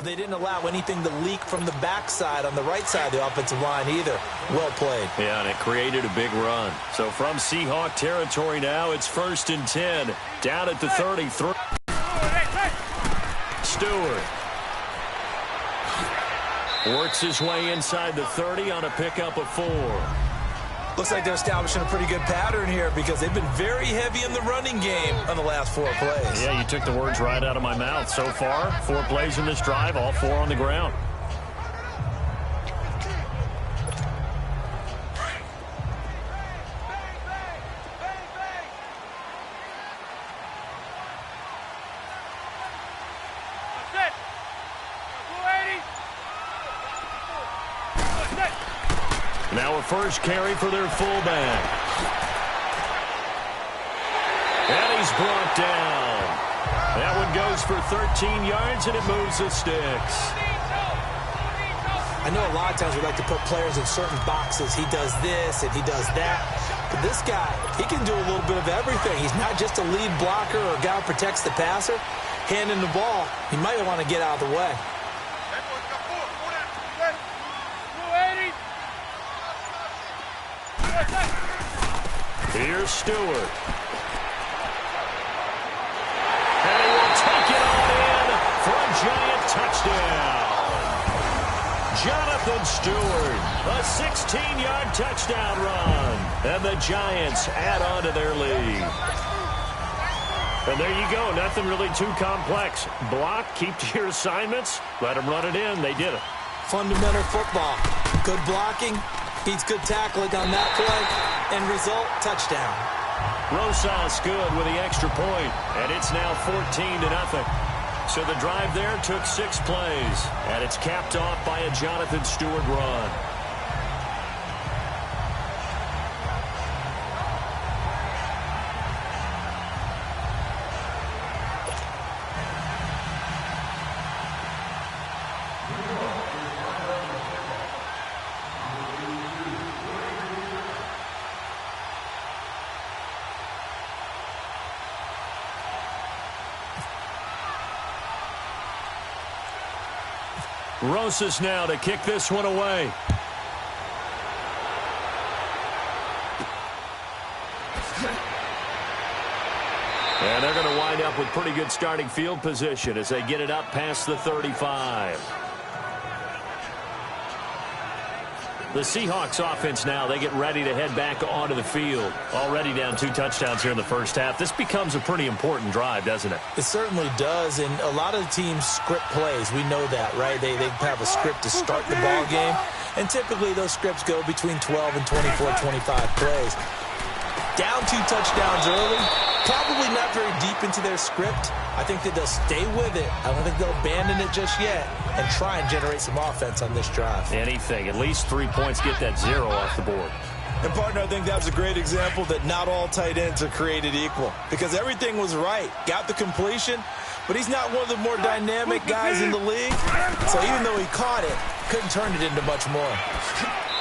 They didn't allow anything to leak from the backside on the right side of the offensive line either. Well played. Yeah, and it created a big run. So from Seahawk territory now, it's 1st and 10. Down at the 33. Stewart works his way inside the 30 on a pickup of 4. Looks like they're establishing a pretty good pattern here because they've been very heavy in the running game on the last 4 plays. Yeah, you took the words right out of my mouth. So far, 4 plays in this drive, all 4 on the ground. Now a first carry for their fullback. And he's brought down. That one goes for 13 yards, and it moves the sticks. I know a lot of times we like to put players in certain boxes. He does this and he does that. But this guy, he can do a little bit of everything. He's not just a lead blocker or a guy who protects the passer. Handing the ball, he might want to get out of the way. Here's Stewart. And he will take it all in for a giant touchdown. Jonathan Stewart, a 16-yard touchdown run. And the Giants add on to their lead. And there you go. Nothing really too complex. Block, keep to your assignments, let them run it in. They did it. Fundamental football. Good blocking. Beats good tackling on that play. End result, touchdown. Rosas good with the extra point, and it's now 14-0. So the drive there took 6 plays, and it's capped off by a Jonathan Stewart run. Rosas now to kick this one away. And they're going to wind up with pretty good starting field position as they get it up past the 35. The Seahawks offense now, they get ready to head back onto the field. Already down 2 touchdowns here in the first half. This becomes a pretty important drive, doesn't it? It certainly does, and a lot of the teams script plays. We know that, right? They have a script to start the ball game, and typically those scripts go between 12 and 24, 25 plays. Down 2 touchdowns early, probably not very deep into their script. I think that they'll stay with it. I don't think they'll abandon it just yet and try and generate some offense on this drive. Anything. At least 3 points, get that 0 off the board. And, partner, I think that was a great example that not all tight ends are created equal because everything was right. Got the completion, but he's not one of the more dynamic guys in the league. So even though he caught it, couldn't turn it into much more.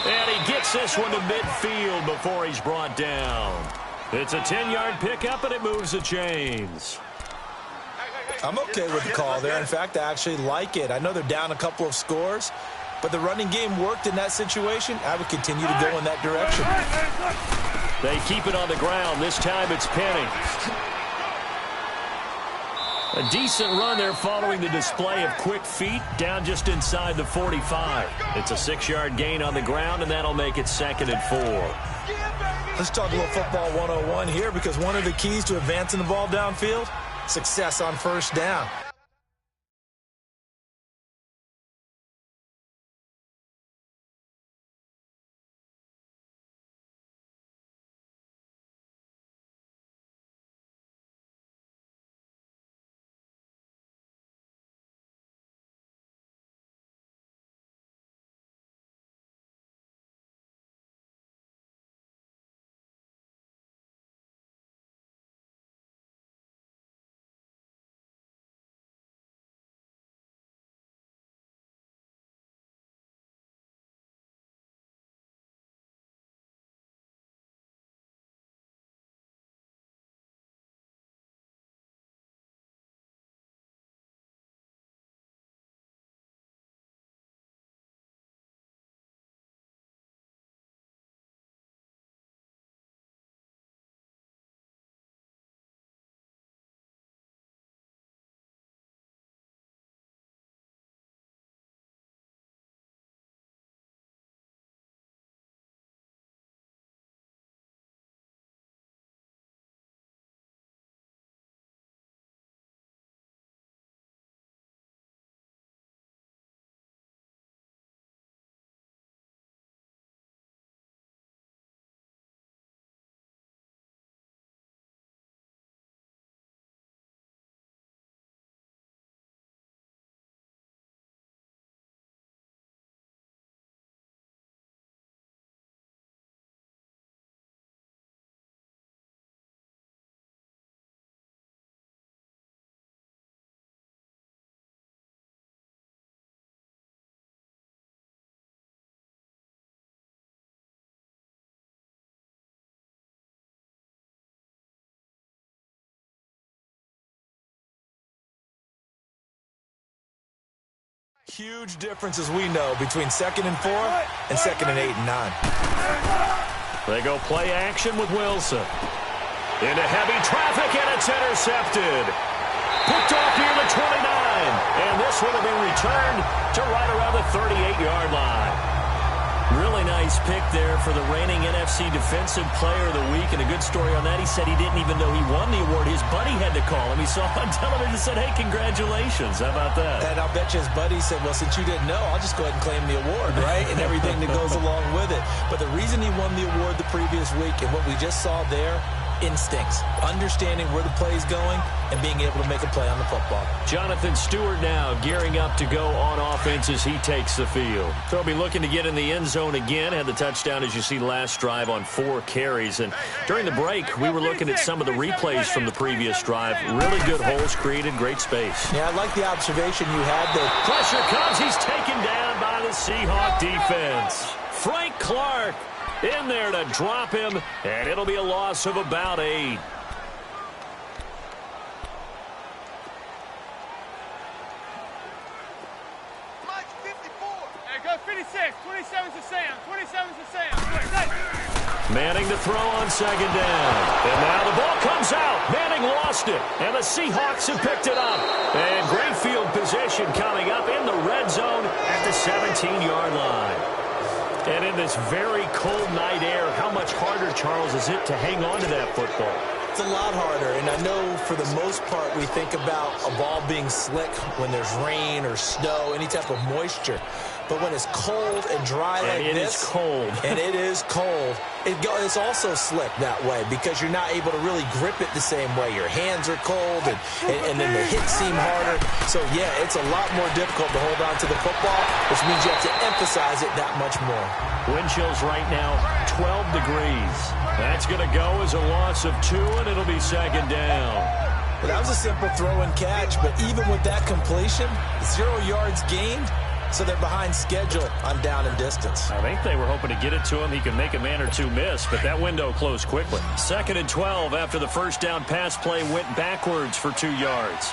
And he gets this one to midfield before he's brought down. It's a 10-yard pickup, and it moves the chains. I'm okay with the call there. In fact, I actually like it. I know they're down a couple of scores, but the running game worked in that situation. I would continue to go in that direction. They keep it on the ground. This time it's Penny. A decent run there following the display of quick feet down just inside the 45. It's a 6-yard gain on the ground, and that'll make it 2nd and 4. Let's talk a little football 101 here because one of the keys to advancing the ball downfield, success on first down. huge difference, as we know, between 2nd and 4 and 2nd and 8 and 9. They go play action with Wilson. Into heavy traffic, and it's intercepted. Picked off near the 29. And this one will be returned to right around the 38-yard line. Really nice pick there for the reigning NFC Defensive Player of the Week. And a good story on that, he said he didn't even know he won the award. His buddy had to call him. He saw it on television and said, hey, congratulations. How about that? And I'll bet you his buddy said, well, since you didn't know, I'll just go ahead and claim the award, right? And everything that goes along with it. But the reason he won the award the previous week and what we just saw there, instincts, understanding where the play is going, and being able to make a play on the football. Jonathan Stewart now gearing up to go on offense as he takes the field. They'll be looking to get in the end zone again. Had the touchdown, as you see, last drive on 4 carries. And during the break, we were looking at some of the replays from the previous drive. Really good holes created, great space. Yeah, I like the observation you had there. Pressure comes. He's taken down by the Seahawk defense. Frank Clark in there to drop him, and it'll be a loss of about 8. There goes 56. 27's to Sam. 27's to Sam. Manning to throw on 2nd down. And now the ball comes out. Manning lost it, and the Seahawks have picked it up. And great field position coming up in the red zone at the 17-yard line. And in this very cold night air, how much harder, Charles, is it to hang on to that football? It's a lot harder, and I know for the most part we think about a ball being slick when there's rain or snow, any type of moisture. But when it's cold and dry like this, it is cold. And it is cold, it's also slick that way because you're not able to really grip it the same way. Your hands are cold, and then the hits seem harder. So, yeah, it's a lot more difficult to hold on to the football, which means you have to emphasize it that much more. Wind chills right now, 12 degrees. That's going to go as a loss of 2, and it'll be 2nd down. Well, that was a simple throw and catch, but even with that completion, 0 yards gained. So they're behind schedule on down and distance. I think they were hoping to get it to him. He could make a man or two miss, but that window closed quickly. 2nd and 12 after the first down pass play went backwards for 2 yards.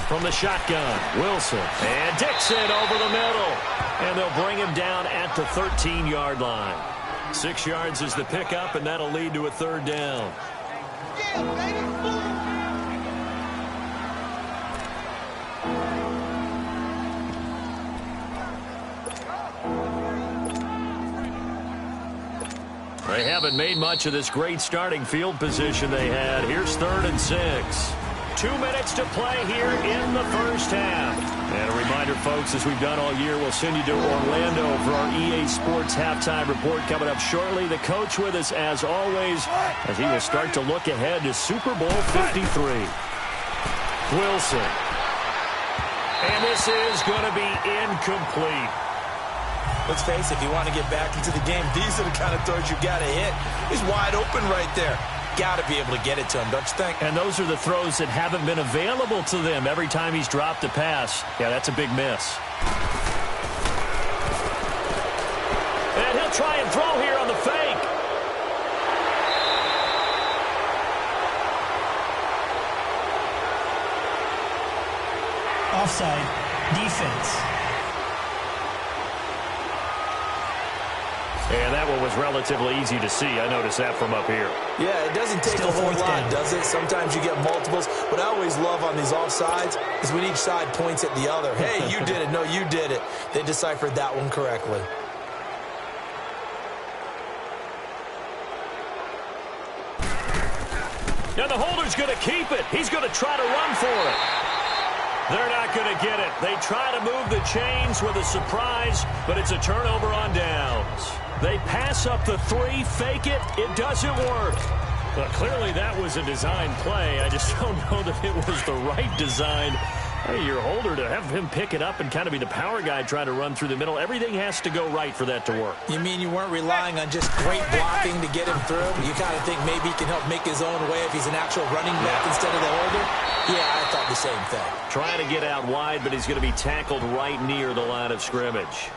From the shotgun, Wilson and Dixon over the middle. And they'll bring him down at the 13-yard line. 6 yards is the pickup, and that'll lead to a 3rd down. Yeah, baby. They haven't made much of this great starting field position they had. Here's 3rd and 6. 2 minutes to play here in the first half. And a reminder, folks, as we've done all year, we'll send you to Orlando for our EA Sports halftime report coming up shortly. The coach with us, as always, as he will start to look ahead to Super Bowl 53. Wilson. And this is going to be incomplete. Let's face it, if you want to get back into the game, these are the kind of throws you got to hit. He's wide open right there. Got to be able to get it to him, don't you think? And those are the throws that haven't been available to them every time he's dropped a pass. Yeah, that's a big miss. And he'll try and throw here on the fake. Offside, defense. And that one was relatively easy to see. I noticed that from up here. Yeah, it doesn't take a whole lot, does it? Sometimes you get multiples. What I always love on these offsides is when each side points at the other. Hey, you did it. No, you did it. They deciphered that one correctly. Now the holder's going to keep it. He's going to try to run for it. They're not going to get it. They try to move the chains with a surprise, but it's a turnover on downs. They pass up the 3, fake it. It doesn't work. But clearly that was a design play. I just don't know that it was the right design. Hey, your holder, to have him pick it up and kind of be the power guy trying to run through the middle, everything has to go right for that to work. You mean you weren't relying on just great blocking to get him through? You kind of think maybe he can help make his own way if he's an actual running back instead of the holder? Yeah, I thought the same thing. Trying to get out wide, but he's going to be tackled right near the line of scrimmage.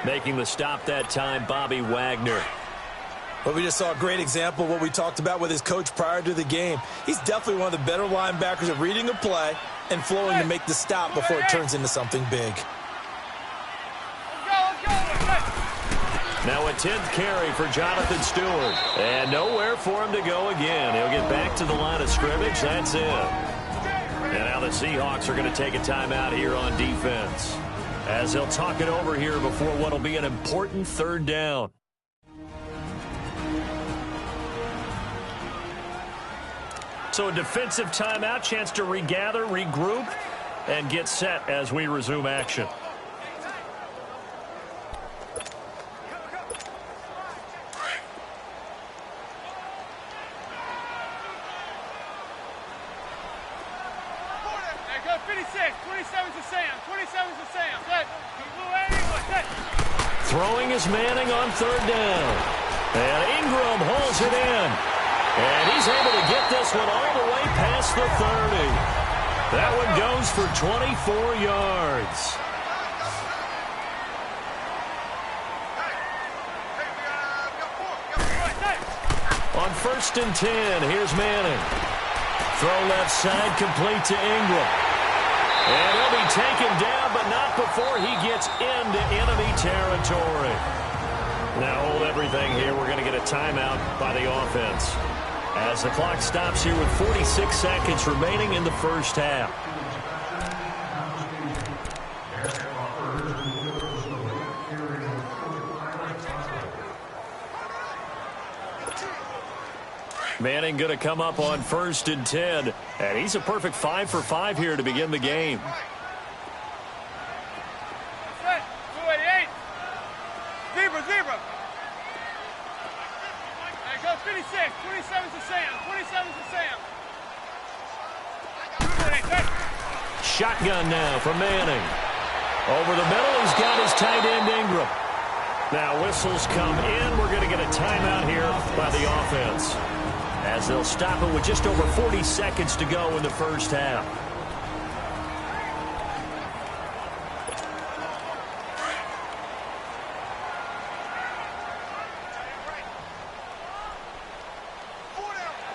Making the stop that time, Bobby Wagner. Well, we just saw a great example of what we talked about with his coach prior to the game. He's definitely one of the better linebackers at reading a play and flowing to make the stop before it turns into something big. Now a 10th carry for Jonathan Stewart. And nowhere for him to go again. He'll get back to the line of scrimmage. That's it. And now the Seahawks are going to take a timeout here on defense, as they'll talk it over here before what will be an important 3rd down. So a defensive timeout, chance to regather, regroup, and get set as we resume action. Go 56, 27's to Sam, 27's to Sam. Set. Throwing is Manning on 3rd down. And Ingram holds it in. And he's able to get this one all the way past the 30. That one goes for 24 yards. On 1st and 10, here's Manning. Throw left side, complete to Ingram. And he'll be taken down, but not before he gets into enemy territory. Now hold everything here. We're going to get a timeout by the offense, as the clock stops here with 46 seconds remaining in the 1st half. Manning going to come up on 1st and 10, and he's a perfect 5 for 5 here to begin the game. Set. 288. Zebra. There goes 56, 27's to Sam, 27's to Sam. 288. Shotgun now for Manning. Over the middle, he's got his tight end Ingram. Now whistles come in. We're going to get a timeout here by the offense, as they'll stop it with just over 40 seconds to go in the 1st half.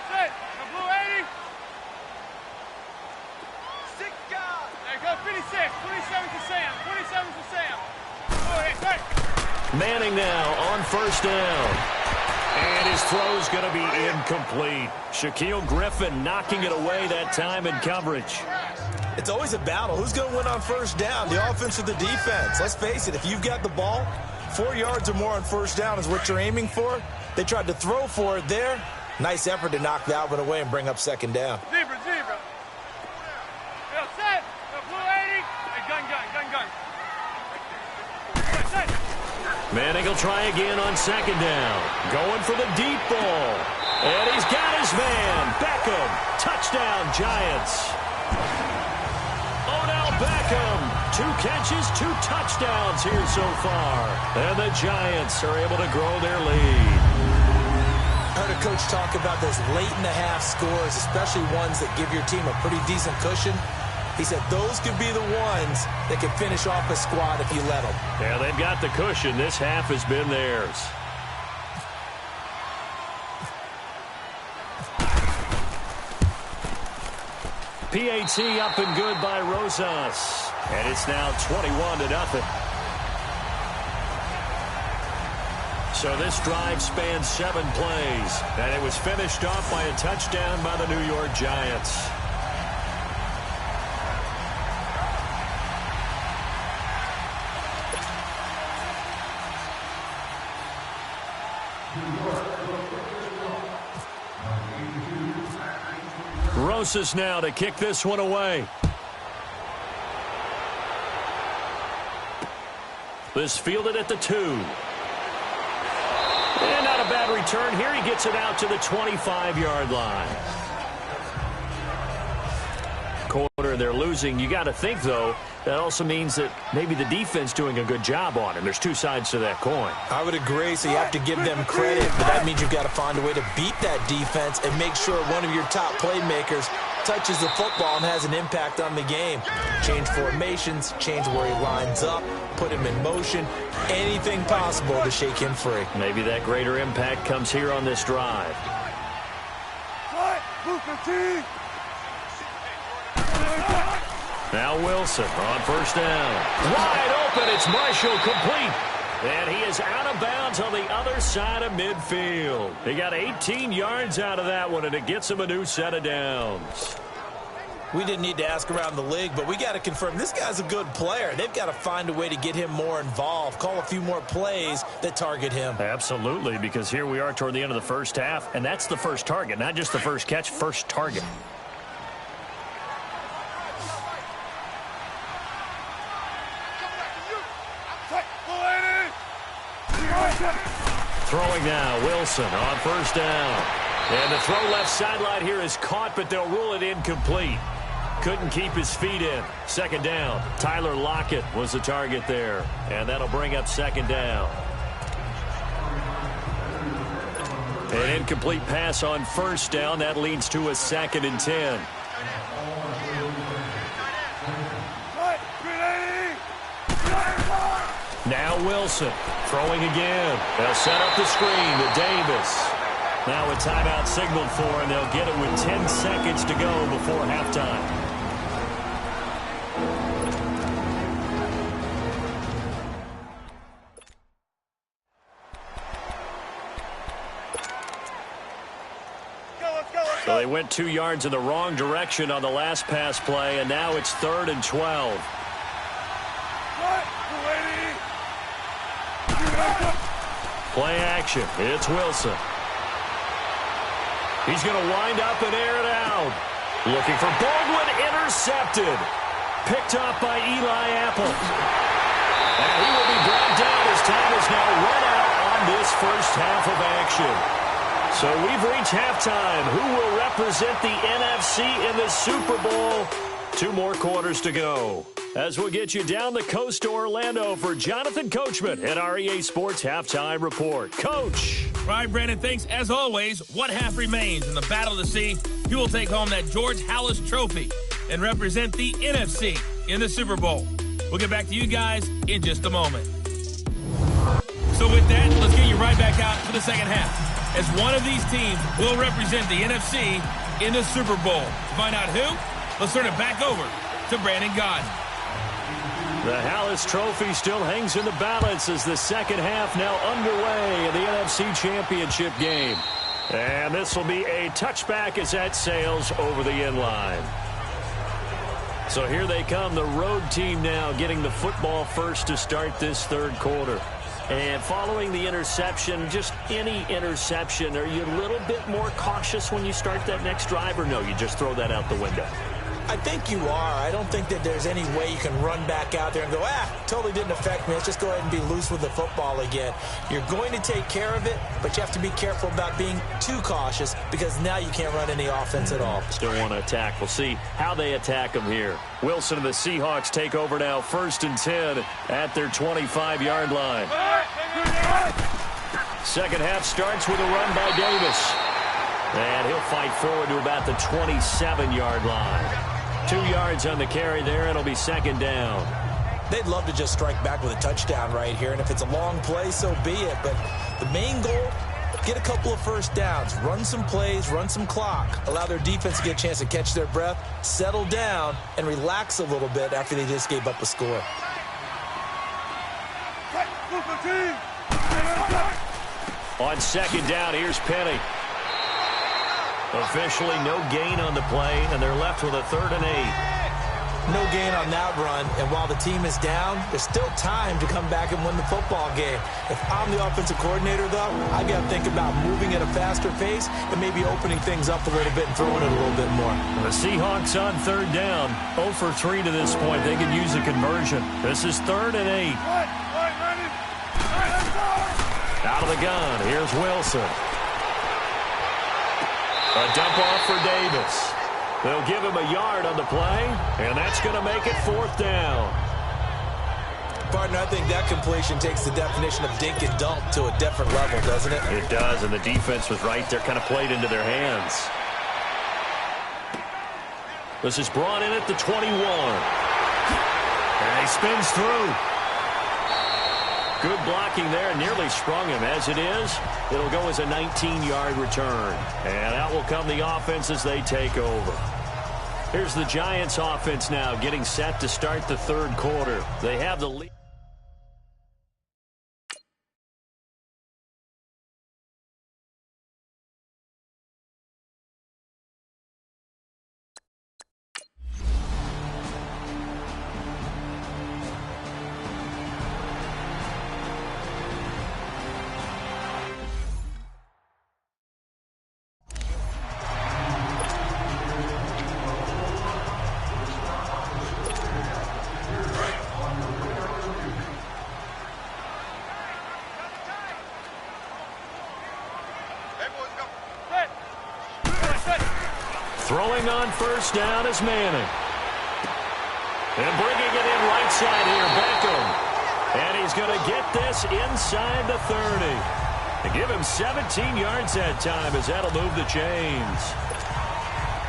Set. The blue 80. 6 guys. There goes 56, 27's to Sam, 27's to Sam. 288. Set. Manning now on 1st down. And his throw's going to be incomplete. Shaquille Griffin knocking it away that time in coverage. It's always a battle. Who's going to win on 1st down, the offense or the defense? Let's face it, if you've got the ball, 4 yards or more on 1st down is what you're aiming for. They tried to throw for it there. Nice effort to knock that one away and bring up 2nd down. Zebra. Yo, set. The blue 80. Hey, gun. Set. Manning will try again on 2nd down. Going for the deep ball. And he's got his man. Beckham. Touchdown, Giants. Odell Beckham. 2 catches, 2 touchdowns here so far. And the Giants are able to grow their lead. I heard a coach talk about those late-in-the-half scores, especially ones that give your team a pretty decent cushion. He said those could be the ones that could finish off a squad if you let them. Yeah, they've got the cushion. This half has been theirs. PAT up and good by Rosas. And it's now 21-0. So this drive spans 7 plays, and it was finished off by a touchdown by the New York Giants. Rosas now to kick this one away. This fielded at the 2. And not a bad return here. He gets it out to the 25-yard line. Quarter, they're losing. You got to think, though, that also means that maybe the defense doing a good job on him. There's 2 sides to that coin. I would agree, so you have to give them credit, but that means you've got to find a way to beat that defense and make sure one of your top playmakers, touches the football and has an impact on the game. Change formations, change where he lines up, put him in motion, anything possible to shake him free. Maybe that greater impact comes here on this drive. Now Wilson on first down. Wide open, it's Marshall, complete. And he is out of bounds on the other side of midfield. He got 18 yards out of that one, and it gets him a new set of downs. We didn't need to ask around the league, but we got to confirm this guy's a good player. They've got to find a way to get him more involved, call a few more plays that target him. Absolutely, because here we are toward the end of the first half, and that's the first target, not just the first catch, first target. Throwing now, Wilson on first down. And the throw left sideline here is caught, but they'll rule it incomplete. Couldn't keep his feet in. Second down. Tyler Lockett was the target there. And that'll bring up second down. An incomplete pass on first down. That leads to a 2nd and 10. Now Wilson throwing again. They'll set up the screen to Davis. Now a timeout signaled for, and they'll get it with 10 seconds to go before halftime. So they went 2 yards in the wrong direction on the last pass play, and now it's 3rd and 12. Play action. It's Wilson. He's going to wind up and air it out. Looking for Baldwin, intercepted. Picked up by Eli Apple. And he will be brought down as time is now run out on this first half of action. So we've reached halftime. Who will represent the NFC in the Super Bowl? 2 more quarters to go. As we'll get you down the coast to Orlando for Jonathan Coachman at our EA Sports Halftime Report. Coach. Right, Brandon, thanks. As always, one half remains in the Battle of the Sea. Who will take home that George Halas Trophy and represent the NFC in the Super Bowl? We'll get back to you guys in just a moment. So with that, let's get you right back out for the second half, as one of these teams will represent the NFC in the Super Bowl. To find out who, let's turn it back over to Brandon Gaudin. The Halas Trophy still hangs in the balance as the second half now underway in the NFC Championship game. And this will be a touchback as that sails over the end line. So here they come, the road team now getting the football first to start this third quarter. And following the interception, just any interception, are you a little bit more cautious when you start that next drive, or no, you just throw that out the window? I think you are. I don't think that there's any way you can run back out there and go, totally didn't affect me. Let's just go ahead and be loose with the football again. You're going to take care of it, but you have to be careful about being too cautious because now you can't run any offense at all. Still want to attack. We'll see how they attack them here. Wilson and the Seahawks take over now, 1st and 10 at their 25-yard line. Second half starts with a run by Davis. And he'll fight forward to about the 27-yard line. 2 yards on the carry there. It'll be second down. They'd love to just strike back with a touchdown right here, and if it's a long play, so be it. But the main goal, get a couple of first downs, run some plays, run some clock, allow their defense to get a chance to catch their breath, settle down, and relax a little bit after they just gave up a score. On second down, here's Penny. Officially no gain on the play, and they're left with a 3rd and 8. No gain on that run, and while the team is down, there's still time to come back and win the football game. If I'm the offensive coordinator, though, I got to think about moving at a faster pace and maybe opening things up a little bit and throwing it a little bit more. The Seahawks on 3rd down, 0 for 3 to this point. They could use a conversion. This is 3rd and 8. Out of the gun, here's Wilson. A dump off for Davis. They'll give him a yard on the play, and that's going to make it 4th down. Partner, I think that completion takes the definition of dink and dunk to a different level, doesn't it? It does, and the defense was right there, kind of played into their hands. This is brought in at the 21. And he spins through. Good blocking there. Nearly sprung him. As it is, it'll go as a 19-yard return. And out will come the offense as they take over. Here's the Giants offense now getting set to start the third quarter. They have the lead. Throwing on first down is Manning. And bringing it in right side here, Beckham. And he's going to get this inside the 30. They give him 17 yards that time as that'll move the chains.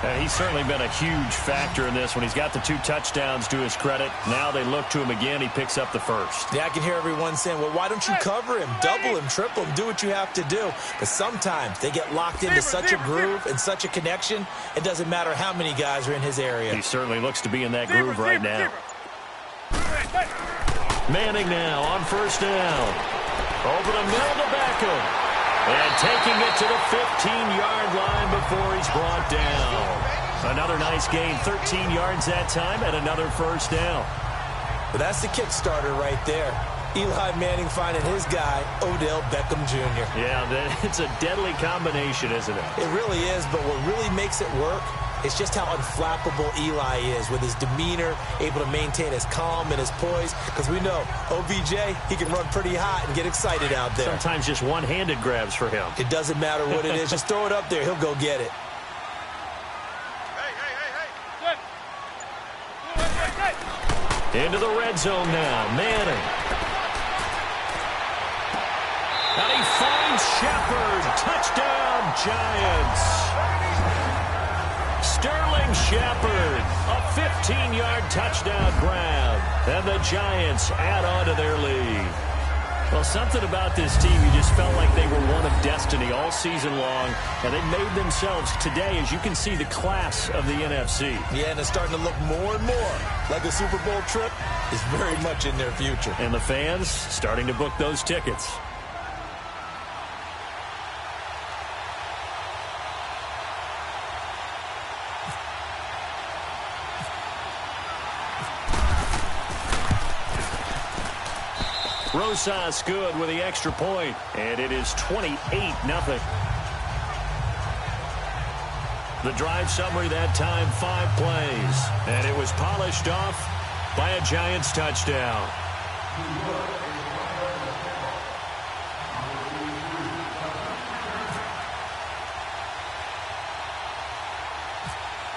And he's certainly been a huge factor in this when he's got the 2 touchdowns to his credit. Now they look to him again. He picks up the first. Yeah, I can hear everyone saying, well, why don't you cover him, double him, triple him, do what you have to do. But sometimes they get locked into such a groove and such a connection, it doesn't matter how many guys are in his area. He certainly looks to be in that groove right now. Manning now on first down. Over the middle to Beckham. And taking it to the 15-yard line before he's brought down. Another nice gain, 13 yards that time, and another first down. But that's the kick starter right there. Eli Manning finding his guy, Odell Beckham Jr. Yeah, it's a deadly combination, isn't it? It really is, but what really makes it work is just how unflappable Eli is with his demeanor, able to maintain his calm and his poise. Because we know OBJ, he can run pretty hot and get excited out there. Sometimes just one-handed grabs for him. It doesn't matter what it is. Just throw it up there. He'll go get it. Into the red zone now. Manning. And he finds Shepard. Touchdown, Giants. Sterling Shepard, a 15-yard touchdown grab. And the Giants add on to their lead. Well, something about this team, you just felt like they were one of destiny all season long. And they made themselves today, as you can see, the class of the NFC. Yeah, and it's starting to look more and more like a Super Bowl trip is very much in their future. And the fans starting to book those tickets. Rosas good with the extra point, and it is 28-0. The drive summary that time, 5 plays, and it was polished off by a Giants touchdown.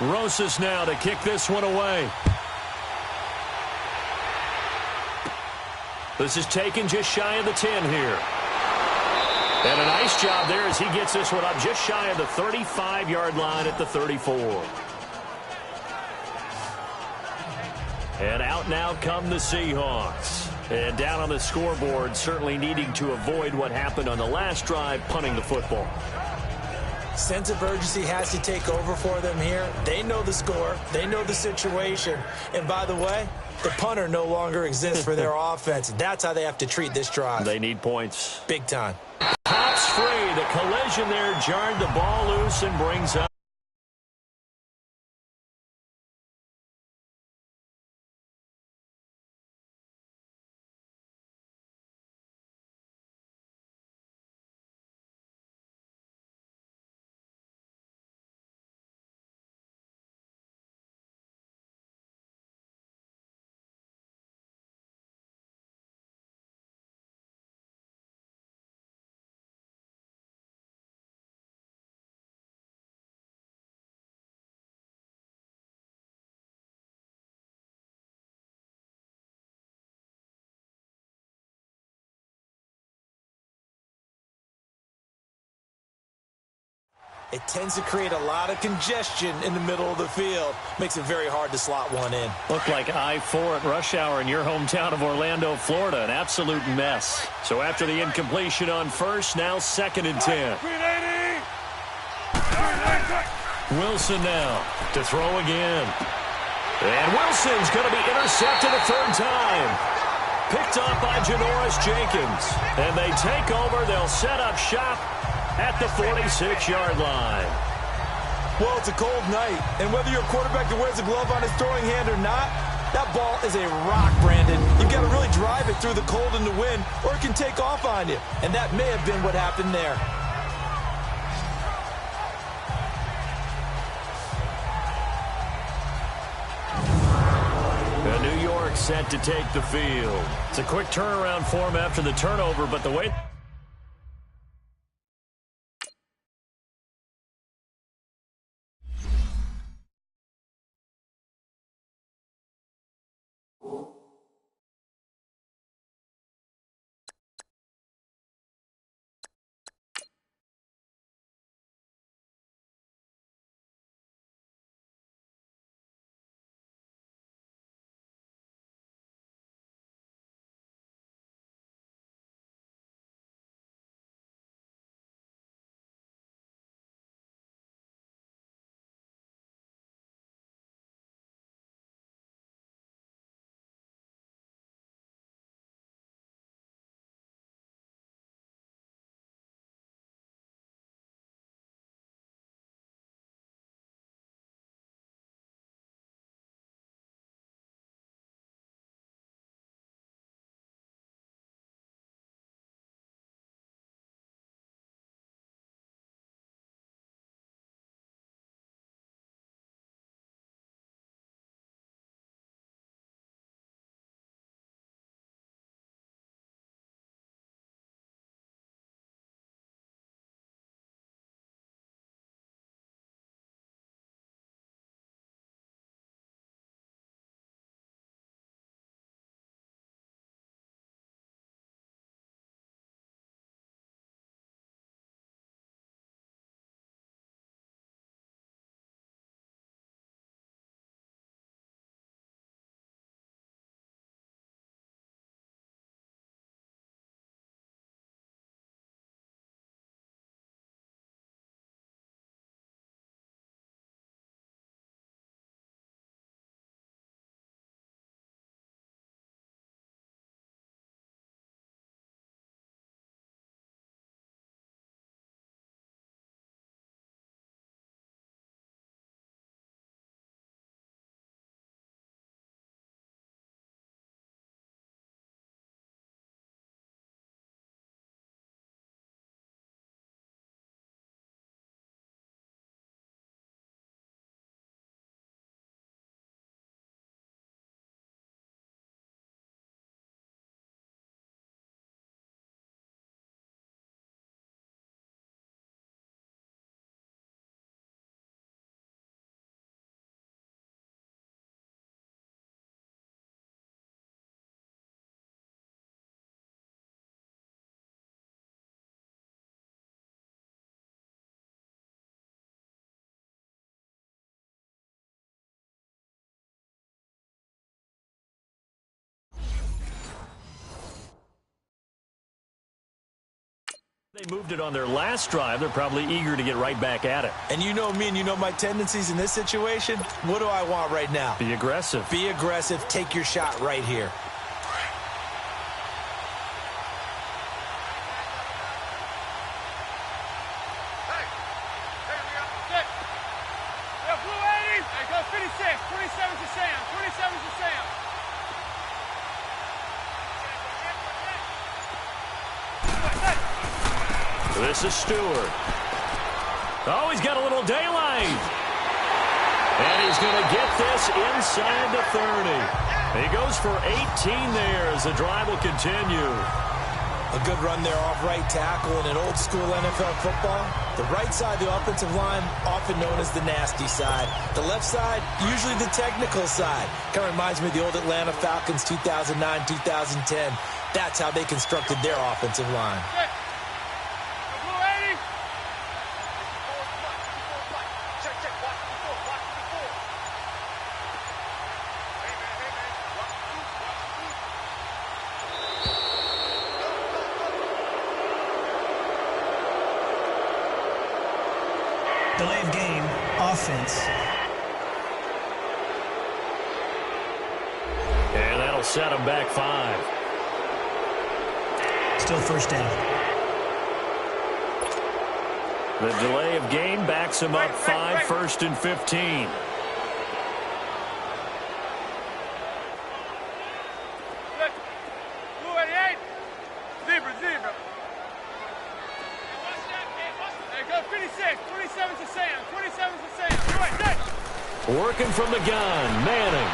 Rosas now to kick this one away. This is taken just shy of the 10 here. And a nice job there as he gets this one up just shy of the 35-yard line at the 34. And out now come the Seahawks. And down on the scoreboard, certainly needing to avoid what happened on the last drive, punting the football. Sense of urgency has to take over for them here. They know the score. They know the situation. And by the way, the punter no longer exists for their offense. That's how they have to treat this drive. They need points. Big time. Pops free. The collision there jarred the ball loose and brings up. It tends to create a lot of congestion in the middle of the field. Makes it very hard to slot one in. Looked like I-4 at rush hour in your hometown of Orlando, Florida. An absolute mess. So after the incompletion on first, now 2nd and 10. Wilson now to throw again. And Wilson's going to be intercepted a 3rd time. Picked up by Janoris Jenkins. And they take over. They'll set up shop at the 46-yard line. Well, it's a cold night, and whether you're a quarterback that wears a glove on his throwing hand or not, that ball is a rock, Brandon. You've got to really drive it through the cold and the wind, or it can take off on you. And that may have been what happened there. New York set to take the field. It's a quick turnaround for him after the turnover, but the way... They moved it on their last drive. They're probably eager to get right back at it. And you know me and you know my tendencies in this situation. What do I want right now? Be aggressive. Be aggressive. Take your shot right here. This is Stewart. Oh, he's got a little daylight. And he's going to get this inside the 30. He goes for 18 there as the drive will continue. A good run there off right tackle in an old school NFL football. The right side of the offensive line, often known as the nasty side. The left side, usually the technical side. Kind of reminds me of the old Atlanta Falcons 2009, 2010. That's how they constructed their offensive line. Delay of game, offense. And that'll set them back 5. Still first down. The delay of game backs them up 5, 1st and 15. Working from the gun, Manning.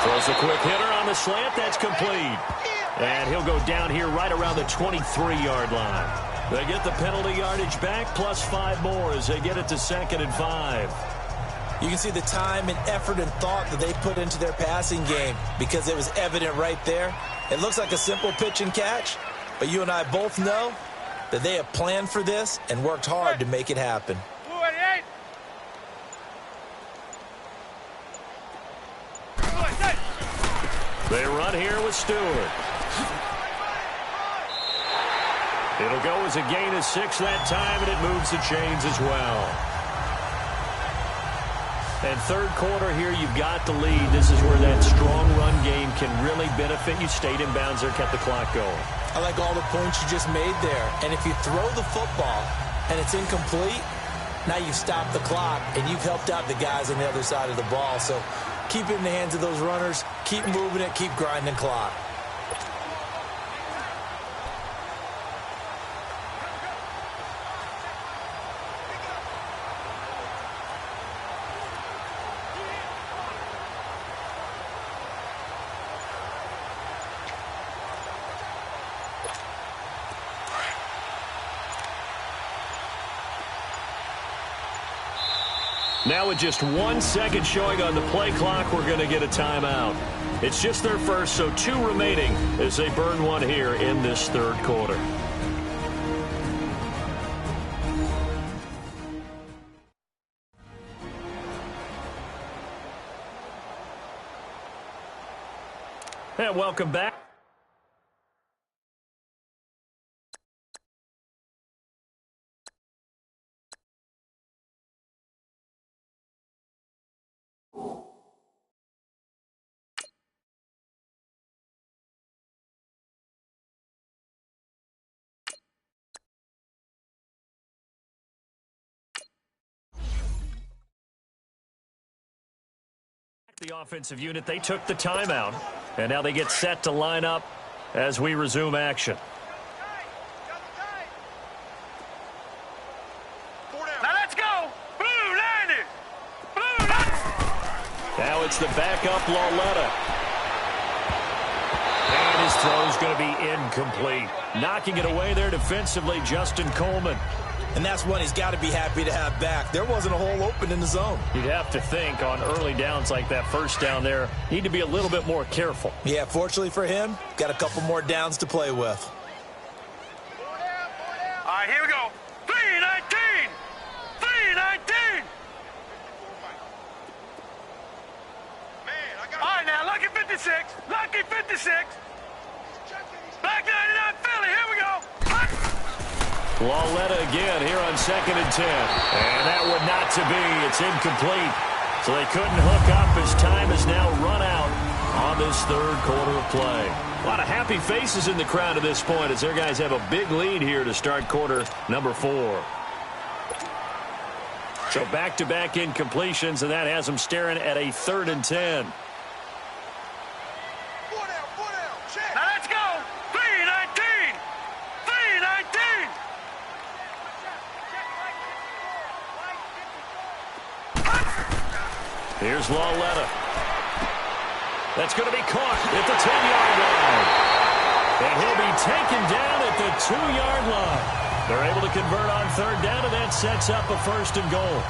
Throws a quick hitter on the slant. That's complete. And he'll go down here right around the 23-yard line. They get the penalty yardage back, plus 5 more as they get it to 2nd and 5. You can see the time and effort and thought that they put into their passing game because it was evident right there. It looks like a simple pitch and catch, but you and I both know that they have planned for this and worked hard to make it happen. They run here with Stewart. It'll go as a gain of 6 that time, and it moves the chains as well. And third quarter here, you've got the lead. This is where that strong run game can really benefit you. Stayed in bounds there, kept the clock going. I like all the points you just made there. And if you throw the football and it's incomplete, now you've stopped the clock and you've helped out the guys on the other side of the ball. So keep it in the hands of those runners. Keep moving it. Keep grinding clock. Now with just 1 second showing on the play clock, we're going to get a timeout. It's just their first, so 2 remaining as they burn one here in this third quarter. And welcome back. The offensive unit, they took the timeout, and now they get set to line up as we resume action. Now let's go! Blue line! Blue line! Now it's the backup Lauletta. And his throw's going to be incomplete. Knocking it away there defensively, Justin Coleman. And that's one he's got to be happy to have back. There wasn't a hole open in the zone. You'd have to think on early downs like that first down there, need to be a little bit more careful. Yeah, fortunately for him, got a couple more downs to play with. All right, here we go. 3-19! 3-19! All right, now, lucky 56. Lucky 56. Black 99 Philly, here we go. Lauletta again here on 2nd and 10. And that would not to be. It's incomplete. So they couldn't hook up as time has now run out on this third quarter of play. A lot of happy faces in the crowd at this point as their guys have a big lead here to start quarter number 4. So back-to-back incompletions, and that has them staring at a 3rd and 10. Now let's go. 3-19. 3-19. Here's Lauletta. That's going to be caught at the 10-yard line. And he'll be taken down at the 2-yard line. They're able to convert on 3rd down, and that sets up a 1st and goal.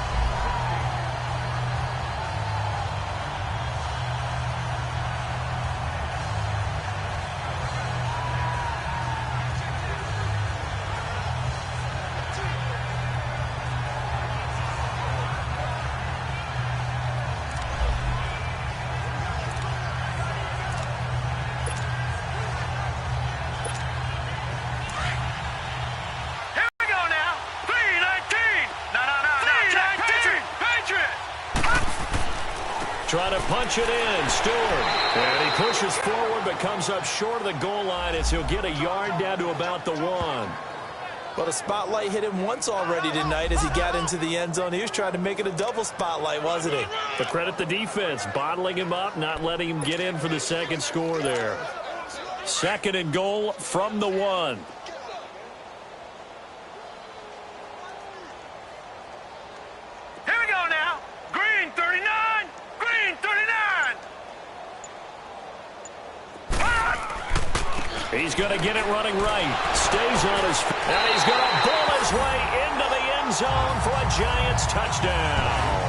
Trying to punch it in. Stewart. And he pushes forward but comes up short of the goal line as he'll get a yard down to about the 1. Well, the spotlight hit him once already tonight as he got into the end zone. He was trying to make it a double spotlight, wasn't he? But credit the defense, bottling him up, not letting him get in for the second score there. 2nd and goal from the 1. Here we go now. Green 39. Green 39. He's going to get it running right. Stays on his feet. And he's going to bull his way into the end zone for a Giants touchdown.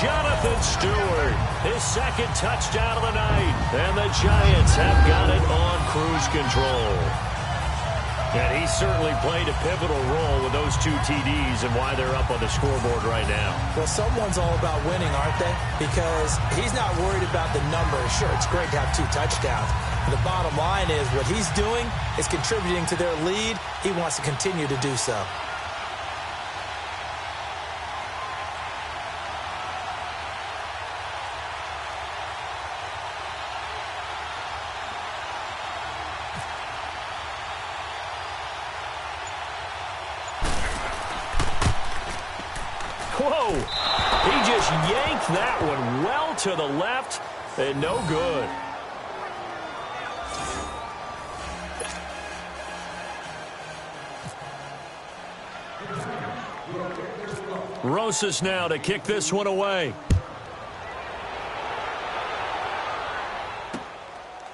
Jonathan Stewart, his 2nd touchdown of the night. And the Giants have got it on cruise control. And he certainly played a pivotal role with those 2 TDs and why they're up on the scoreboard right now. Well, someone's all about winning, aren't they? Because he's not worried about the numbers. Sure, it's great to have 2 touchdowns. But the bottom line is what he's doing is contributing to their lead. He wants to continue to do so. Whoa! He just yanked that one well to the left and no good. Rosas now to kick this one away.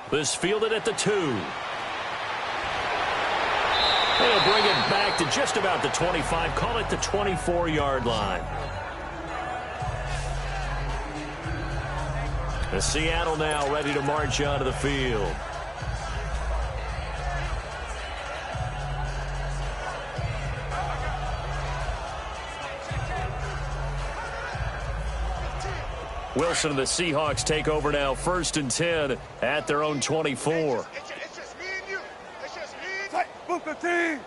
This fielded at the 2. They'll bring it back to just about the 25. Call it the 24-yard line. And Seattle now ready to march onto the field. Wilson and the Seahawks take over now, 1st and 10 at their own 24. It's just me and you. It's just me and you.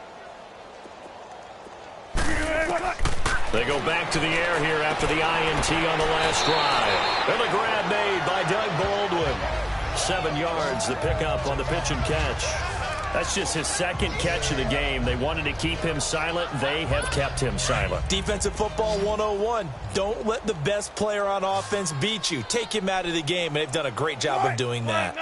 They go back to the air here after the INT on the last drive. And the grab made by Doug Baldwin. 7 yards, the pickup on the pitch and catch. That's just his 2nd catch of the game. They wanted to keep him silent. They have kept him silent. Defensive football 101. Don't let the best player on offense beat you. Take him out of the game, and they've done a great job of doing that.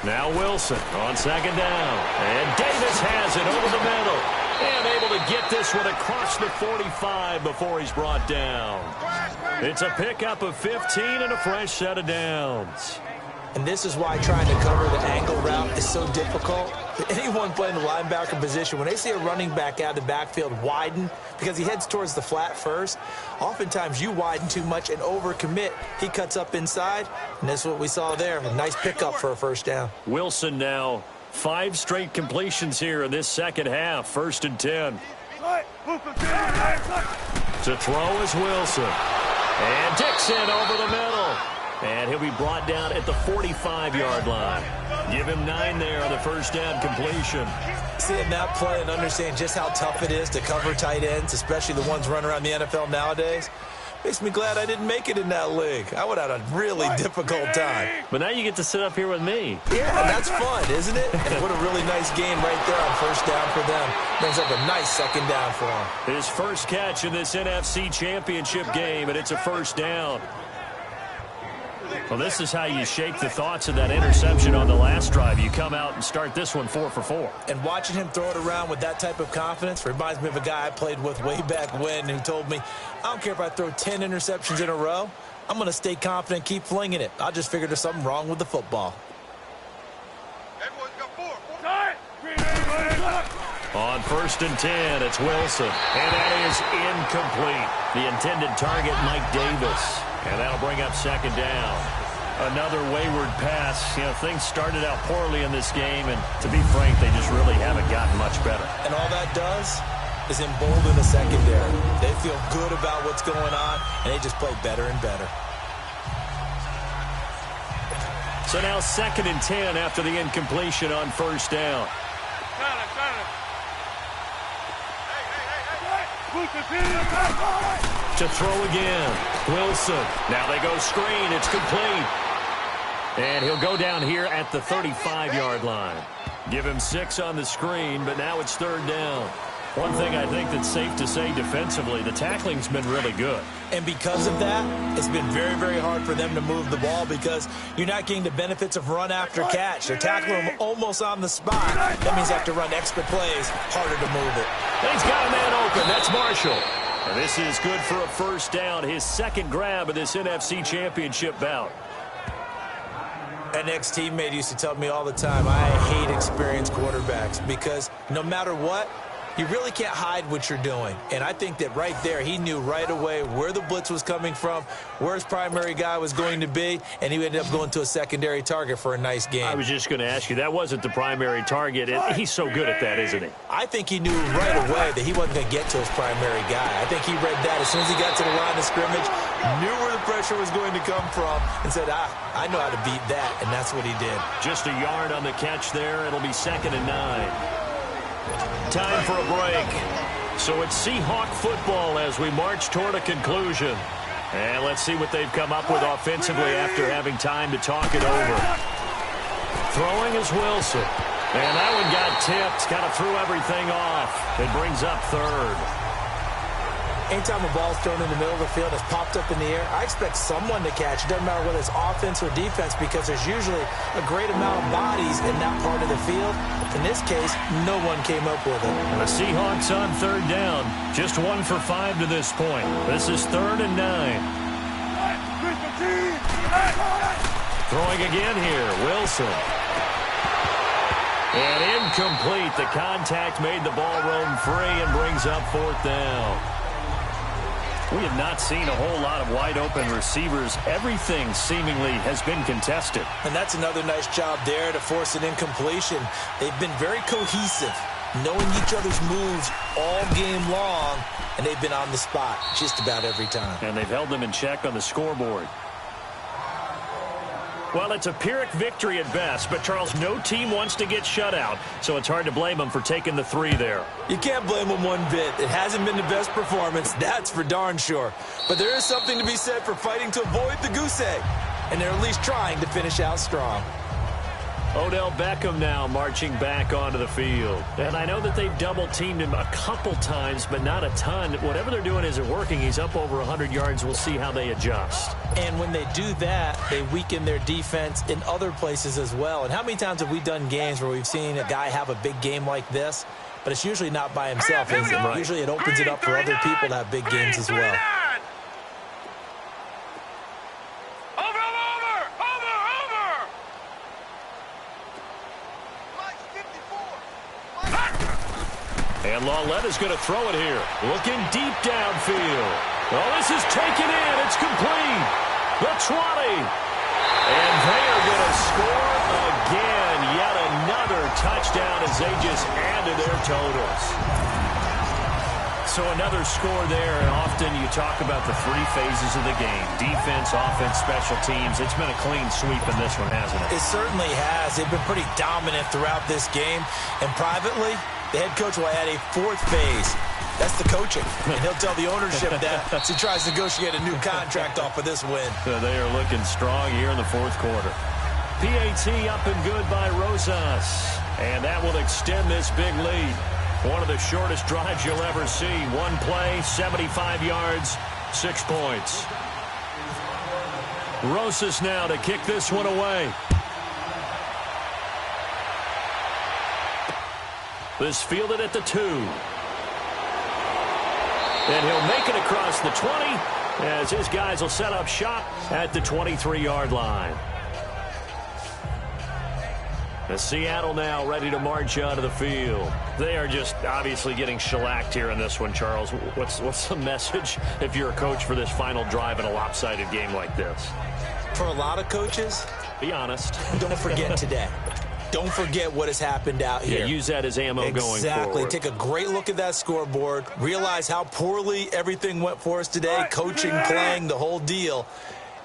Now Wilson on 2nd down. And Davis has it over the middle. And able to get this one across the 45 before he's brought down. It's a pickup of 15 and a fresh set of downs. And this is why trying to cover the angle route is so difficult. Anyone playing the linebacker position, when they see a running back out of the backfield widen because he heads towards the flat first, oftentimes you widen too much and overcommit. He cuts up inside, and that's what we saw there. A nice pickup for a 1st down. Wilson now 5 straight completions here in this 2nd half. 1st and 10. To throw is Wilson. And Dixon over the middle. And he'll be brought down at the 45-yard line. Give him 9 there on the 1st down completion. Seeing that play and understand just how tough it is to cover tight ends, especially the ones running around the NFL nowadays, makes me glad I didn't make it in that league. I would have had a really difficult time. But now you get to sit up here with me. Yeah, that's fun, isn't it? And what a really nice game right there on 1st down for them. Brings up a nice 2nd down for him. His first catch in this NFC Championship game, and it's a 1st down. Well, this is how you shake the thoughts of that interception on the last drive. You come out and start this one 4 for 4. And watching him throw it around with that type of confidence reminds me of a guy I played with way back when who told me, I don't care if I throw 10 interceptions in a row. I'm going to stay confident, keep flinging it. I just figured there's something wrong with the football. On 1st and 10, it's Wilson. And that is incomplete. The intended target, Mike Davis. And that'll bring up 2nd down. Another wayward pass. You know, things started out poorly in this game, and to be frank, they just really haven't gotten much better. And all that does is embolden the secondary. They feel good about what's going on, and they just play better and better. So now 2nd and 10 after the incompletion on 1st down. To throw again. Wilson. Now they go screen. It's complete. And he'll go down here at the 35-yard line. Give him 6 on the screen, but now it's 3rd down. One thing I think that's safe to say defensively, the tackling's been really good. And because of that, it's been very, very hard for them to move the ball because you're not getting the benefits of run after catch. They're tackling him almost on the spot. That means they have to run extra plays, harder to move it. He's got a man open. That's Marshall. And this is good for a 1st down, his 2nd grab of this NFC Championship bout. An ex-teammate used to tell me all the time, I hate experienced quarterbacks because no matter what, you really can't hide what you're doing. And I think that right there, he knew right away where the blitz was coming from, where his primary guy was going to be, and he ended up going to a secondary target for a nice game. I was just going to ask you, that wasn't the primary target, and he's so good at that, isn't he? I think he knew right away that he wasn't going to get to his primary guy. I think he read that as soon as he got to the line of scrimmage, knew where the pressure was going to come from, and said, I know how to beat that, and that's what he did. Just a yard on the catch there. It'll be 2nd and 9. Time for a break. So it's Seahawk football as we march toward a conclusion. And let's see what they've come up with offensively after having time to talk it over. Throwing is Wilson. And that one got tipped, kind of threw everything off. It brings up 3rd. Anytime a ball's thrown in the middle of the field, it's popped up in the air, I expect someone to catch. It doesn't matter whether it's offense or defense because there's usually a great amount of bodies in that part of the field. In this case, no one came up with it. And the Seahawks on 3rd down. Just 1 for 5 to this point. This is 3rd and 9. Throwing again here, Wilson. And incomplete. The contact made the ball roam free and brings up 4th down. We have not seen a whole lot of wide-open receivers. Everything seemingly has been contested. And that's another nice job there to force an incompletion. They've been very cohesive, knowing each other's moves all game long, and they've been on the spot just about every time. And they've held them in check on the scoreboard. Well, it's a Pyrrhic victory at best, but, Charles, no team wants to get shut out, so it's hard to blame them for taking the 3 there. You can't blame them one bit. It hasn't been the best performance, that's for darn sure. But there is something to be said for fighting to avoid the goose egg, and they're at least trying to finish out strong. Odell Beckham now marching back onto the field. And I know that they've double-teamed him a couple times, but not a ton. Whatever they're doing isn't working. He's up over 100 yards. We'll see how they adjust. And when they do that, they weaken their defense in other places as well. And how many times have we done games where we've seen a guy have a big game like this, but it's usually not by himself, is it? Right. Usually it opens it up for other people to have big games as well. And Lawletta's going to throw it here. Looking deep downfield. Oh, this is taken in. It's complete. The 20. And they are going to score again. Yet another touchdown as they just add to their totals. So another score there, and often you talk about the 3 phases of the game. Defense, offense, special teams. It's been a clean sweep in this one, hasn't it? It certainly has. They've been pretty dominant throughout this game. And privately, the head coach will add a 4th phase. That's the coaching. And he'll tell the ownership that as he tries to negotiate a new contract off of this win. So they are looking strong here in the 4th quarter. PAT up and good by Rosas. And that will extend this big lead. One of the shortest drives you'll ever see. 1 play, 75 yards, 6 points. Rosas now to kick this one away. This fielded at the 2. And he'll make it across the 20 as his guys will set up shop at the 23-yard line. The Seattle now ready to march out of the field. They are just obviously getting shellacked here in this one, Charles. What's the message if you're a coach for this final drive in a lopsided game like this? For a lot of coaches, be honest. Don't forget today. Don't forget what has happened out here. Yeah, use that as ammo going forward. Exactly. Take a great look at that scoreboard. Realize how poorly everything went for us today. Coaching, playing, the whole deal.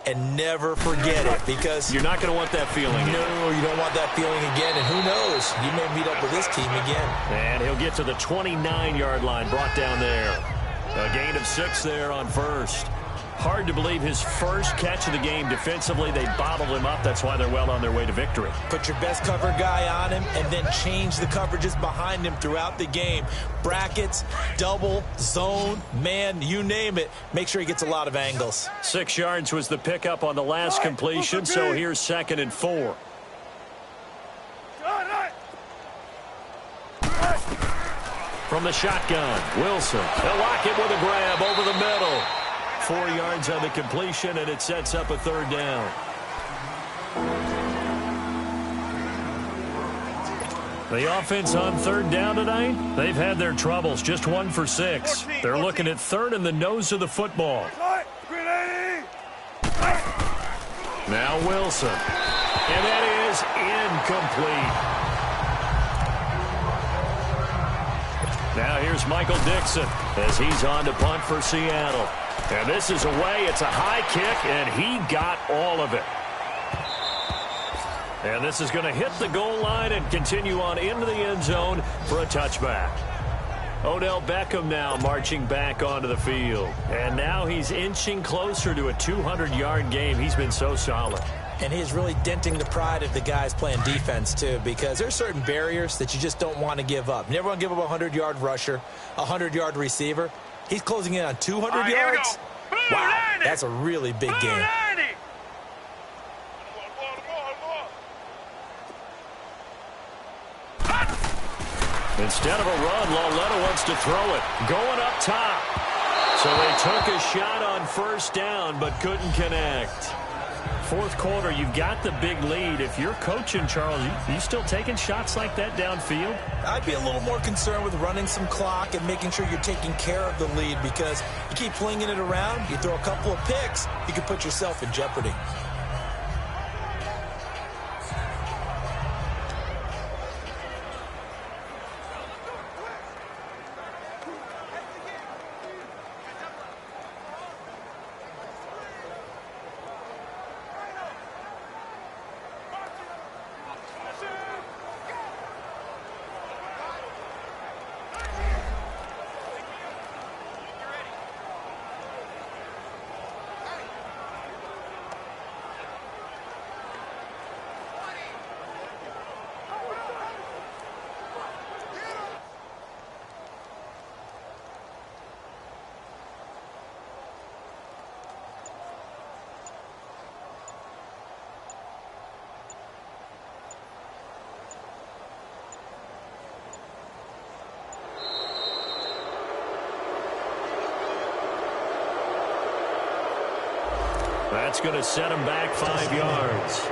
And never forget it because you're not going to want that feeling again. No, you don't want that feeling again. And who knows? You may meet up with this team again. And he'll get to the 29-yard line, brought down there. A gain of 6 there on first. Hard to believe his first catch of the game defensively. They bottled him up. That's why they're well on their way to victory. Put your best cover guy on him and then change the coverages behind him throughout the game. Brackets, double, zone, man, you name it. Make sure he gets a lot of angles. 6 yards was the pickup on the last completion, so here's 2nd and 4. From the shotgun, Wilson. They'll lock it with a grab over the middle. 4 yards on the completion, and it sets up a 3rd down. The offense on 3rd down tonight, they've had their troubles. Just 1 for 6. They're looking at 3rd and the nose of the football. Now Wilson. And that is incomplete. Now here's Michael Dixon as he's on to punt for Seattle. And this is away. It's a high kick, and he got all of it. And this is going to hit the goal line and continue on into the end zone for a touchback. Odell Beckham now marching back onto the field. And now he's inching closer to a 200-yard game. He's been so solid. And he is really denting the pride of the guys playing defense, too, because there's certain barriers that you just don't want to give up. You never want to give up a 100-yard rusher, a 100-yard receiver. He's closing in on 200 yards. Wow, that's a really big game. Instead of a run, Lauletta wants to throw it. Going up top. So they took a shot on 1st down, but couldn't connect. 4th quarter, you've got the big lead. If you're coaching, Charles, you still taking shots like that downfield? I'd be a little more concerned with running some clock and making sure you're taking care of the lead, because you keep flinging it around, you throw a couple of picks, you can put yourself in jeopardy. That's going to set him back 5 yards.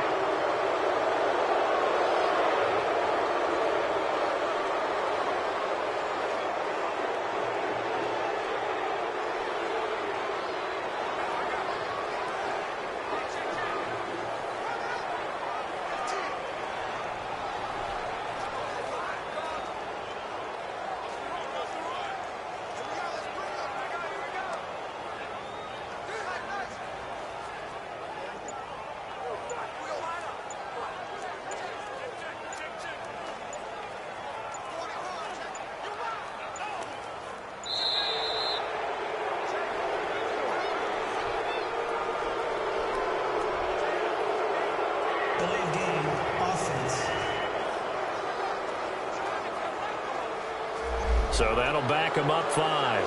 So that'll back him up 5.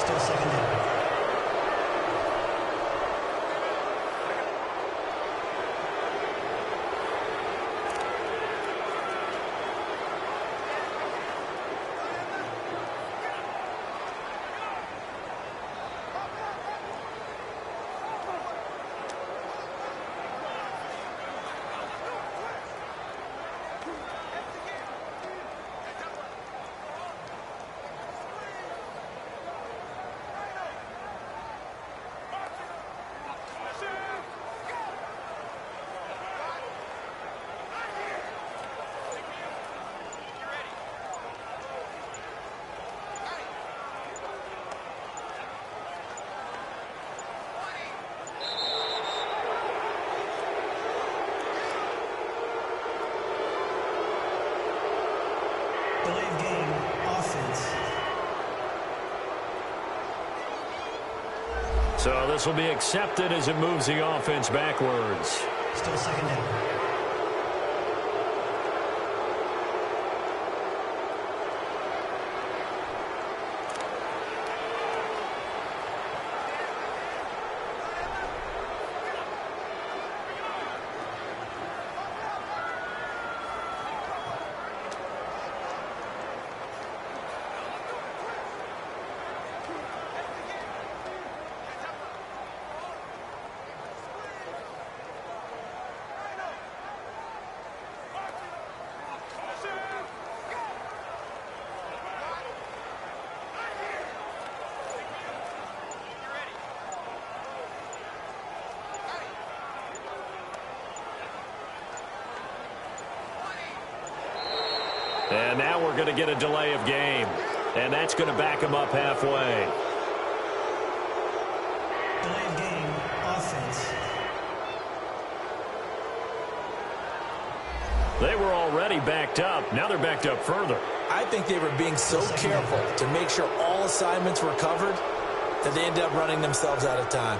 Still 2nd down. So this will be accepted as it moves the offense backwards. Still second down. And now we're going to get a delay of game. And that's going to back him up halfway. Delay of game, offense. They were already backed up. Now they're backed up further. I think they were being so careful to make sure all assignments were covered that they ended up running themselves out of time.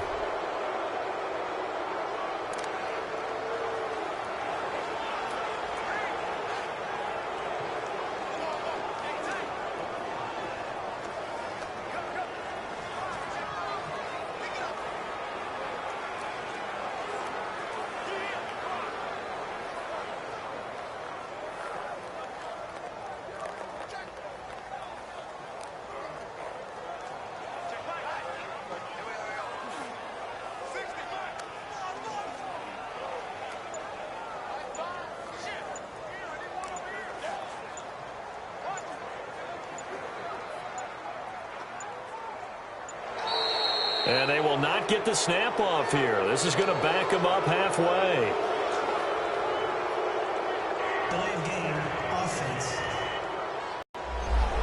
And they will not get the snap off here. This is going to back them up halfway. Delay of game, offense.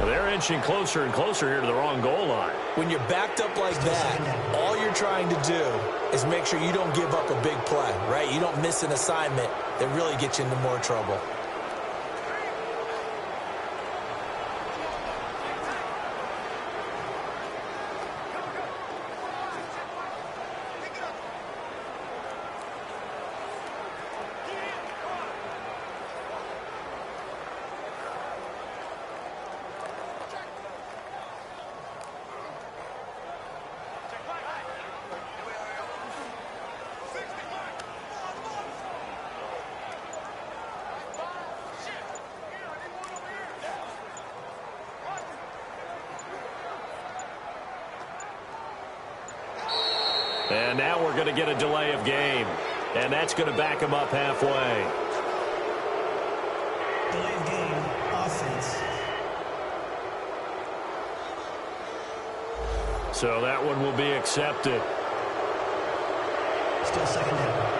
They're inching closer and closer here to the wrong goal line. When you're backed up like that, all you're trying to do is make sure you don't give up a big play, right? You don't miss an assignment that really gets you into more trouble. And now we're going to get a delay of game. And that's going to back him up halfway. Delay of game, offense. So that one will be accepted. Still second down.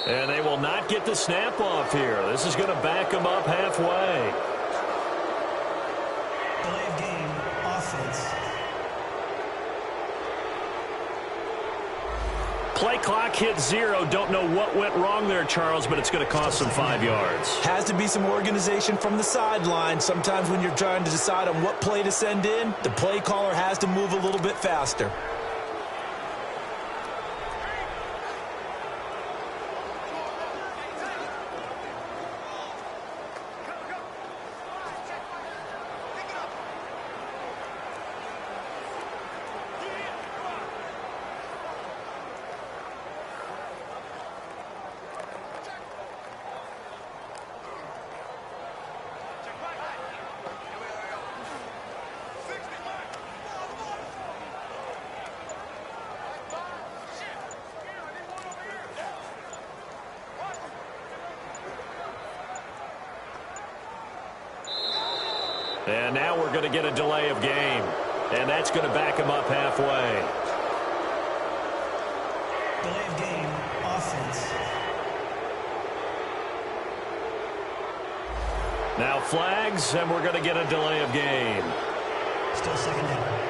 And they will not get the snap off here. This is going to back them up halfway. Delay of game, offense. Play clock hit 0. Don't know what went wrong there, Charles, but it's going to cost them 5 yards. Has to be some organization from the sideline. Sometimes when you're trying to decide on what play to send in, the play caller has to move a little bit faster. And now we're going to get a delay of game. And that's going to back him up halfway. Delay of game, offense. Now flags, and we're going to get a delay of game. Still second down.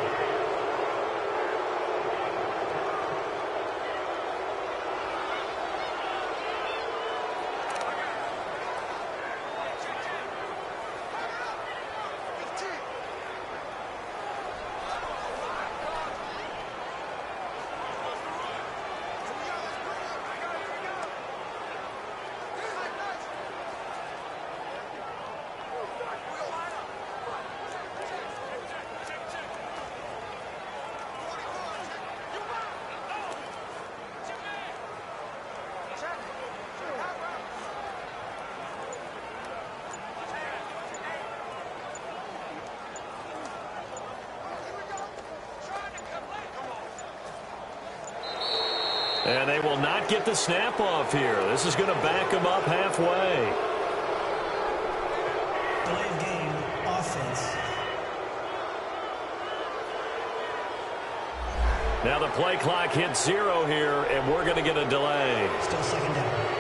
And they will not get the snap off here. This is going to back them up halfway. Delay of game, offense. Now the play clock hits 0 here, and we're going to get a delay. Still second down.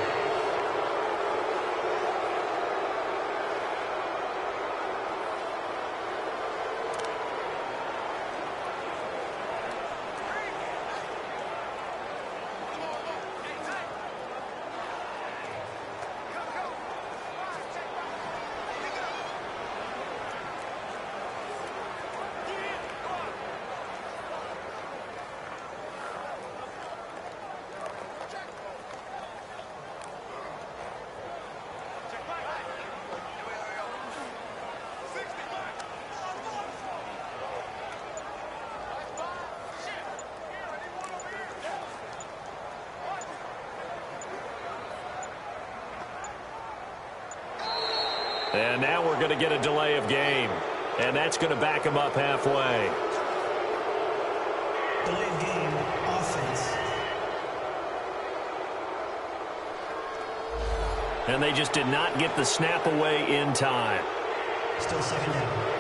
And now we're going to get a delay of game. And that's going to back them up halfway. Delay of game, offense. And they just did not get the snap away in time. Still second down.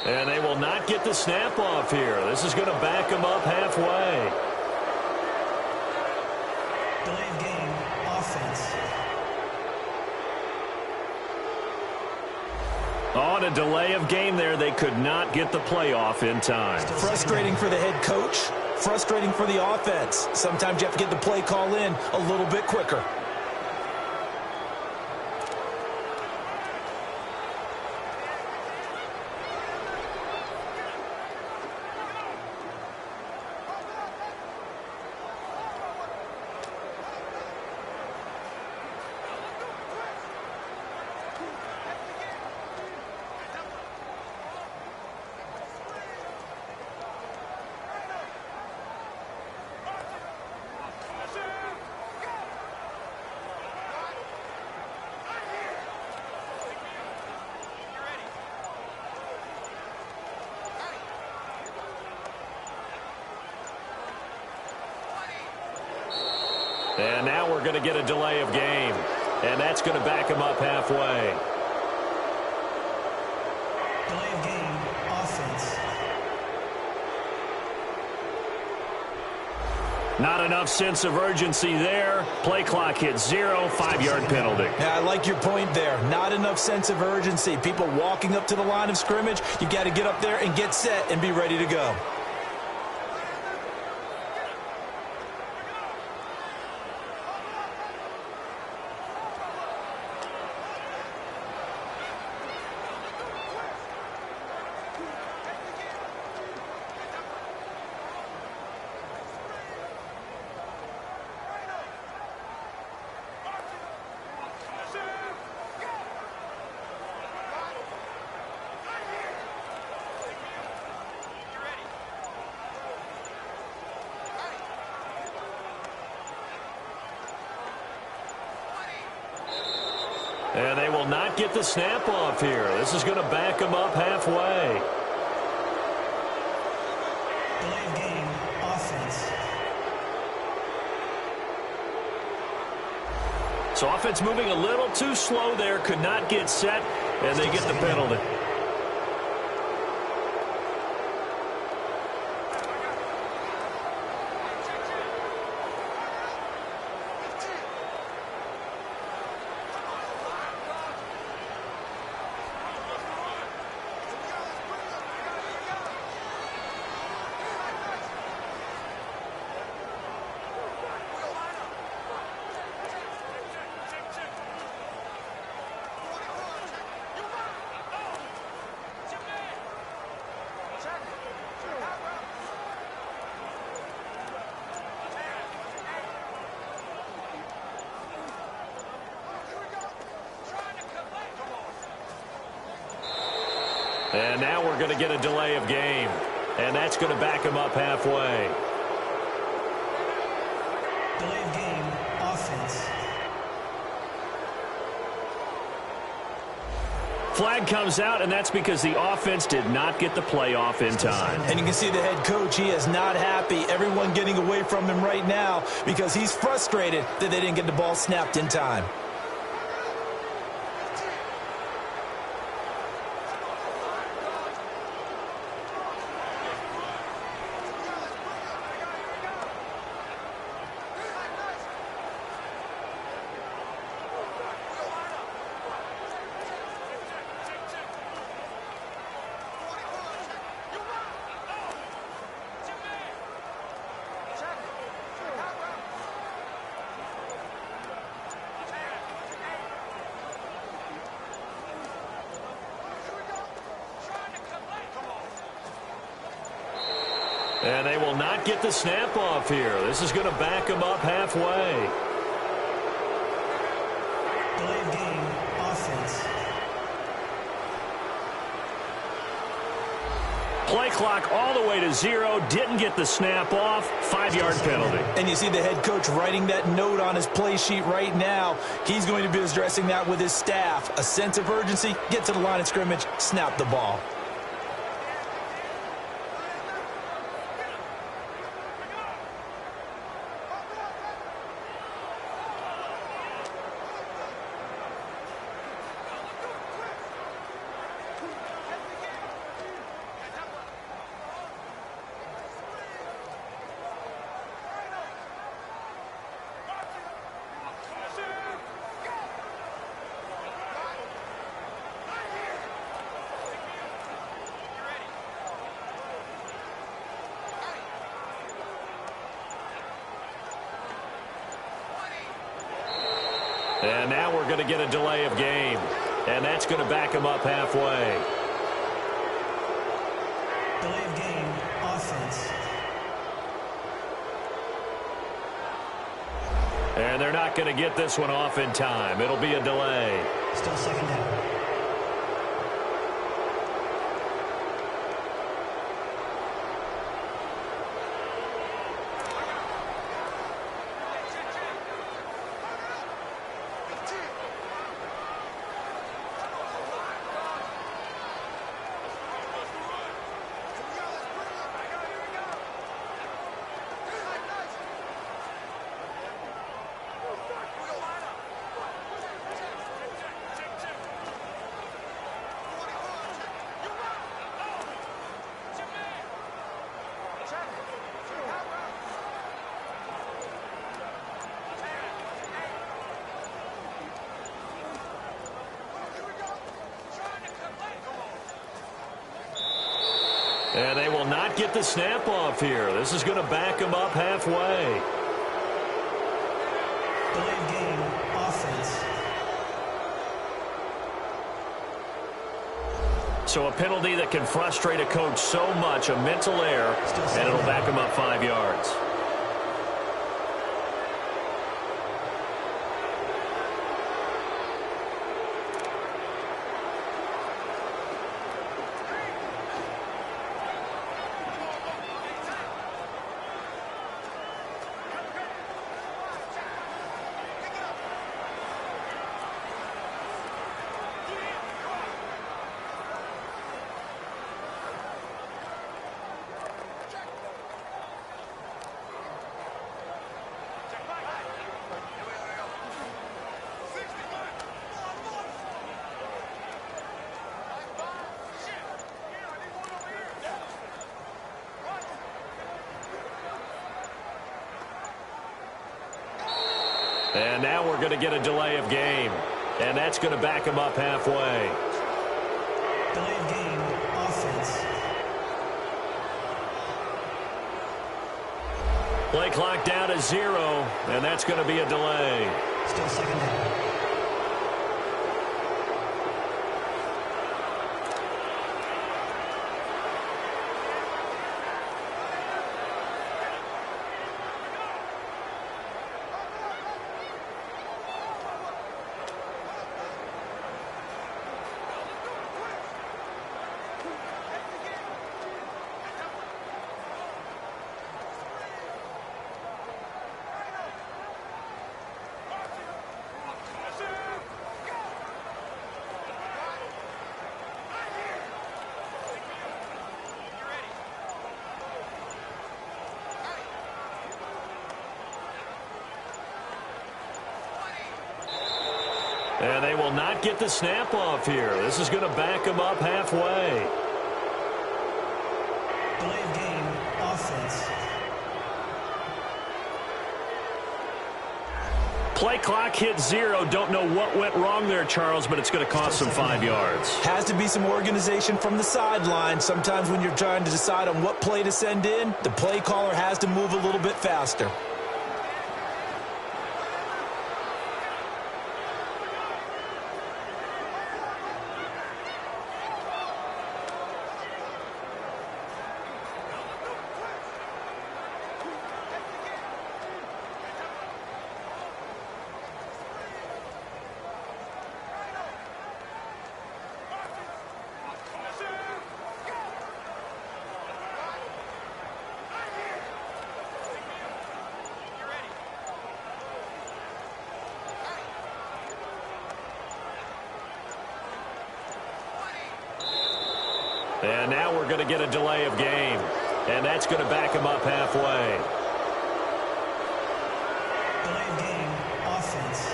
And they will not get the snap off here. This is going to back them up halfway. Delay of game, offense. On a delay of game there, they could not get the playoff in time. Frustrating for the head coach. Frustrating for the offense. Sometimes you have to get the play call in a little bit quicker. And now we're going to get a delay of game. And that's going to back them up halfway. Delay of game, offense. Not enough sense of urgency there. Play clock hits 0, 5-yard penalty. Yeah, I like your point there. Not enough sense of urgency. People walking up to the line of scrimmage, you got to get up there and get set and be ready to go. And they will not get the snap off here. This is going to back them up halfway. Delay of game, offense. So offense moving a little too slow there. Could not get set, and they get the penalty. And now we're going to get a delay of game. And that's going to back him up halfway. Delay of game, offense. Flag comes out, and that's because the offense did not get the play off in time. And you can see the head coach, he is not happy. Everyone getting away from him right now because he's frustrated that they didn't get the ball snapped in time. And they will not get the snap off here. This is going to back them up halfway. Delay of game, offense. Play clock all the way to 0. Didn't get the snap off. 5-yard penalty. And you see the head coach writing that note on his play sheet right now. He's going to be addressing that with his staff. A sense of urgency, get to the line of scrimmage, snap the ball. And now we're going to get a delay of game. And that's going to back him up halfway. Delay of game, offense. And they're not going to get this one off in time. It'll be a delay. Still second down. And they will not get the snap off here. This is going to back them up halfway. Delay of game, offense. So a penalty that can frustrate a coach so much, a mental error, and it'll back him up 5 yards. And now we're going to get a delay of game. And that's going to back him up halfway. Delay of game, offense. Play clock down to 0, and that's going to be a delay. Still second down. And they will not get the snap off here. This is going to back them up halfway. Delay of game, offense. Play clock hit 0. Don't know what went wrong there, Charles, but it's going to cost them 5 yards. Has to be some organization from the sideline. Sometimes when you're trying to decide on what play to send in, the play caller has to move a little bit faster. And now we're going to get a delay of game. And that's going to back him up halfway. Delay of game, offense.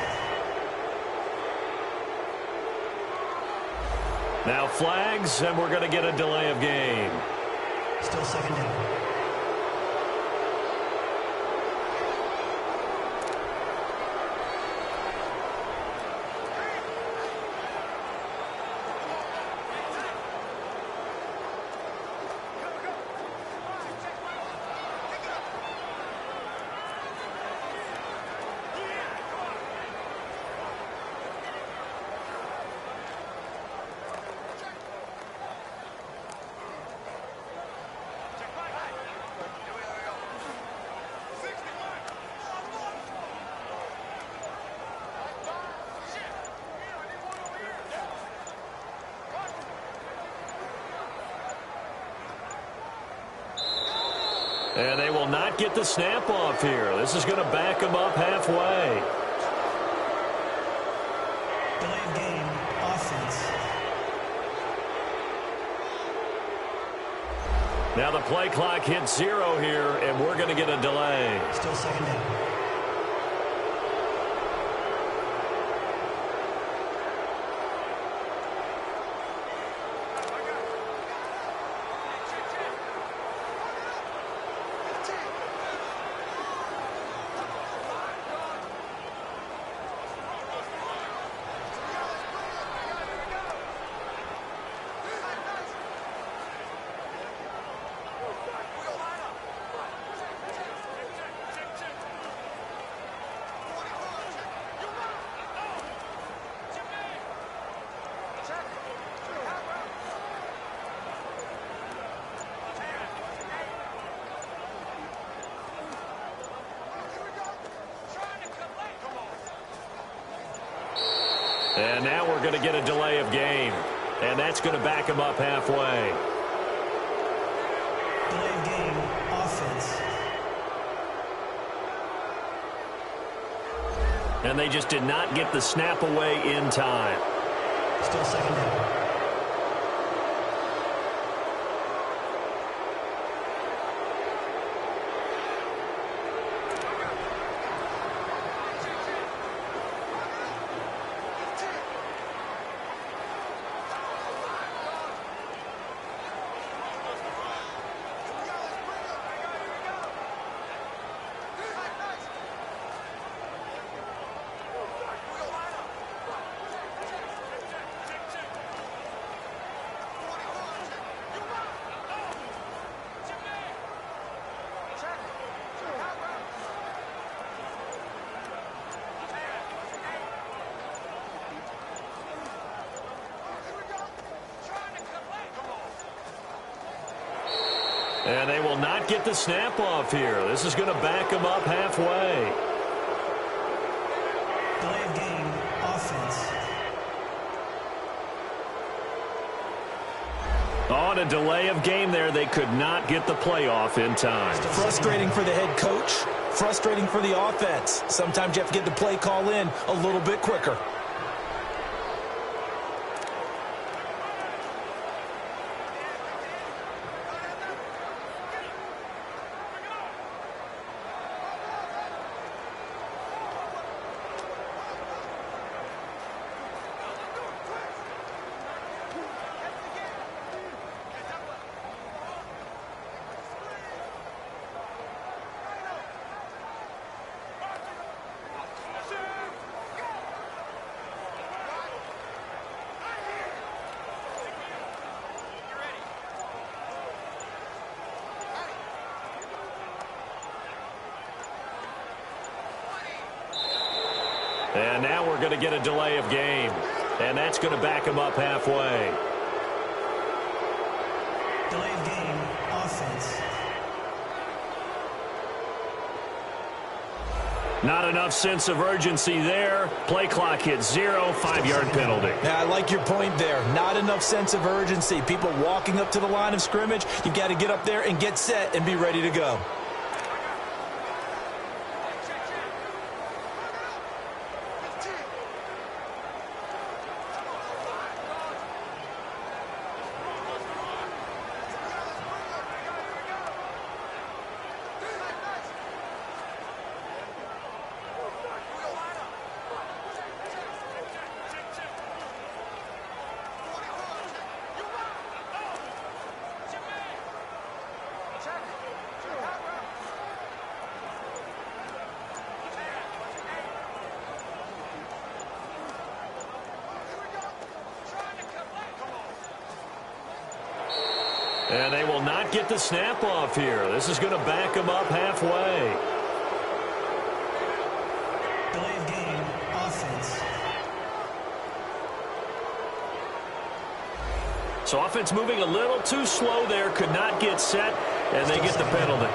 Now flags, and we're going to get a delay of game. Still second down. And they will not get the snap off here. This is going to back them up halfway. Delay of game, offense. Now the play clock hits 0 here, and we're going to get a delay. Still second down. And now we're going to get a delay of game. And that's going to back him up halfway. Delay of game, offense. And they just did not get the snap away in time. Still second down. And they will not get the snap off here. This is going to back them up halfway. Delay of game, offense. On a delay of game there, they could not get the playoff in time. Frustrating for the head coach, frustrating for the offense. Sometimes you have to get the play call in a little bit quicker. And now we're going to get a delay of game. And that's going to back them up halfway. Delay of game, offense. Not enough sense of urgency there. Play clock hits 0, 5-yard penalty. Now, I like your point there. Not enough sense of urgency. People walking up to the line of scrimmage, you've got to get up there and get set and be ready to go. And they will not get the snap off here. This is going to back them up halfway. Delay of game, offense. So offense moving a little too slow there. Could not get set, and they get the penalty.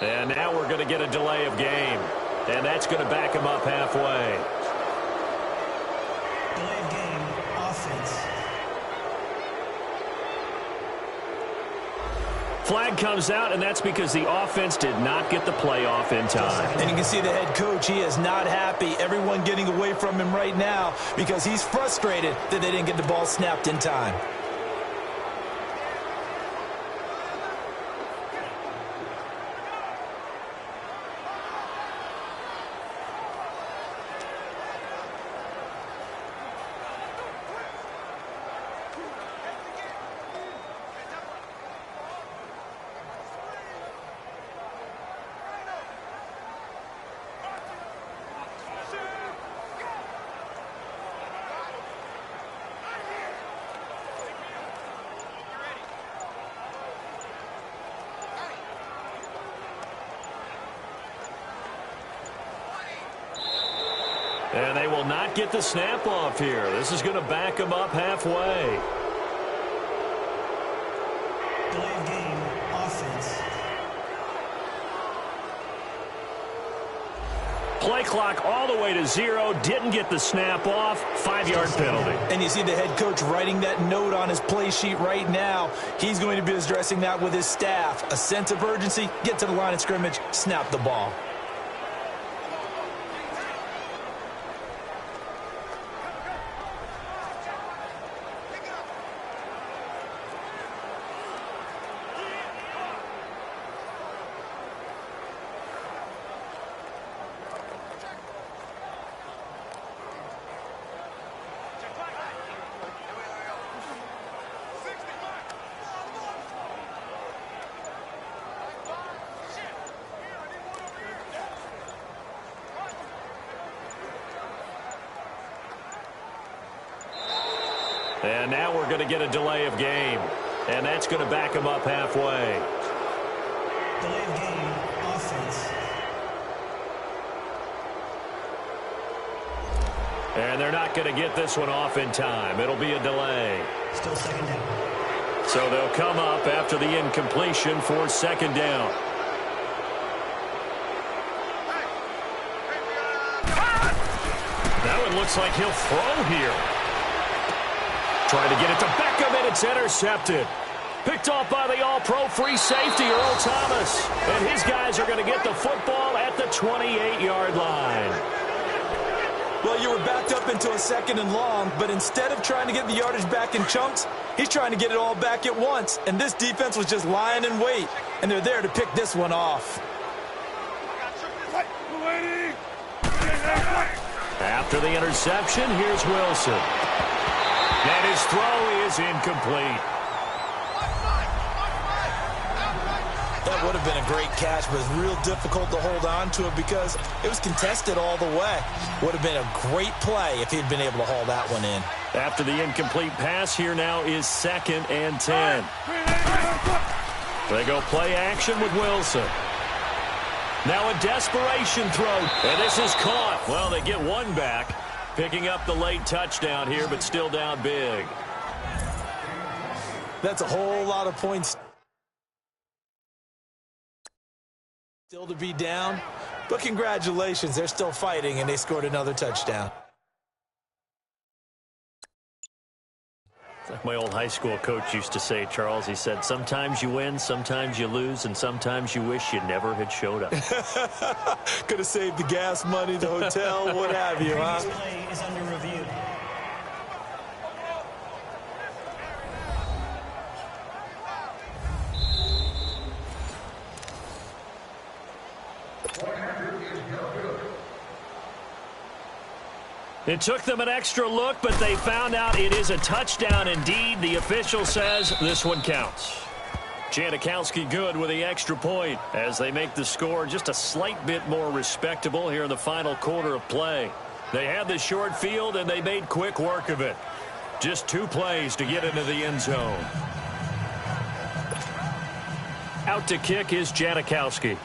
And now we're going to get a delay of game. And that's going to back him up halfway. Delay of game, offense. Flag comes out, and that's because the offense did not get the playoff in time. And you can see the head coach, he is not happy. Everyone getting away from him right now because he's frustrated that they didn't get the ball snapped in time. And they will not get the snap off here. This is going to back them up halfway. Delay of game, offense. Play clock all the way to 0. Didn't get the snap off. 5-yard penalty. And you see the head coach writing that note on his play sheet right now. He's going to be addressing that with his staff. A sense of urgency, get to the line of scrimmage, snap the ball. And now we're going to get a delay of game. And that's going to back them up halfway. Delay of game, offense. And they're not going to get this one off in time. It'll be a delay. Still second down. So they'll come up after the incompletion for second down. That one looks like he'll throw here. Trying to get it to Beckham, and it's intercepted. Picked off by the all-pro free safety, Earl Thomas. And his guys are going to get the football at the 28-yard line. Well, you were backed up into a 2nd and long, but instead of trying to get the yardage back in chunks, he's trying to get it all back at once. And this defense was just lying in wait, and they're there to pick this one off. After the interception, here's Wilson. And his throw is incomplete. That would have been a great catch, but it's real difficult to hold on to it because it was contested all the way. Would have been a great play if he'd been able to haul that one in. After the incomplete pass, here now is 2nd and 10. They go play action with Wilson. Now a desperation throw, and this is caught. Well, they get one back, picking up the late touchdown here, but still down big. That's a whole lot of points still to be down, but congratulations, they're still fighting, and they scored another touchdown. It's like my old high school coach used to say, Charles. He said, sometimes you win, sometimes you lose, and sometimes you wish you never had showed up. Could have saved the gas money, the hotel, what have you, huh? Previous play is under review. It took them an extra look, but they found out it is a touchdown indeed. The official says this one counts. Janikowski good with the extra point as they make the score just a slight bit more respectable here in the final quarter of play. They had the short field, and they made quick work of it. Just 2 plays to get into the end zone. Out to kick is Janikowski.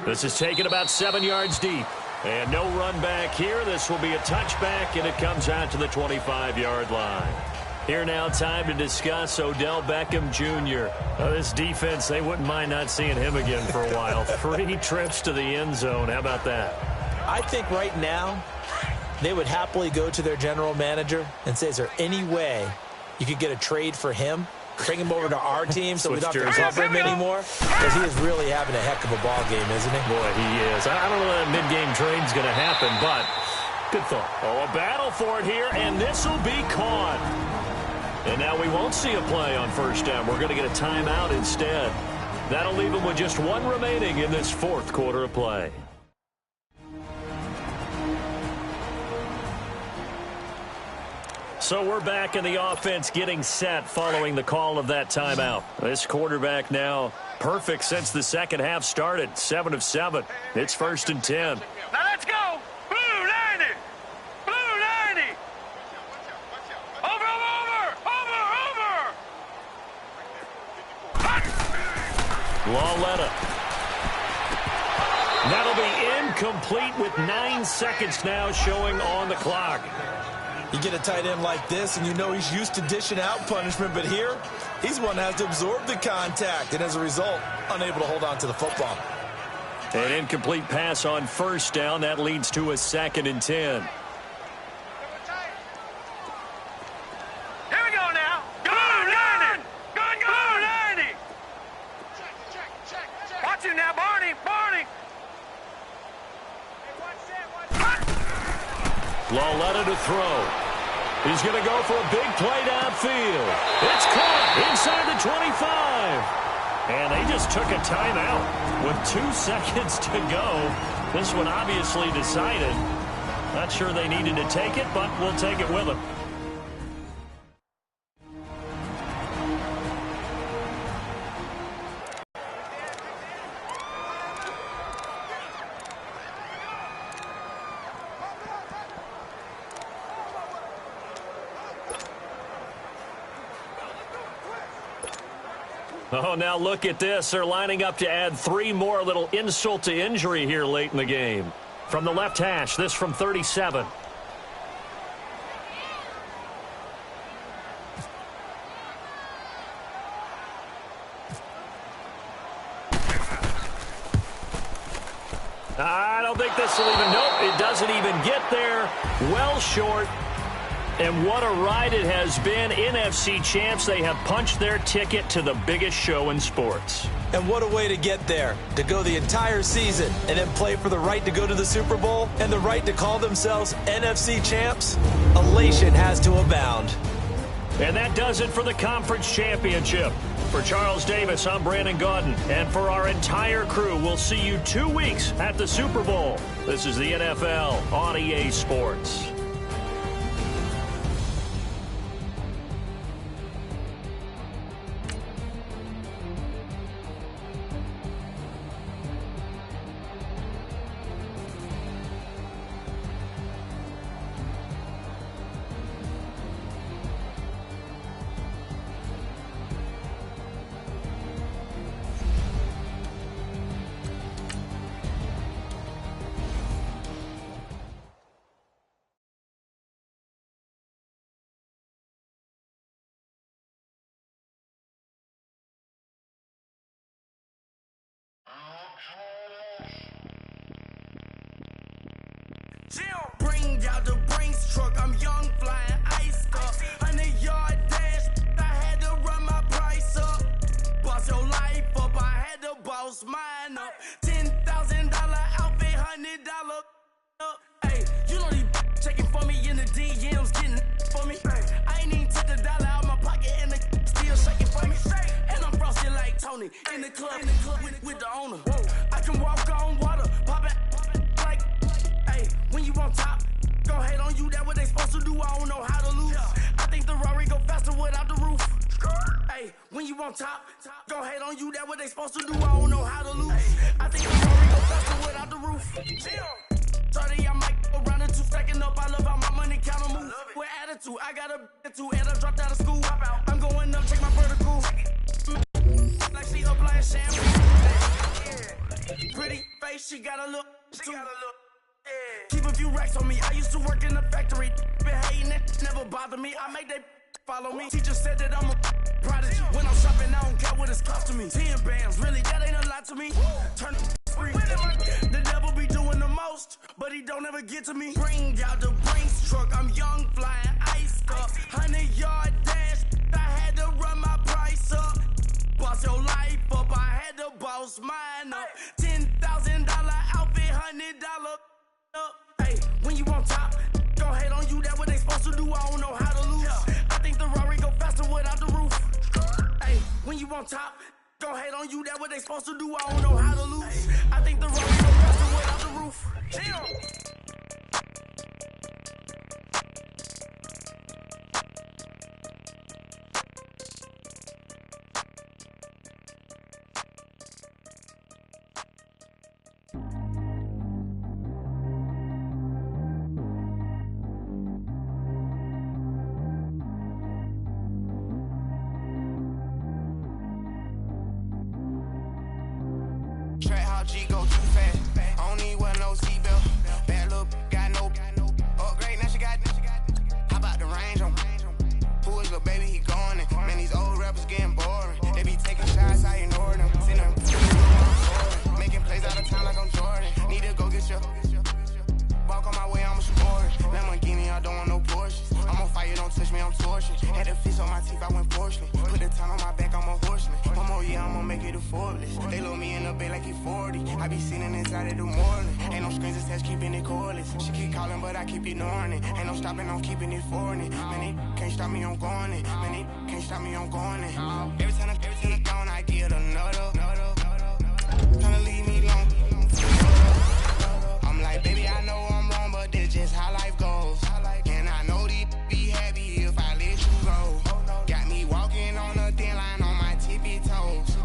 This is taken about 7 yards deep. And no run back here. This will be a touchback, and it comes out to the 25-yard line. Here now, time to discuss Odell Beckham Jr. This defense, they wouldn't mind not seeing him again for a while. 3 trips to the end zone. How about that? I think right now they would happily go to their general manager and say, is there any way you could get a trade for him? Bring him over to our team so we don't have to cover him anymore? Because he is really having a heck of a ball game, isn't he? Boy, he is. I don't know that mid-game trade's going to happen, but good thought. Oh, a battle for it here, and this will be caught. And now we won't see a play on first down. We're going to get a timeout instead. That'll leave them with just 1 remaining in this 4th quarter of play. So we're back in the offense getting set following the call of that timeout. This quarterback now perfect since the second half started. 7 of 7. It's 1st and 10. Now let's go. Blue 90. Blue 90. Over. Lauletta. That'll be incomplete with 9 seconds now showing on the clock. You get a tight end like this, and you know he's used to dishing out punishment, but here, he's one that has to absorb the contact, and as a result, unable to hold on to the football. An incomplete pass on first down. That leads to a 2nd and 10. Here we go now. Go 90. Go 90. Watch it now, Barney. Lauletta to throw. He's going to go for a big play downfield. It's caught inside the 25. And they just took a timeout with 2 seconds to go. This one obviously decided. Not sure they needed to take it, but we'll take it with them. Oh, now look at this. They're lining up to add 3 more, a little insult to injury here late in the game. From the left hash, this from 37. I don't think this will even, nope, it doesn't even get there. Well short. And what a ride it has been. NFC champs, they have punched their ticket to the biggest show in sports. And what a way to get there, to go the entire season and then play for the right to go to the Super Bowl and the right to call themselves NFC champs. Elation has to abound. And that does it for the conference championship. For Charles Davis, I'm Brandon Gaudin. And for our entire crew, we'll see you 2 weeks at the Super Bowl. This is the NFL on EA Sports. Bring out the Brinks truck, I'm young, flying ice up. 100-yard dash, I had to run my price up. Boss your life up, I had to boss mine up. $10,000 outfit, $100 up. Hey, you know these checking for me in the DMs, getting for me. I ain't even took the dollar out my pocket and the still shaking for me. And I'm frosted like Tony in the club with the owner. I can walk on water, pop it like, hey, when you on top, gon' hate on you, that what they supposed to do, I don't know how to lose. I think the Rari go faster without the roof. Hey, when you on top, gon' hate on you, that what they supposed to do, I don't know how to lose. I think the Rari go faster without the roof. 30, I might go around and 2 stacking up, I love how my money count on move. With attitude, I got a attitude, and I dropped out of school. I'm going up, check my vertical. Like she applying shampoo. Pretty face, she got a look. Keep a few racks on me. I used to work in the factory. Been hating it, never bother me. I make they follow me. Teacher said that I'm a prodigy. When I'm shopping, I don't care what it's costing me. 10 bands, really, that ain't a lot to me. Turn free. The devil be doing the most, but he don't ever get to me. Bring out the Brinks truck. I'm young, flying ice up. 100-yard dash. I had to run my price up. Boss your life up. I had to boss mine up. $10,000 outfit, $100 up. Hey, when you on top, gon' hate on you, that what they supposed to do, I don't know how to lose. I think the Rari go faster without the roof. Hey, when you on top, gon' hate on you, that what they supposed to do, I don't know how to lose. I think the Rari go faster without the roof. Track how G go too fast. I don't need wear no seatbelt. Bad little got no upgrade. Now she got. How about the range on? Who is little baby? He going in. Man, these old rappers getting boring. They be taking shots, I ignore them. Send them making plays out of town like I'm Jordan. Need to go get your. Walk on my way, I'ma score it. Lamborghini, I don't want no Porsches. I'm on fire, don't touch me, I'm torching. Had the fish on my teeth, I went porcelain. Put the time on my back, I'm a horseman. One more year, I'ma make it a Forbes. They load me in the bay like he 40. I be sitting inside of the morning. Ain't no screens attached, keeping it cordless. She keep calling, but I keep ignoring it. Ain't no stopping, I'm keeping it foreign it. Man, they can't stop me, I'm going it. Man, they can't stop me, I'm going it. Every time I gone, I get another. Tryna leave me alone. I'm like, baby, I know I'm wrong, but this just how life goes. And I know these be happy if I let you go. Got me walking on a thin line on my tippy toes.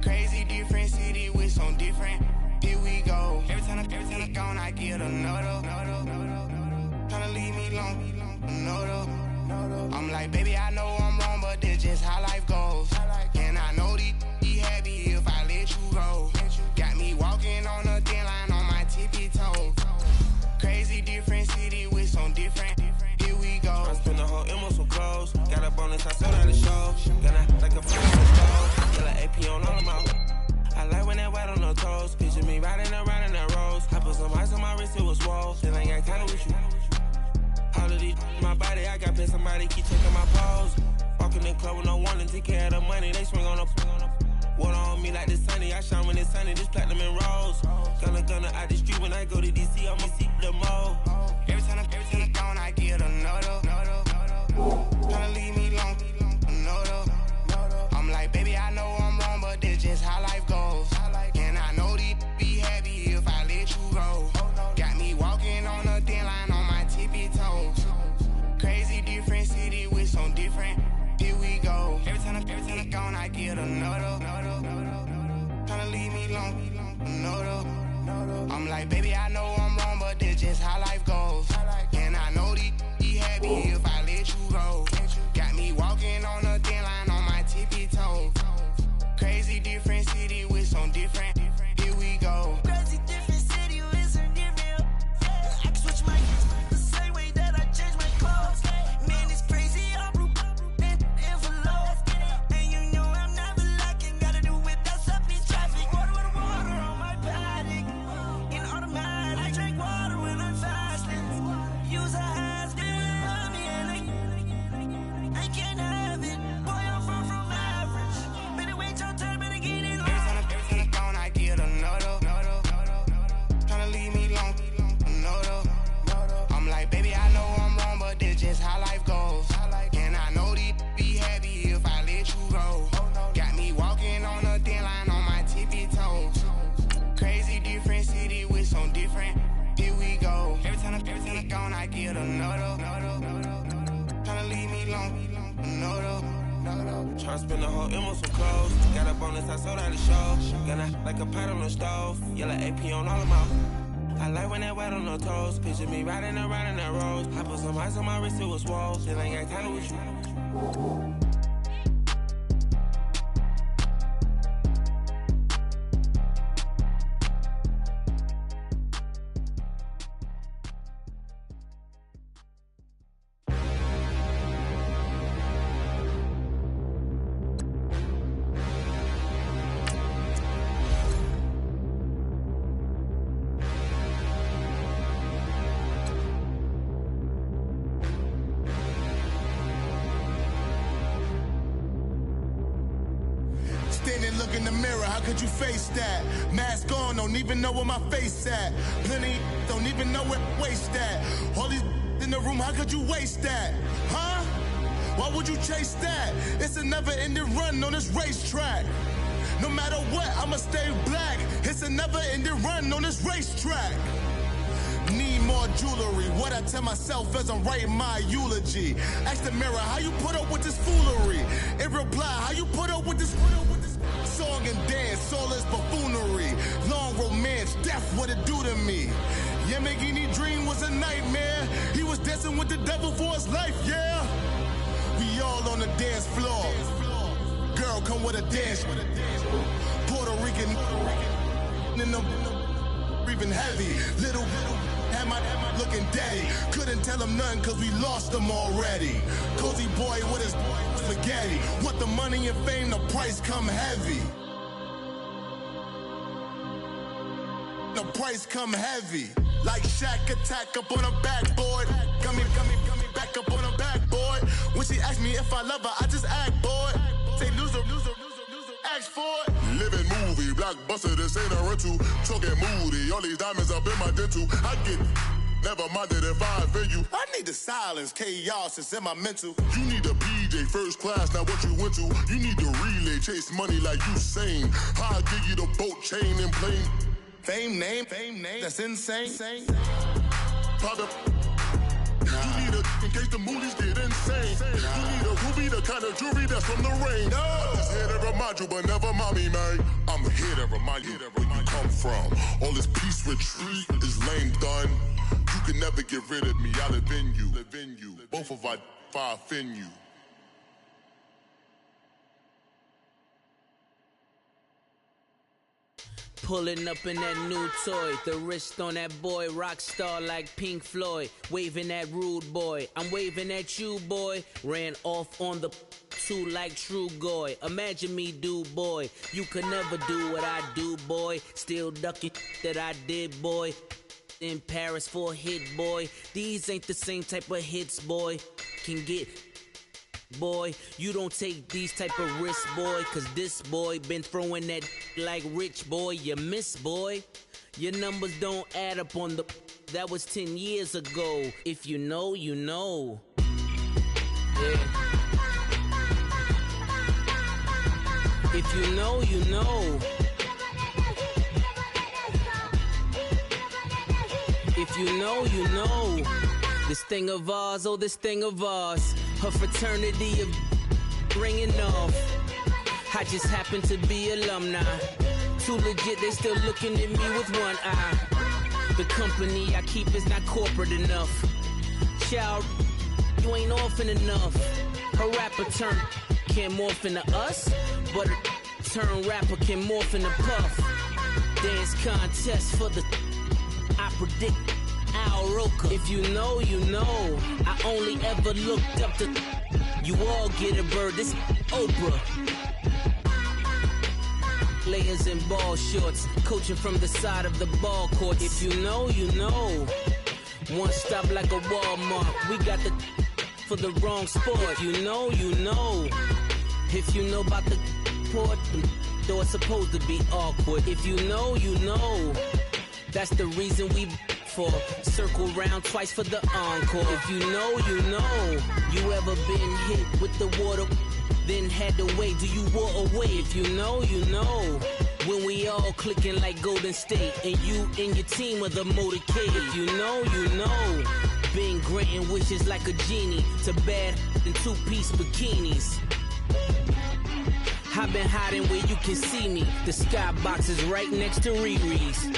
Crazy different city with some different. Here we go. Every time I gone, I get another. Tryna leave me alone. Another. I'm like, baby, I know I'm wrong, but this just how life goes. And I know these Picture me riding around in that rose. I put some ice on my wrist, it was swole. Still ain't got time with you. All of these my body, I got pay somebody keep checking my pose. Walking in the club with no warning, take care of the money. They swing on the water on me like the sunny. I shine when it's sunny, this platinum and rose. Gonna out the street when I go to DC, I'ma see the mo. Every time I'm gone, I get another. Tryna leave me alone, another. I'm like, baby, I know I'm wrong, but this just how life goes. And I know these be happy if I let you go. Got me walking on a thin line on my tippy toes. Crazy different city with some different. Here we go. Every time I'm gone, I get another. Tryna leave me alone, another. I'm like, baby, I know I'm wrong, but this just how life goes. And I know these be happy if I let you go. Got me walking on a thin line on my tippy toes. Crazy different city with some different. Here we go. Crazy different city with some different. I can switch my the same way that I change my clothes. Man, it's crazy. I'm envelope. And you know I'm never lacking. Gotta do with that stuff in traffic. Water on my paddock. In automatic. I drink water when I'm fasting. Use a has been me and I can't have it. Boy, I'm far from average. Better wait your turn, better get in line. Every time I'm gone, I get another. Tryna leave me alone, another. I'm like, baby, I know I'm wrong, but this just how life goes. And I know these be happy if I let you go. Got me walking on a thin line on my tippy toes. Crazy different city with some different. Here we go. Every time I'm gone, I get another. Tryna leave me alone, another. Tryna spend the whole M on some clothes. Got up on this, I sold out the show. Gonna like a pot on the stove. Yellow AP on all of my. I like when that wet on the toes. Picture me riding around in that rose. I put some ice on my wrist, it was swole. Still ain't got time with you. Standing, look in the mirror, how could you face that? Mask on, don't even know where my face at. Plenty, don't even know where waste at. All these in the room, how could you waste that? Huh? Why would you chase that? It's a never-ending run on this racetrack. No matter what, I'ma stay black. It's a never-ending run on this racetrack. Need more jewelry, what I tell myself as I'm writing my eulogy. Ask the mirror, how you put up with this foolery? In reply, how you put up with this song and dance, all this buffoonery. Long romance, death, what it do to me? Yamagini dream was a nightmare. He was dancing with the devil for his life, yeah. We all on the dance floor. Girl, come with a dance. Puerto Rican in the breathing heavy. Little had my looking daddy. Couldn't tell him nothing cause we lost him already. Cozy boy with his spaghetti. Want the money and fame, the price come heavy. The price come heavy. Like Shaq attack up on a backboard. Gummy back up on a backboard. When she asked me if I love her, I just act bored. Say loser, ask for it. Living movie, blockbuster, this ain't a rental. Talking moody, all these diamonds up in my dental. I get never minded if I offend you. I need the silence, chaos is in my mental. You need a PJ, first class, not what you went to. You need the relay, chase money like you sane. I'll give you the boat, chain, and plane. Fame name, that's insane. Private. You need a, in case the movies get insane. You need a ruby, the kind of jewelry that's from the rain. I'm just here to remind you, but never mommy, man. I'm here to remind you where you come from. All this peace retreat is lame done. You can never get rid of me, I live in you. Both of our fire offend you. Pulling up in that new toy, the wrist on that boy, rock star like Pink Floyd, waving at rude boy, I'm waving at you boy, ran off on the two like True Goy, imagine me do boy, you could never do what I do boy, still ducking that I did boy, in Paris for a hit boy, these ain't the same type of hits boy, can get boy, you don't take these type of risks, boy, cause this boy been throwing that like rich boy, you miss, boy. Your numbers don't add up on the, that was 10 years ago. If you know, you know. Yeah. If you know, you know. If you know, you know. This thing of ours, oh, this thing of ours. Her fraternity of ringing off. I just happen to be alumni. Too legit, they still looking at me with one eye. The company I keep is not corporate enough. Child, you ain't orphan enough. Her rapper turn can't morph into us, but a turn rapper can morph into Puff. Dance contest for the, I predict Al Roker. If you know, you know. I only ever looked up to, you all get a bird, this Oprah. Layers in ball shorts, coaching from the side of the ball court. If you know, you know. One stop like a Walmart, we got the for the wrong sport. You know, you know. If you know about the port, though it's supposed to be awkward. If you know, you know. That's the reason we for circle round twice for the encore. If you know, you know. You ever been hit with the water, then had to wait? Do you walk away? If you know, you know. When we all clicking like Golden State, and you and your team are the motorcade. If you know, you know. Been granting wishes like a genie to bad in two-piece bikinis. I've been hiding where you can see me. The skybox is right next to Riri's.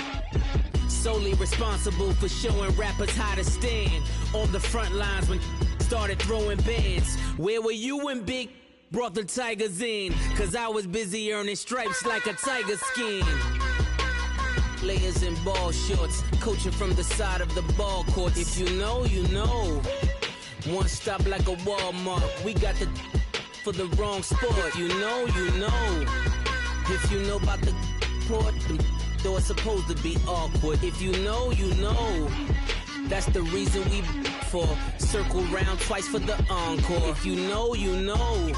Solely responsible for showing rappers how to stand on the front lines when started throwing bands. Where were you when Big brought the Tigers in? Cause I was busy earning stripes like a tiger skin. Layers in ball shorts, coaching from the side of the ball court. If you know, you know. One stop like a Walmart, we got the for the wrong sport. If you know, you know. If you know about the port, though it's supposed to be awkward. If you know, you know. That's the reason we for circle round twice for the encore. If you know, you know.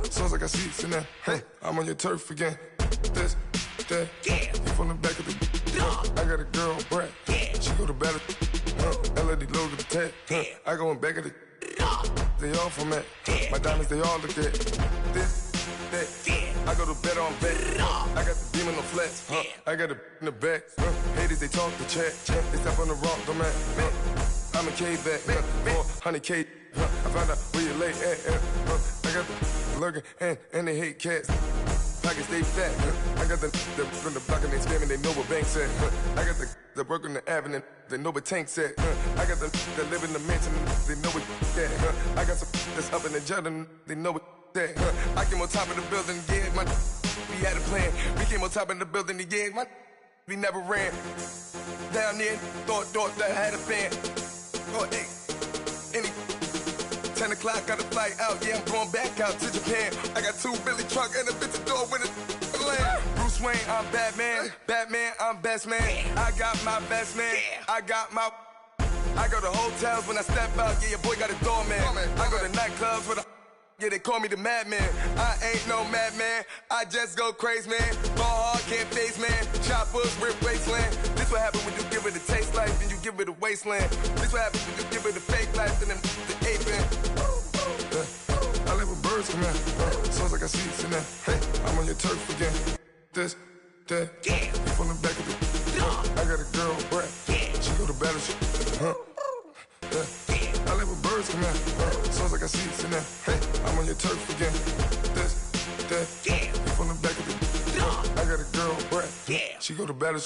Sounds like I see seats in there. Hey, I'm on your turf again. This, that, yeah. You from the back of the. I got a girl, Brad. Yeah. She go to battle. LED logo the tag. I go in back of the. They all from that. My diamonds, they all look at. This, that. I go to bed on bed. I got the demon on flats. I got it in the back. Haters, they talk the chat. They step on the rock, don't man. I'm a cave back. 400K. I found out where you lay at. I got the lurking and they hate cats. Pockets stay fat. I got the from the block and they scamming, they know what banks at. I got the work on the avenue, they know what tanks at. I got the that live in the mansion, they know what that. I got some that's up in the Jordan, they know what that. I came on top of the building, yeah, my we had a plan. We came on top of the building, yeah, my we never ran. Down there, thought that I had a fan. Oh, hey, any 10 o'clock, got a flight out, yeah, I'm going back out to Japan. I got 2 Billy truck and a bitch door with a land. Bruce Wayne, I'm Batman. Batman, I'm best man. I got my best man. I got my. I go to hotels when I step out, yeah, your boy got a doorman. I go to nightclubs with a. Yeah, they call me the madman. I ain't no madman. I just go crazy, man. Ball hard, can't face, man. Choppers, rip wasteland. This what happen when you give it a taste life, then you give it a wasteland. This what happen when you give it a fake life, and then the ape in. I live with birds come in. Sounds like I see it in there. Hey, I'm on your turf again. This, that, yeah. From the back of the. I got a girl, Brad. Yeah. She go to battle. I live with birds come in. Sounds like I see it in there. Hey, I'm on your turf again. This, that, yeah. From the back of the. I got a girl, Brad. Yeah. She go to battle.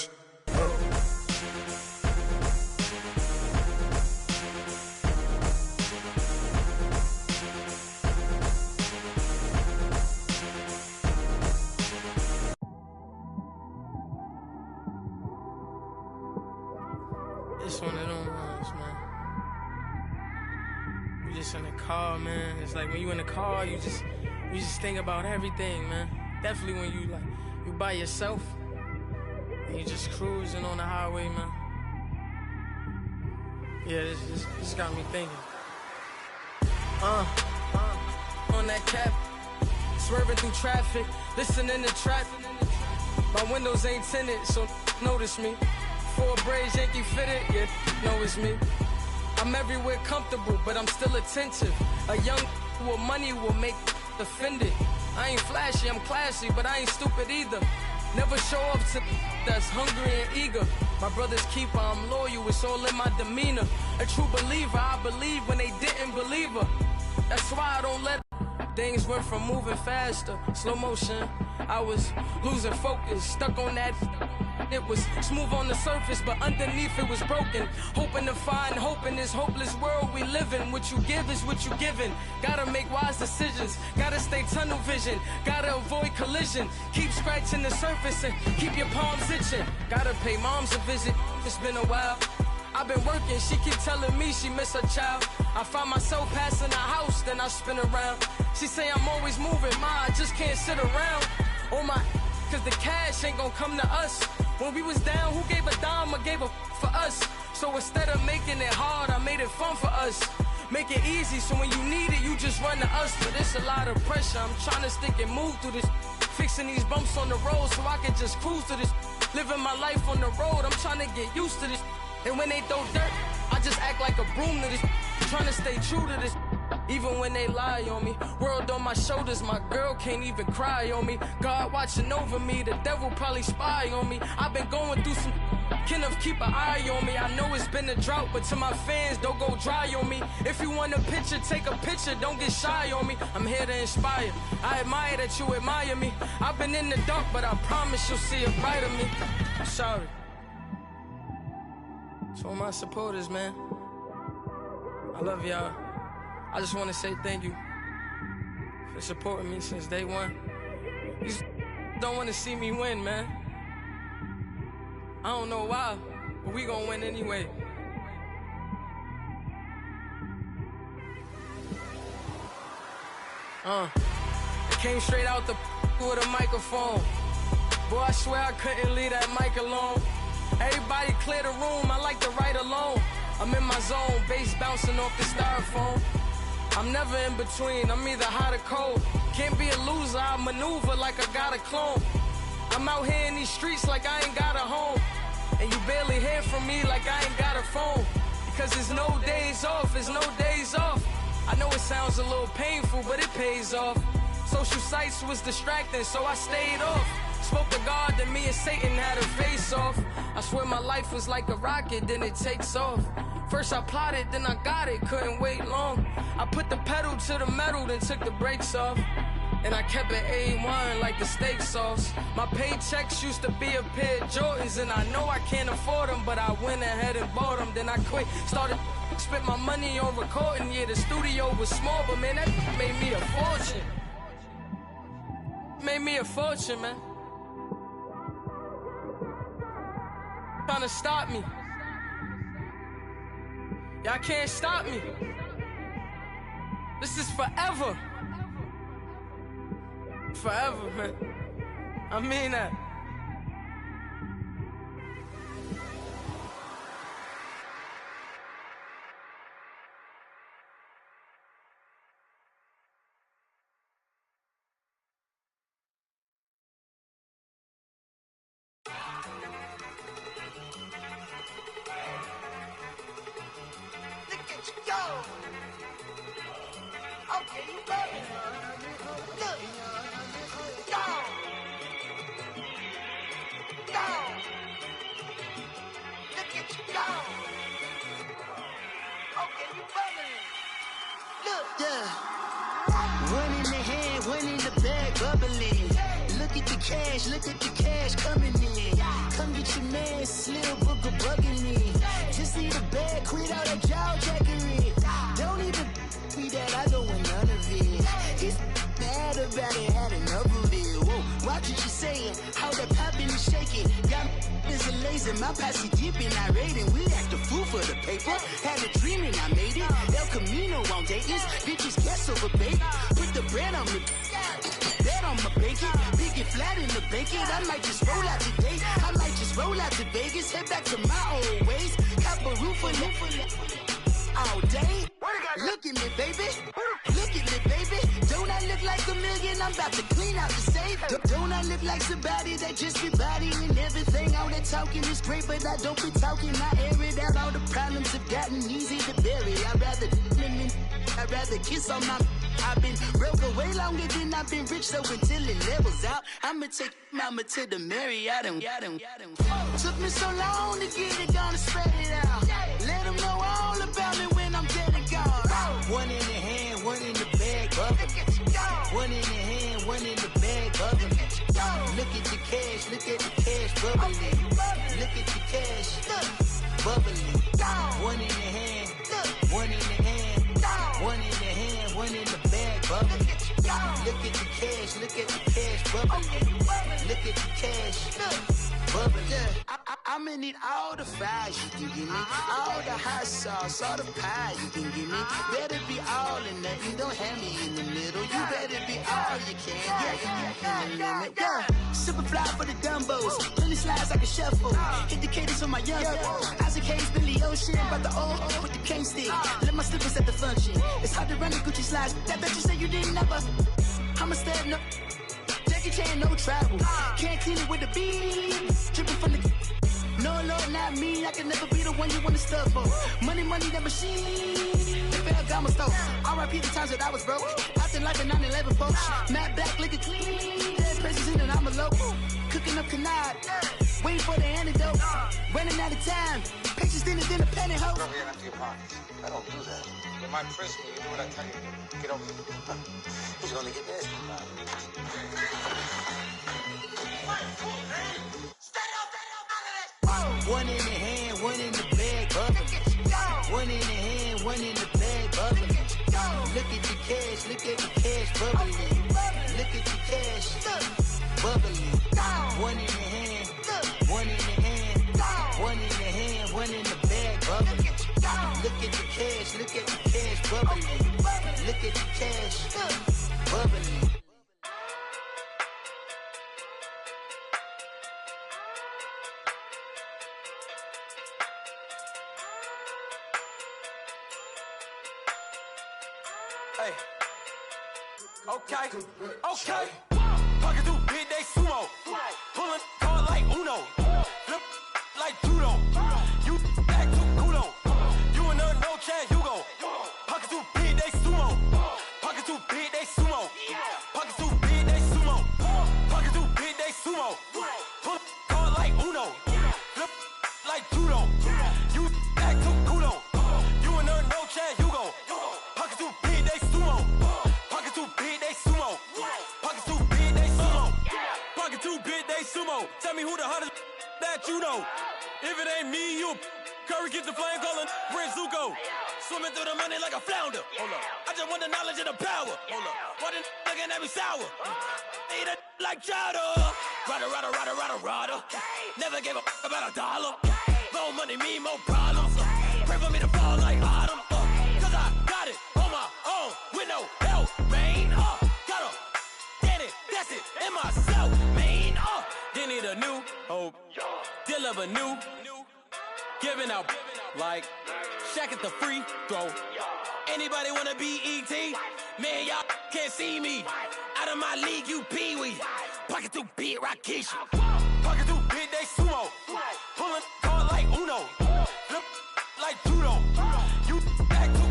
It's one of them ones, man. You just in the car, man. It's like when you in the car, you just think about everything, man. Definitely when you by yourself and you just cruising on the highway, man. Yeah, this got me thinking. On that cap, swerving through traffic, listening to trap. My windows ain't tinted, so notice me. 4 braids, Yankee fitted, yeah, know it's me. I'm everywhere comfortable, but I'm still attentive. A young with money will make offended. I ain't flashy, I'm classy, but I ain't stupid either. Never show up to that's hungry and eager. My brother's keeper, I'm loyal, it's all in my demeanor. A true believer, I believe when they didn't believe her. That's why I don't let things went from moving faster, slow motion. I was losing focus, stuck on that. It was smooth on the surface, but underneath it was broken. Hoping to find hope in this hopeless world we live in. What you give is what you given. Gotta make wise decisions. Gotta stay tunnel vision. Gotta avoid collision. Keep scratching the surface and keep your palms itching. Gotta pay moms a visit. It's been a while. I've been working. She keep telling me she miss her child. I find myself passing the house, then I spin around. She say I'm always moving. Ma, I just can't sit around. Oh my, cause the cash ain't gonna come to us. When we was down, who gave a dime or gave a for us? So instead of making it hard, I made it fun for us. Make it easy, so when you need it, you just run to us. But it's a lot of pressure, I'm trying to stick and move through this. Fixing these bumps on the road so I can just cruise to this. Living my life on the road, I'm trying to get used to this. And when they throw dirt, I just act like a broom to this. Trying to stay true to this. Even when they lie on me, world on my shoulders, my girl can't even cry on me. God watching over me, the devil probably spy on me. I've been going through some, Kenneth keep an eye on me. I know it's been a drought, but to my fans, don't go dry on me. If you want a picture, take a picture, don't get shy on me. I'm here to inspire, I admire that you admire me. I've been in the dark, but I promise you'll see a brighter me. I'm sorry. To all my supporters, man, I love y'all. I just want to say thank you for supporting me since day one. You just don't want to see me win, man. I don't know why, but we gonna win anyway. I came straight out the with a microphone. Boy, I swear I couldn't leave that mic alone. Everybody clear the room, I like to write alone. I'm in my zone, bass bouncing off the styrofoam. I'm never in between, I'm either hot or cold. Can't be a loser, I maneuver like I got a clone. I'm out here in these streets like I ain't got a home. And you barely hear from me like I ain't got a phone. Because there's no days off, there's no days off. I know it sounds a little painful, but it pays off. Social sites was distracting, so I stayed off. Spoke to God, then me and Satan had a face off. I swear my life was like a rocket, then it takes off. First I plotted, then I got it, couldn't wait long. I put the pedal to the metal, then took the brakes off. And I kept it A1 like the steak sauce. My paychecks used to be a pair of Jordans, and I know I can't afford them, but I went ahead and bought them. Then I quit, started spent my money on recording. Yeah, the studio was small, but man, that made me a fortune. Made me a fortune, man. Trying to stop me. Y'all can't stop me. This is forever. Forever, man. I mean that. Okay, you love it. Look. Go. Go. Look at you go. Okay, you bubbling. Look. Yeah. One in the hand, one in the bag, bubbling. Look at the cash coming in. Come get your man, Slim Booker bugging me. Just see the bag, quit all that jaw jackery. Don't even be that, I don't want none of it. It's mad about it, had enough of it. Whoa, watch what you saying, how that poppin' and shaking. Got is a lazy, my posse dipping, I raiding. We act a fool for the paper. Had a dream and I made it. El Camino on Dayton's, bitches guess over bait. Put the bread on me. Bet on my bacon, big and flat in the bacon. I might just roll out today. I might just roll out to Vegas, head back to my old ways. Cop a roof for all day. Look at me, baby. Look at me, baby. Don't I look like a million? I'm about to clean out the safe. Don't I look like somebody that just be bodying everything? All that talking is great, but I don't be talking. I air it out. All the problems have gotten easy to bury. I'd rather kiss on my. I've been broke way longer than I've been rich, so until it levels out, I'ma take mama to the Marriott and took me so long to get it, gonna spread it out. Let them know all about me when I'm dead and gone. One in the hand, one in the bag, bubbling. One in the hand, one in the bag, bubbling. Look at the cash, bubbling. Look at the cash, bubbling. One in the hand, one in the hand, one in the hand, one in the bag, bubbling. Look at the cash, bubbling. Look at the cash, bubbling. I'ma need all the fries you can give me, all the hot sauce, all the pie you can give me. Better be all or nothing, don't have me in the middle. You better be all you can, yeah. Super fly for the Dumbos, plenty slides like a shuffle. Hit the cadence on my young Isaac Hayes, Billy Ocean, about the old with the cane stick. Let my slippers at the function. It's hard to run the Gucci slides. That bet you say you didn't never. I'ma step no. Jackie Chan, no travel. Can't clean it with the beat. Dripping from the. No, Lord, not me. I can never be the one you want to stuff for. Money, that machine. The Ferragamo stove. R.I.P. the times that I was broke. Acting like a 9/11 folks. Matte back, looking clean. Dead presents in and I'm a local. Cooking up canard. Waiting for the antidote. Running out of time. Patience thinner than a penny hoe. Don't get empty your pockets. I don't do that. You might press me. You do what I tell you. Get over here. He's gonna get this. One in the hand, one in the bag, bubbling. One in the hand, one in the bag, bubbling. Look at the cash, bubbling. Look at the cash, bubbling. One in the hand, one in the hand, one in the hand, one in the bag, bubbling. Look at the cash, bubbling. Look at the cash, bubbling. Hey. Okay. Pocket through big, they sumo. Pulling card like Uno. Flip like judo. You back to kudo. You and her, no chance, you go. Pocket through big, they sumo. Pocket through big, they sumo. Pocket through big, they sumo. Pocket through big, they sumo. Pull card like Uno. Flip like judo. You back to kudo. You and her, no chance, you go. Pocket through big, they sumo. Pocket too big, they sumo. Pocket too big, they sumo. Pocket too big, they sumo. Tell me who the hottest that you know. If it ain't me, you Curry get the flame calling Prince Zuko. Swimming through the money like a flounder. Hold up. I just want the knowledge and the power. Hold up. Why the looking at me sour? Eat it like chowder. Rada. Never gave a about a dollar. More money mean more problems. Pray for me to fall like autumn. Cause I got it on my own with no help, man. Gotta get it, that's it, in myself, man. They need a new hope, deal of a new, giving out like Shaq at the free throw. Anybody wanna be E.T.? Man, y'all can't see me. Out of my league, you pee-wee. Pocket too big, Rakishi. Pocket too big, they sumo. Pulling card like Uno. Flip like judo. You back to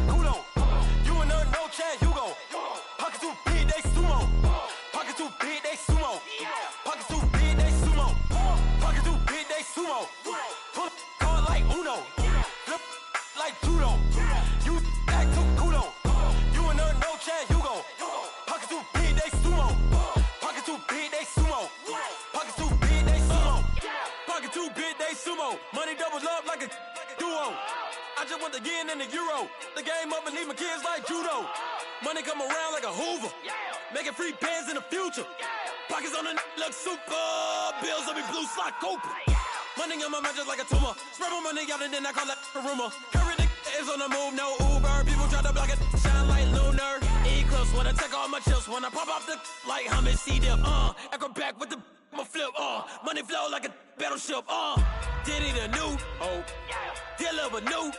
sumo. Money doubles up like a duo. I just want the yen and the euro. The game up and leave my kids like judo. Money come around like a Hoover. Making free bands in the future. Pockets on the look super. Bills on me blue slot Cooper. Money on my mind just like a tumor. Spread my money out and then I call that a rumor. Curry is on the move, no Uber. People try to block it, shine like lunar. Eclipse when I take all my chips. When I pop off the like Hummus C-dip. Echo back with the my flip. Money flow like a battleship. Diddy the new. Deliver new.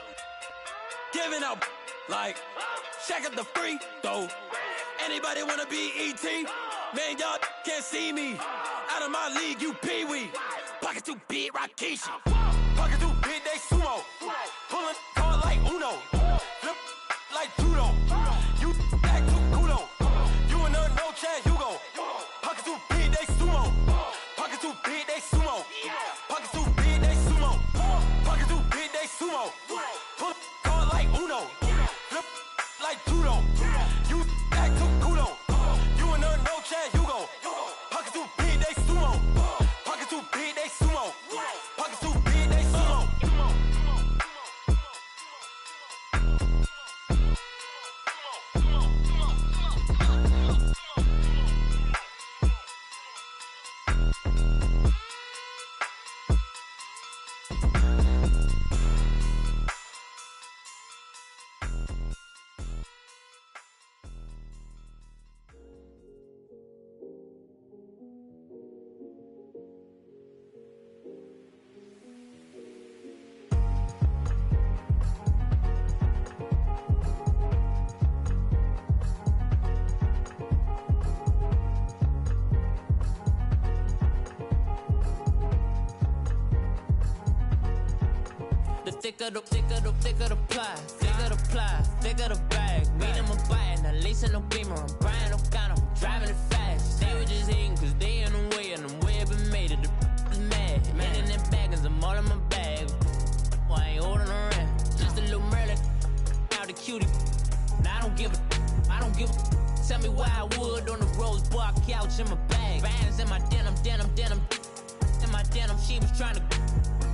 Giving out like Shaq at the free throw. Anybody wanna be E.T.? Man, y'all can't see me. Out of my league, you pee-wee. Pocket too big, Rakishi. Pocket too big, they sumo. Pulling card like Uno. Flip like judo. You act too culo. You and her, no Chad Hugo. Pocket too big, they sumo. Pocket too big, they sumo. Pocket too big, they sumo. Pocket too big, they sumo. Pull card like Uno. Flip like judo. You act too culo. You and her, no Chad Hugo. Pocket too big, they sumo. Pocket too big, they sumo. Pocket too big, they sumo. Thicker the pie, thicker the bag. Meet them a buying, a lease in no beamer. I'm buying no gun, I'm driving it fast. They were just hating cause they in the way, and the way I've been made it, the is mad. Man in them baggins, I'm all in my bag. Well, I ain't holding around. Just a little Merlin, out the cutie. Now I don't give a. Tell me why I would on the rose bar couch in my bag. Bands in my denim. In my denim, she was trying to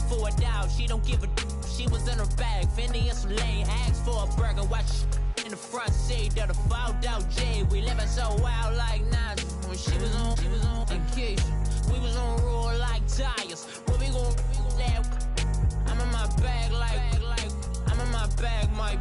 for a doubt. She don't give a. She was in her bag, Fendi and some lane. Asked for a burger, watch in the front seat of the fouled out J. We living so wild like Nas. When she was on vacation, we was on roll like tires. Where we gon' that? I'm in my bag like I'm in my bag, Mike.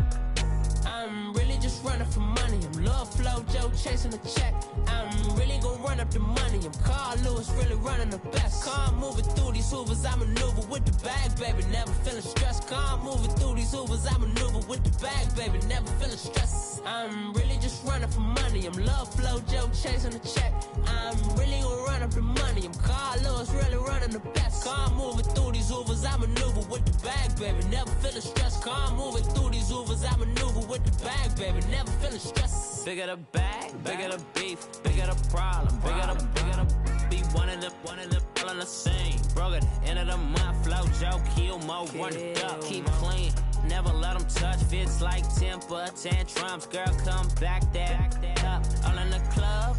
I'm really just running for money. I'm Love Flow Joe chasing the check. I'm really gon' run up the money. I'm Carl Lewis, really running the best. Car moving through these Hoovers, I maneuver with the bag, baby. Never feeling stressed. Car moving through these Hoovers, I maneuver with the bag, baby. Never feeling stressed. I'm really just running for money. I'm Love Flow Joe chasing the check. I'm really gon' run up the money. I'm Carl Lewis, really running the best. Car moving through these Hoovers, I maneuver with the bag, baby. Never feeling stressed. Car moving through these Hoovers, I maneuver with the bag, baby. Never feeling stressed. Bigger the bag, bigger the beef, bigger the problem, bigger the be one in the all in the same. Broke at the end of the month, flow Joe, kill mo, run it up, keep clean. Never let them touch, fits like temper tantrums. Girl, come back that up, all in the club,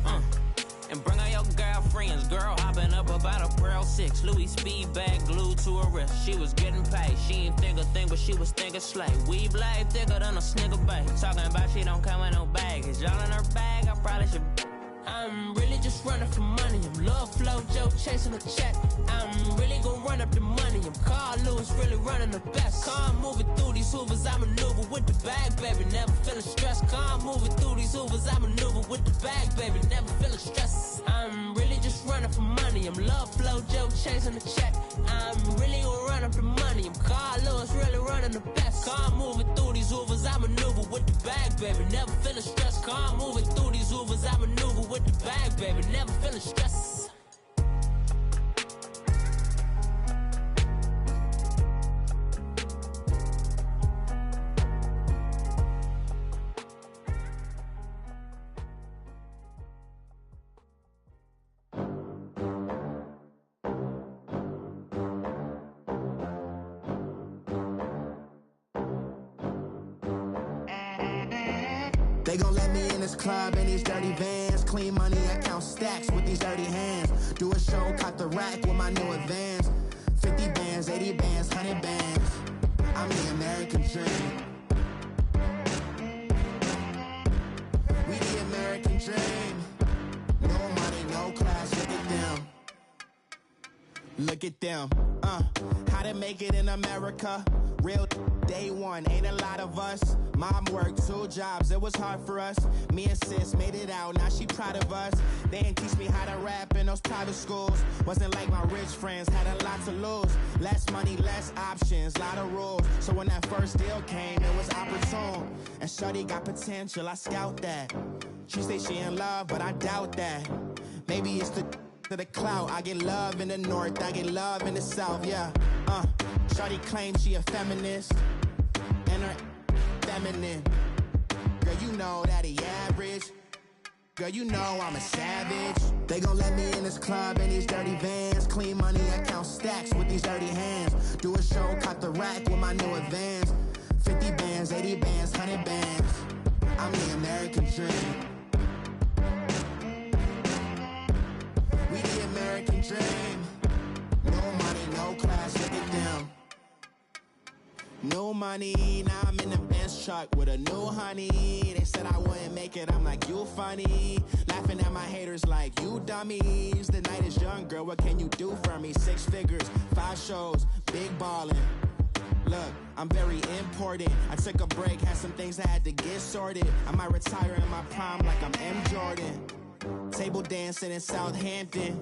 and bring all your girlfriends. Girl hopping up about a Pearl 6 Louis speed bag glued to her wrist. She was getting paid, she ain't think a thing, but she was thinking slay. We blade thicker than a Snicker bag. Talking about she don't come with no baggage. Y'all in her bag, I probably should. I'm really just running for money. I'm Love Flow Joe chasing a check. I'm really gon' run up the money. I'm Carl Lewis, really running the best. Car moving through these Hoovers, I maneuver with the bag, baby. Never feeling stressed. Car moving through these Hoovers, I maneuver with the bag, baby. Never feeling stressed. I'm really just running for money. I'm Love Flow Joe chasing the check. I'm really gon' run up the money. I'm Carl Lewis, really running the best. Car moving through these Hoovers, I maneuver with the bag, baby. Never feeling stressed. Car moving through these Hoovers, I maneuver with the bag, baby. Never feeling stressed. They gon' let me in this club in these dirty vans. Clean money, I count stacks with these dirty hands. Do a show, cop the rack with my new advance. 50 bands. bands, 80 bands, 100 bands. I'm the American dream. We the American dream. No money, no class, look at them. Look at them, how to make it in America. Real day one, ain't a lot of us. Mom worked 2 jobs, it was hard for us. Me and sis made it out, now she proud of us. They didn't teach me how to rap in those private schools. Wasn't like my rich friends, had a lot to lose. Less money, less options, lot of rules. So when that first deal came, it was opportune. And shorty got potential, I scout that. She say she in love, but I doubt that. Maybe it's to the clout. I get love in the north, I get love in the south, yeah. Shorty claims she a feminist, and her feminine. Girl, you know that he average. Girl, you know I'm a savage. They gon' let me in this club in these dirty vans. Clean money, I count stacks with these dirty hands. Do a show, cut the rack with my new advance. 50 bands, 80 bands, 100 bands. I'm the American dream. We the American dream. No money, no class, look at them. No money, now I'm in the Benz truck with a new honey. They said I wouldn't make it, I'm like, you funny. Laughing at my haters like, you dummies. The night is young, girl, what can you do for me? 6 figures, 5 shows, big ballin'. Look, I'm very important. I took a break, had some things I had to get sorted. I might retire in my prime like I'm M. Jordan. Table dancing in Southampton.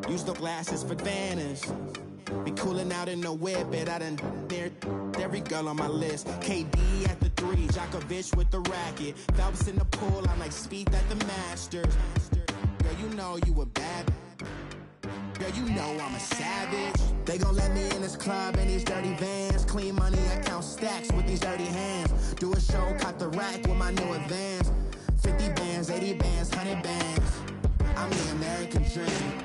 Use the glasses for banners. Be cooling out in the whip, but I done near every girl on my list. KD at the 3, Djokovic with the racket. Phelps in the pool, I'm like Speed at the Masters. Girl, you know you a bad. Girl, you know I'm a savage. They gon' let me in this club in these dirty vans. Clean money, I count stacks with these dirty hands. Do a show, cut the rack with my new advance. 50 bands, 80 bands, 100 bands. I'm the American dream.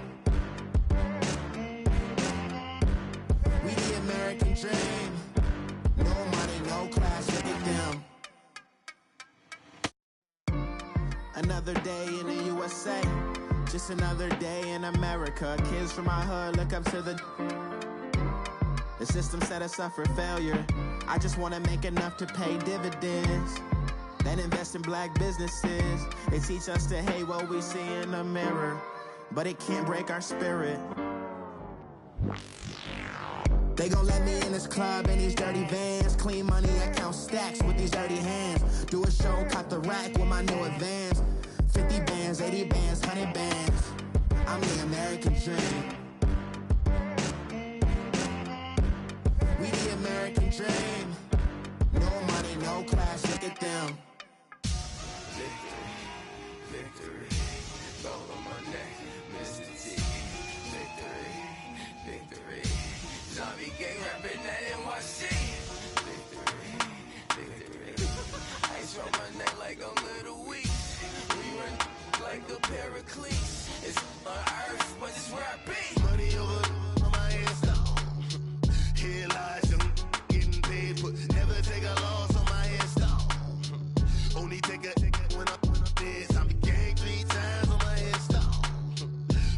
We the American dream. No money, no class, look at them. Another day in the USA. Just another day in America. Kids from my hood look up to the system set us up for failure. I just wanna make enough to pay dividends. Then invest in black businesses. They teach us to hate what we see in the mirror, but it can't break our spirit. They gon' let me in this club in these dirty vans. Clean money, I count stacks with these dirty hands. Do a show, cut the rack with my new advance. 50 bands, 80 bands, 100 bands. I'm the American dream. We the American dream. No money, no class, look at them. Victory, gold on my neck, Mr. T. Victory, zombie gang rapping that NYC. Victory, ice on my neck like I'm Little Weak. We run like a Pericles. It's on earth, but it's where I be. Money over on my head stone. Here lies young, getting paid, but never take a loss on my headstone. Only take a when I'm dead. I'm gang 3 times on my headstone.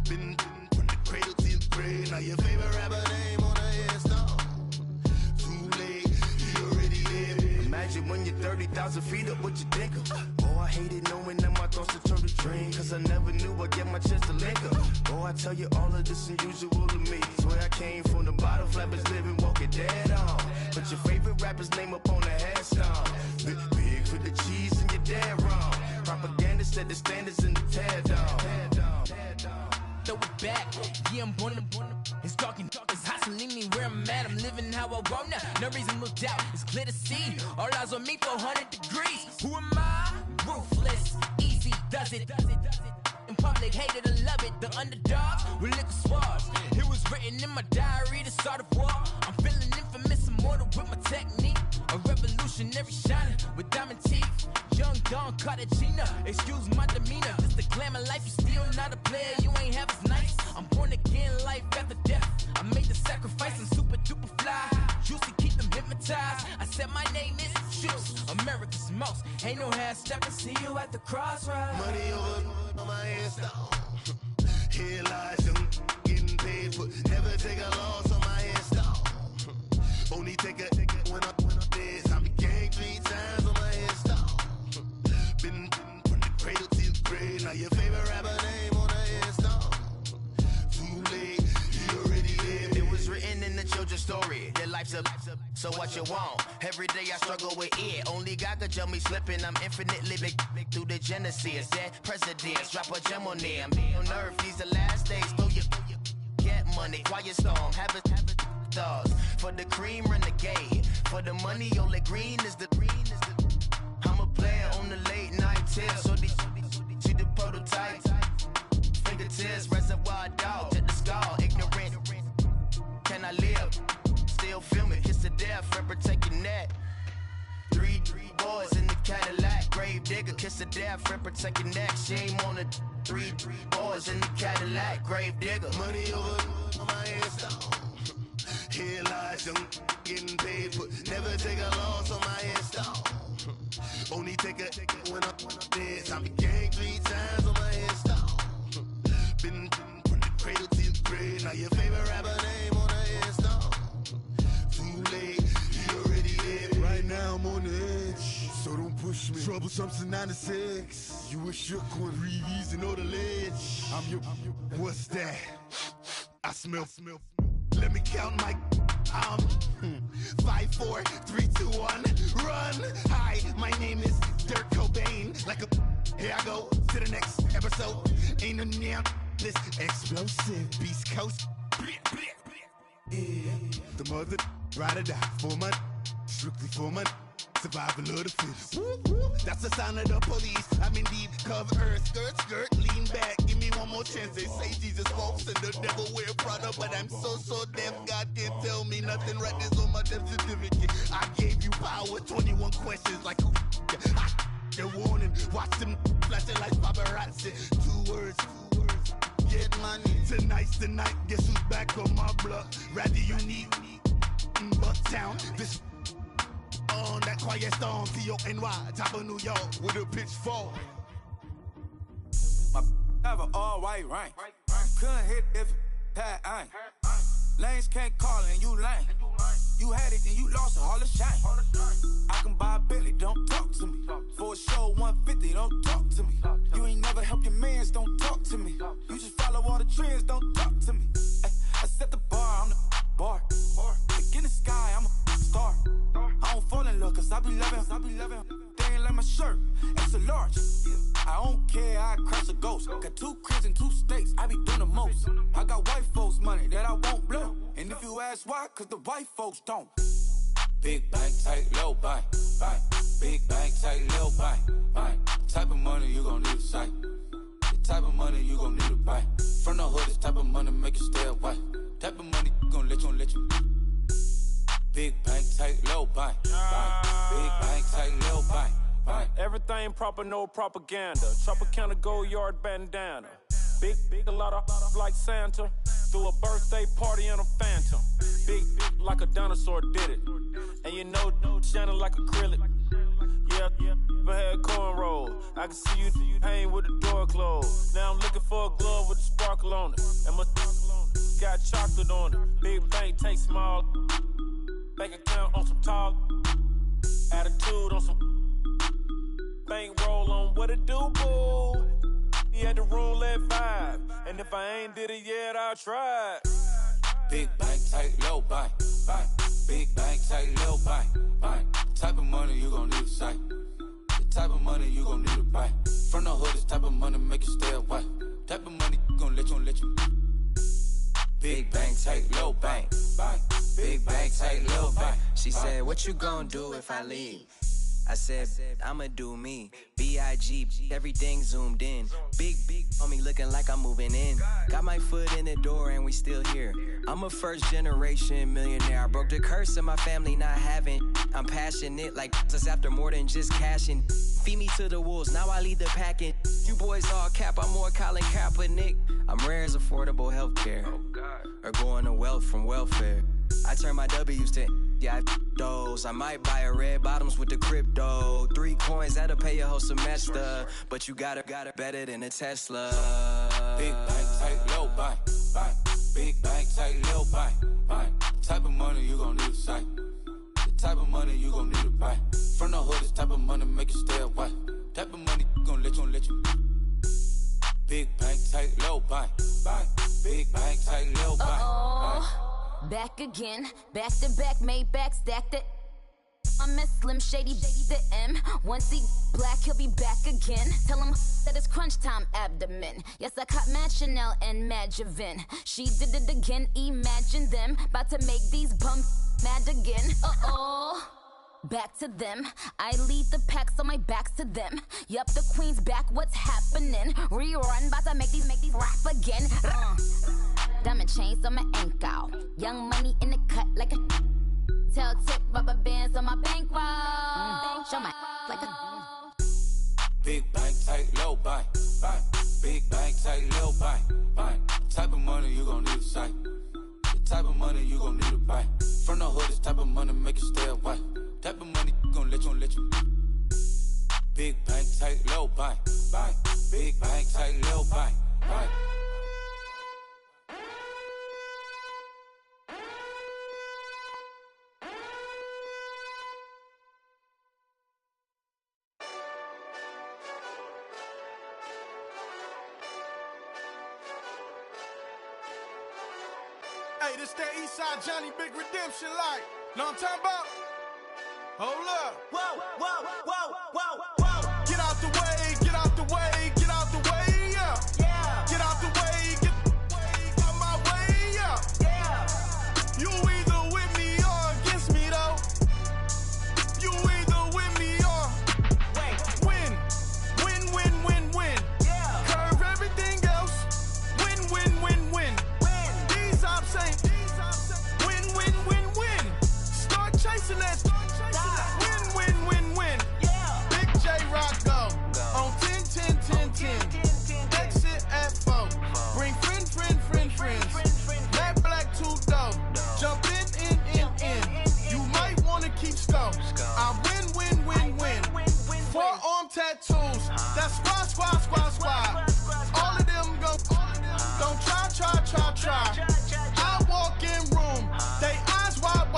Been from the cradle to the grave. Now your favorite rapper name on a headstone. Too late, you already there. Imagine when you're 30,000 feet up, what you think of? Oh, I hated knowing that my thoughts would turn to dream. Cause I never knew I'd get my chance to link up. Oh, I tell you all of this unusual to me. Swear I came from the bottom, flappers living, walking dead on. Put your favorite rapper's name up on the headstone. Big for the cheese and you're dead wrong. Propaganda set the standards in the tear down. Throw it back, yeah, I'm born to. It's talking, it's hustling me where I'm at. I'm living how I want now. No reason to look doubt, it's clear to see. All eyes on me, 400 degrees. Who am I? Ruthless, easy does it. In public, hated or love it. The underdogs with liquor swabs. It was written in my diary to start a war. I'm feeling infamous, immortal with my technique. A revolutionary shining with diamond teeth. Young Don Cartagena, excuse my demeanor. Just a glamour life, you still not a player. You ain't half as nice. I'm born again, life after death. I made the sacrifice, I'm super duper fly. Used to keep them hypnotized. I said my name is Juice, America's most. Ain't no half step, I see you at the crossroads. Money over on my headstone. Here lies young, getting paid, but never take a loss on my headstone. Only take a when I'm dead. I be gang 3 times on my headstone. Been from the cradle to the grave. Now your favorite rapper name on the headstone. Too late, he already dead. It was written in the children's story. Their life's a so what you want? Every day I struggle with it. Only God could tell me slipping. I'm infinitely big through the genesis. Dead presidents, drop a gem on them. On earth, these the last days. Throw your get money, quiet storm, have it thoughts. For the cream, renegade. For the money, only green is the. I'm a player on the late night tip. So see the prototype. Fingertips, reservoir dog, check the skull. Ignorant, can I live? Still film it, kiss to death, and protect your neck. 3 boys in the Cadillac, grave digger, kiss to death, and protect your neck. Shame on the 3 boys in the Cadillac, grave digger. Money over on my headstone. Here lies young getting paid, but never take a loss on my headstone. Only take a when I'm dead. I be gang 3 times on my headstone. Been from the cradle to the grave. Now your favorite rapper name on the headstone. Too late, he already dead. Right now I'm on the edge, so don't push me. Troublesome to 96. You a shook one, Reeves and all the ledge. I'm your, what's that? I smell. Let me count my 5, 4, 3, 2, 1, run. Hi, my name is Dirk Cobain. Like a here I go to the next episode. Ain't no damn this explosive Beast Coast. Yeah. The mother ride or die for my strictly for my survival of the fittest. That's the sign of the police. I'm indeed cover earth, skirt, lean back. Give me one more chance. They say Jesus walks and the devil wear Prada, but I'm so deaf. God can't tell me nothing. Right this on my death certificate. I gave you power. 21 questions like who? The warning. Watch them flashing like paparazzi. 2 words. Get money. Tonight's the night. Guess who's back on my block? Rather unique. Bucktown. This. On that quiet storm, T-O-N-Y, top of New York, with a pitchfork. My have an all-white rank. Couldn't hit if it had ain't. Lanes can't call and you lame. You had it and you lost a Hall of Shame. I can buy a Billy, don't talk to me. For a show 150, don't talk to me. You ain't never help your mans, don't talk to me. You just follow all the trends, don't talk to me. I set the bar, I'm the bar. Look in the sky, I'm a star. I don't fall in love cause I be loving. They ain't like my shirt, it's a large. I don't care, I crash a ghost. Got 2 cribs and 2 states, I be doing the most. I got white folks money that I won't blow. And if you ask why, cause the white folks don't. Big bank, tight, low bank. Big bank, tight, low bank. Type of money you gon' need a sight. The type of money you gon' need a buy. From the hood, this type of money make you stay away. Type of money gon' let you. Big bank, tight, low bank. Big bank, tight, low bank. Everything proper, no propaganda. Tropicana Gold Yard bandana. Big, a lot of like Santa. Threw a birthday party in a phantom. Big like a dinosaur did it. And you know, shining like acrylic. Yeah, I had cornrow. I can see you hang with the door closed. Now I'm looking for a glove with a sparkle on it. And my got chocolate on it. Big bank, take small. Bank account on some tall. Attitude on some. Bank roll on what it do, boo. He had the roulette vibe. And if I ain't did it yet, I'll try. Big bank, tight, low bank. Big bank, tight, low bank. Type of money you gon' need a sight. The type of money you gon' need to buy. From the hood, this type of money make you stay away. Type of money gon' let you. Big bank, tight, low bank. Big bank, tight, low bank. She said, what you gon' do if I leave? I said, I'ma do me. B.I.G. Everything zoomed in. Big on me looking like I'm moving in. Got my foot in the door and we still here. I'm a first generation millionaire. I broke the curse of my family not having. I'm passionate like just after more than just cashing. Feed me to the wolves, now I lead the packing. You boys all cap, I'm more Colin Kaepernick. I'm rare as affordable healthcare. Or going to wealth from welfare. I turn my W's to those. I might buy a red bottoms with the crypto. 3 coins, that'll pay your whole semester. But you gotta better than a Tesla. Big bank, tight, low bank. Big bank, tight, low bank. Type of money you gon' need a sight. Back again, back to back, made back, stacked it. I'm a Slim Shady, the M. Once he black, he'll be back again. Tell him that it's crunch time abdomen. Yes, I caught Mad Chanel and Mad Javin. She did it again, imagine them. About to make these bums mad again. Uh-oh. Back to them. I lead the pack, so my back's to them. Yup, the queen's back, what's happening? Rerun, about to make these rap again. Diamond chains on my ankle. Young money in the cut like a... Tell tip rubber bands on my bankroll. Show my like a... Big bank, tight, low bank, bank. Big bank, tight, low bank, bank. Type of money you gon' need a sight. The type of money you gon' need a buy. From the hood, this type of money make you stay away. Type of money gon' let you. Big bank, tight, low bank, bank. Big bank, tight, low bank, bank. Hey, this that Eastside Johnny Big Redemption like. Know what I'm talking about? Hold up. Whoa, whoa, whoa, whoa, whoa. Get out the way, get out the way, get out the way, yeah. Yeah. Get out the way, get out my way, yeah. Yeah. You either with me or against me, though. You either with me or win. Yeah. Curve everything else. Win. These ops ain't win. Start chasing that. Win. Yeah. Big J Rock go on 10. Exit at 4. Bring friends. Matt Black 2 dough. Jump in. You might wanna keep score. I win. Forearm tattoos. That's squad. All of them go. Don't try. I walk in room. They eyes wide.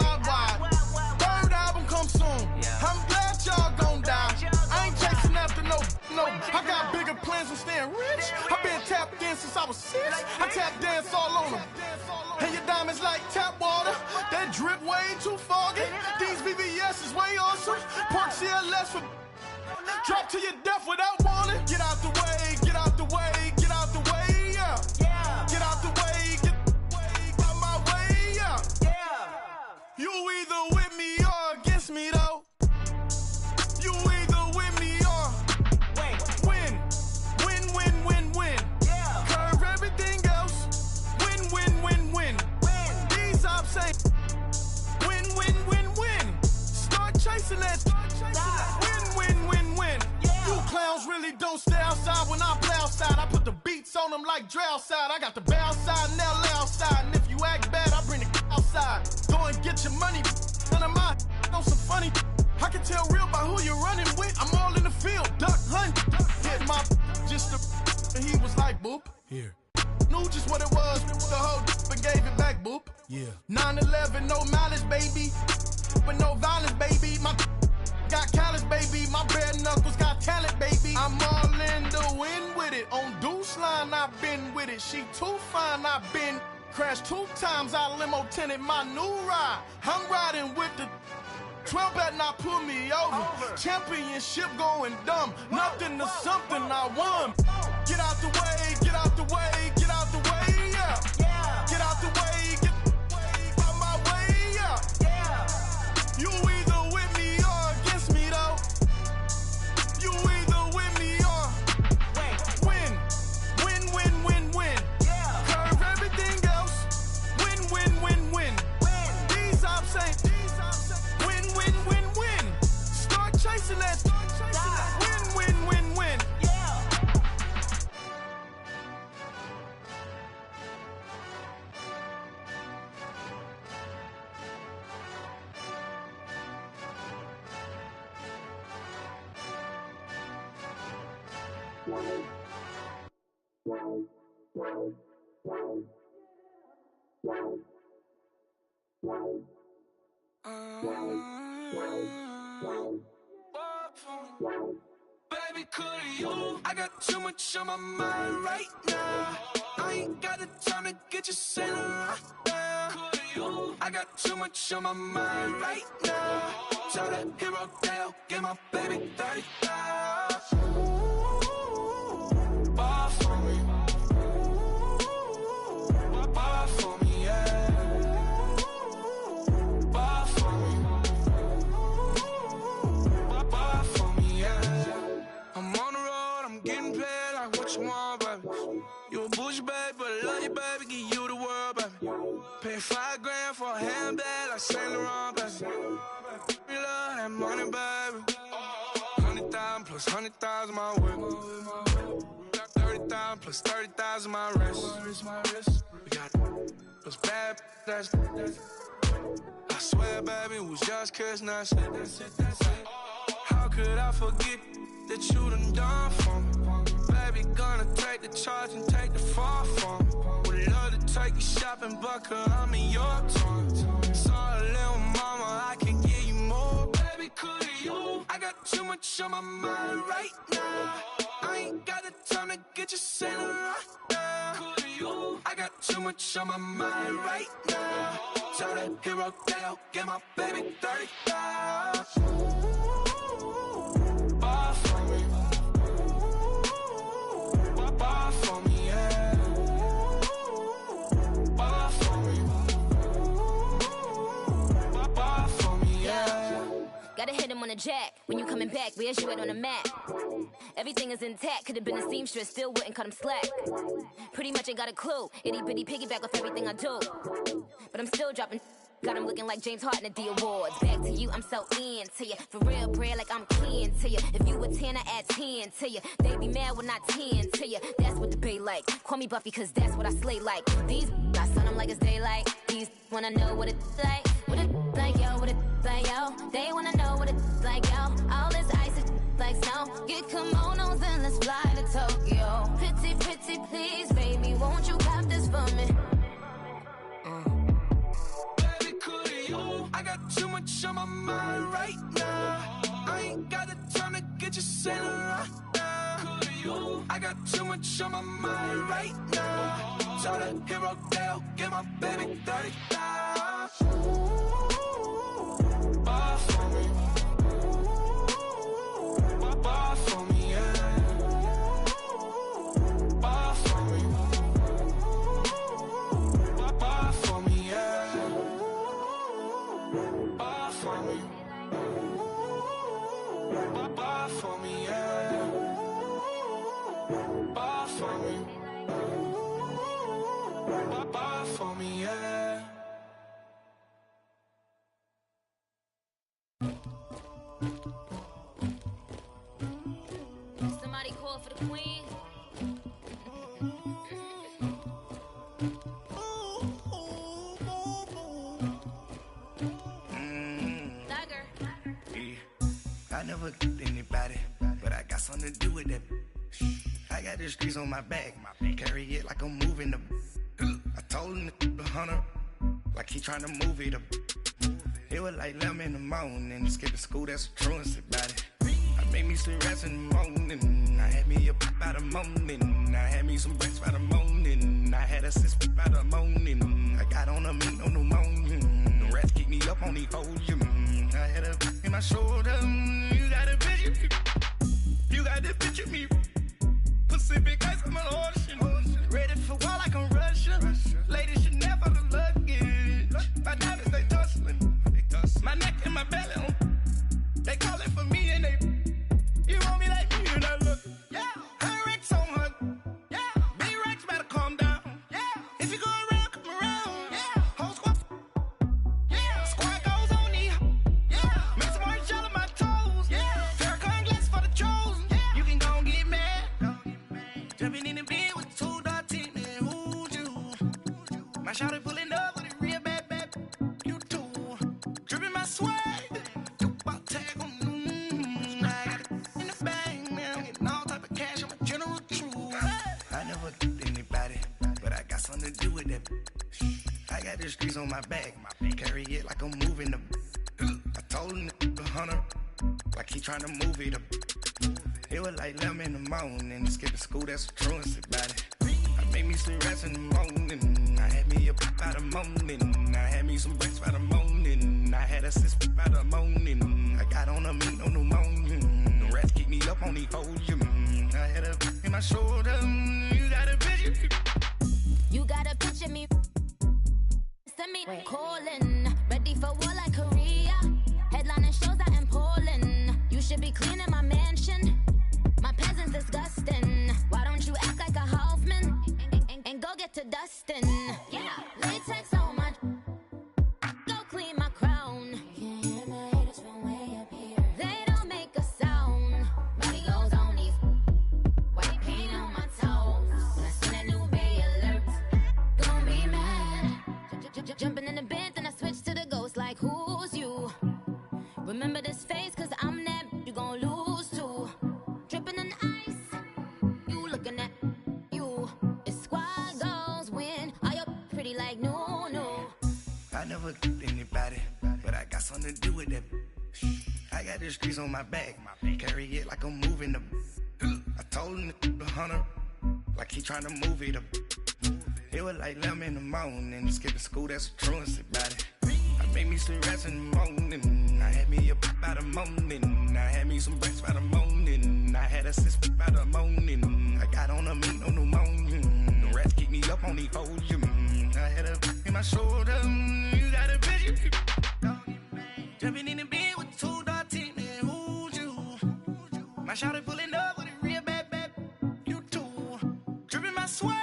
Third album come soon. I'm glad y'all gon' die. I ain't chasing after no. I got bigger plans than staying rich. I been tapped in since I was 6. I tap dance all on them. And your diamonds like tap water. That drip way too foggy. These VVS is way awesome. Park CLS for drop to your death without warning. Get out the way, yeah. Get out the way, get out my way, yeah. You either with me or against me, though. You either with me or win. Yeah. Curve everything else. Win. These ops ain't win. Start chasing that. Win. Yeah. You clowns really don't stay outside when I play outside. I put the beats on them like Dre outside. I got the bow side and LA outside. And if you act bad, I bring the outside. Go and get your money. None of my know some funny. I can tell real by who you're running with. I'm all in the field. Duck hunt. Hit my just and he was like, boop. Here. Knew just what it was. The whole and gave it back, boop. Yeah. 9/11, no malice, baby. But no violence, baby. My got callous, baby. My bare knuckles got talent, baby. I'm all in the wind with it. On Deuce Line, I've been with it. She too fine, I've been crashed 2 times. I limo tinted my new ride. I'm riding with the 12 better not pull me over. Championship going dumb. Nothing to something I won. Get out the way, yeah. Get out the way, get out my way, yeah. You either with me or against me, though. You either with me or win. Yeah. Curve everything else. Win. These ops ain't win. Start chasing that. Win. Yeah. Baby, could you? I got too much on my mind right now. I ain't got the time to get you sitting right now. I got too much on my mind right now. Tell that hero Dale, get my baby 30,000. Ball for me. Ball for me, yeah. Ball for me. Ball for me, yeah. I'm on the road, I'm getting paid like what you want, baby. You a bougie, baby, but I love you, baby. Give you the world, baby. Pay $5 grand for a handbag like Saint Laurent, baby. We love that money, baby. 100,000 plus 100,000 my whip. 30,000 plus 30,000 my wrist. We got those bad, that's. I swear, baby, it was just kiss, now that's it. How could I forget that you done for me? Baby, gonna take the charge and take the fall from me. Would love to take you shopping, but I'm in your tongue. Sorry, little mama, I can give you more. Baby, could you? I got too much on my mind right now. I ain't got the time to get you sailing right now. Could you? I got too much on my mind right now. Tell that hero Dale, get my baby 30,000. Ball for me. Ball for me, yeah. Ball for me. Ball for me, yeah. Gotta hit him on the jack. When you coming back, where's you at on the map? Everything is intact. Could've been a seamstress, still wouldn't cut him slack. Pretty much ain't got a clue. Itty bitty piggyback off everything I do. But I'm still dropping. Got him looking like James Harden at the awards. Back to you, I'm so into you. For real, bread, like I'm keen to you. If you a 10, I add 10 to you. They be mad when I 10 to you. That's what the bay like. Call me Buffy, cause that's what I slay like. These, I sun them like it's daylight. These wanna know what it's like. What it like, yo, what it like, yo. They wanna know what it's like, yo. All this ice is like snow. Get kimonos and let's fly to Tokyo. Pretty, pretty, please, baby, won't you cop this for me? I got too much on my mind right now. I ain't got the time to get you sailing right now. I got too much on my mind right now. Tell that hero Dale, get my baby 30,000. Ball for me. Ball for me, yeah. Ball for me. Ball for me, yeah. Ball for me. Ball for me, yeah. Ball for me. Ball for me, yeah. Somebody call for the queen. I never killed anybody, but I got something to do with that. I got the streets on my back, carry it like I'm moving the. I told him the hunter, like he trying to move it up. It was like 11 in the morning, skipping school, that's a truancy about it. I made me some rats in the morning, I had me a pop by the morning, I had me some breaks by the morning, I had a sis by the morning, I got on a meat on the morning, the rats keep me up on the volume, I had a in my shoulder, you got a picture, you got the picture me, Pacific ice on my ocean, ready for war like I'm Russia, ladies should never the luggage, my diamonds they tussling, my neck and my belly on, they calling for me and they, you want me like me and I look, yeah, her Rex on her, yeah, B-Rex better calm down, yeah, if you go around, come around, yeah, whole squad, yeah, squad goes on the, yeah, make some orange gel on my toes, yeah, Farrakhan glass for the chosen, yeah, you can go and get mad, jumping in the bed with 2 dots in it, who's you, my shawty pulling up with a real bad, you too, dripping my swag, to do with that. I got the streets on my back, carry it like I'm moving the. I told him the hunter, like he trying to move it up. It was like 11 in the morning, skipping school, that's a truancy about it. I made me some rats in the morning, I had me a pop by the morning, I had me some breaks assist by the morning. I got on a meat, no pneumonia. The rats keep me up on the podium. I had a in my shoulder. You got a picture. You got a picture me. Send me calling. Ready for war like Korea. Headlining shows out in Poland. You should be cleaning my mansion. My peasants disgusting. Why don't you act like a Hoffman and go get to dustin'? Yeah, latex on my. Go clean my crown. Can't hear my haters from way up here. They don't make a sound. Money goes on these. White paint on my toes. When I send a new Bay alert, don't be mad. Jumping in the bed, then I switch to the ghost like who's you? Remember this face, cause I'm that you gon' lose too. Dripping in ice, you looking at you. It's squad goals win. Are you pretty like no? I never anybody, but I got something to do with that. I got the streets on my back, carry it like I'm moving the. I told him the 100, like he trying to move it up. It was like 11 in the morning, skipping school, that's a truancy about it. I made me some rest in the morning, I had me up by the morning, I had me some breaks by the morning, I had a sip by the morning, I got on a meat, no pneumonia, the rats keep me up on the podium, I had a in my shoulder, you got a picture, jumping in the bed with 2 dark teeth, man, who's you? My shawty pulling up with a real bad, you too, dripping my swag.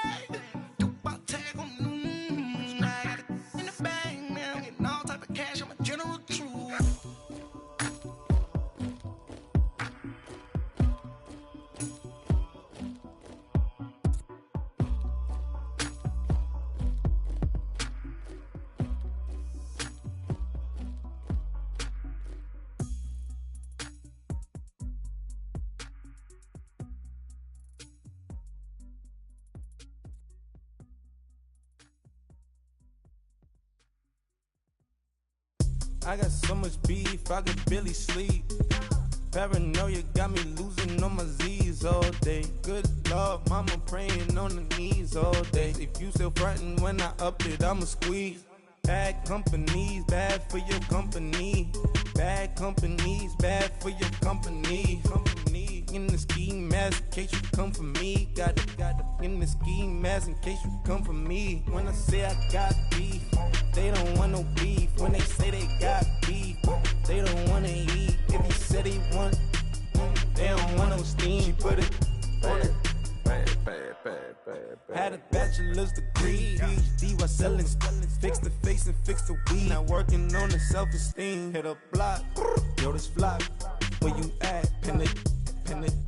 I got so much beef, I could barely sleep. Paranoia got me losing on my Z's all day. Good Lord, mama praying on the knees all day. If you still frontin' when I up it, I'ma squeeze. Bad companies, bad for your company. Bad companies, bad for your company. In the ski mask, in case you come for me. Got it in the ski mask, in case you come for me. When I say I got beef, they don't want no beef. When they say they got beef, they don't wanna eat. If you said they want, they don't want no steam. She put it on it. Had a bachelor's degree, PhD while selling. Fix the face and fix the weed. Now working on the self-esteem. Hit a block, yo this flock. Where you at? Pin it.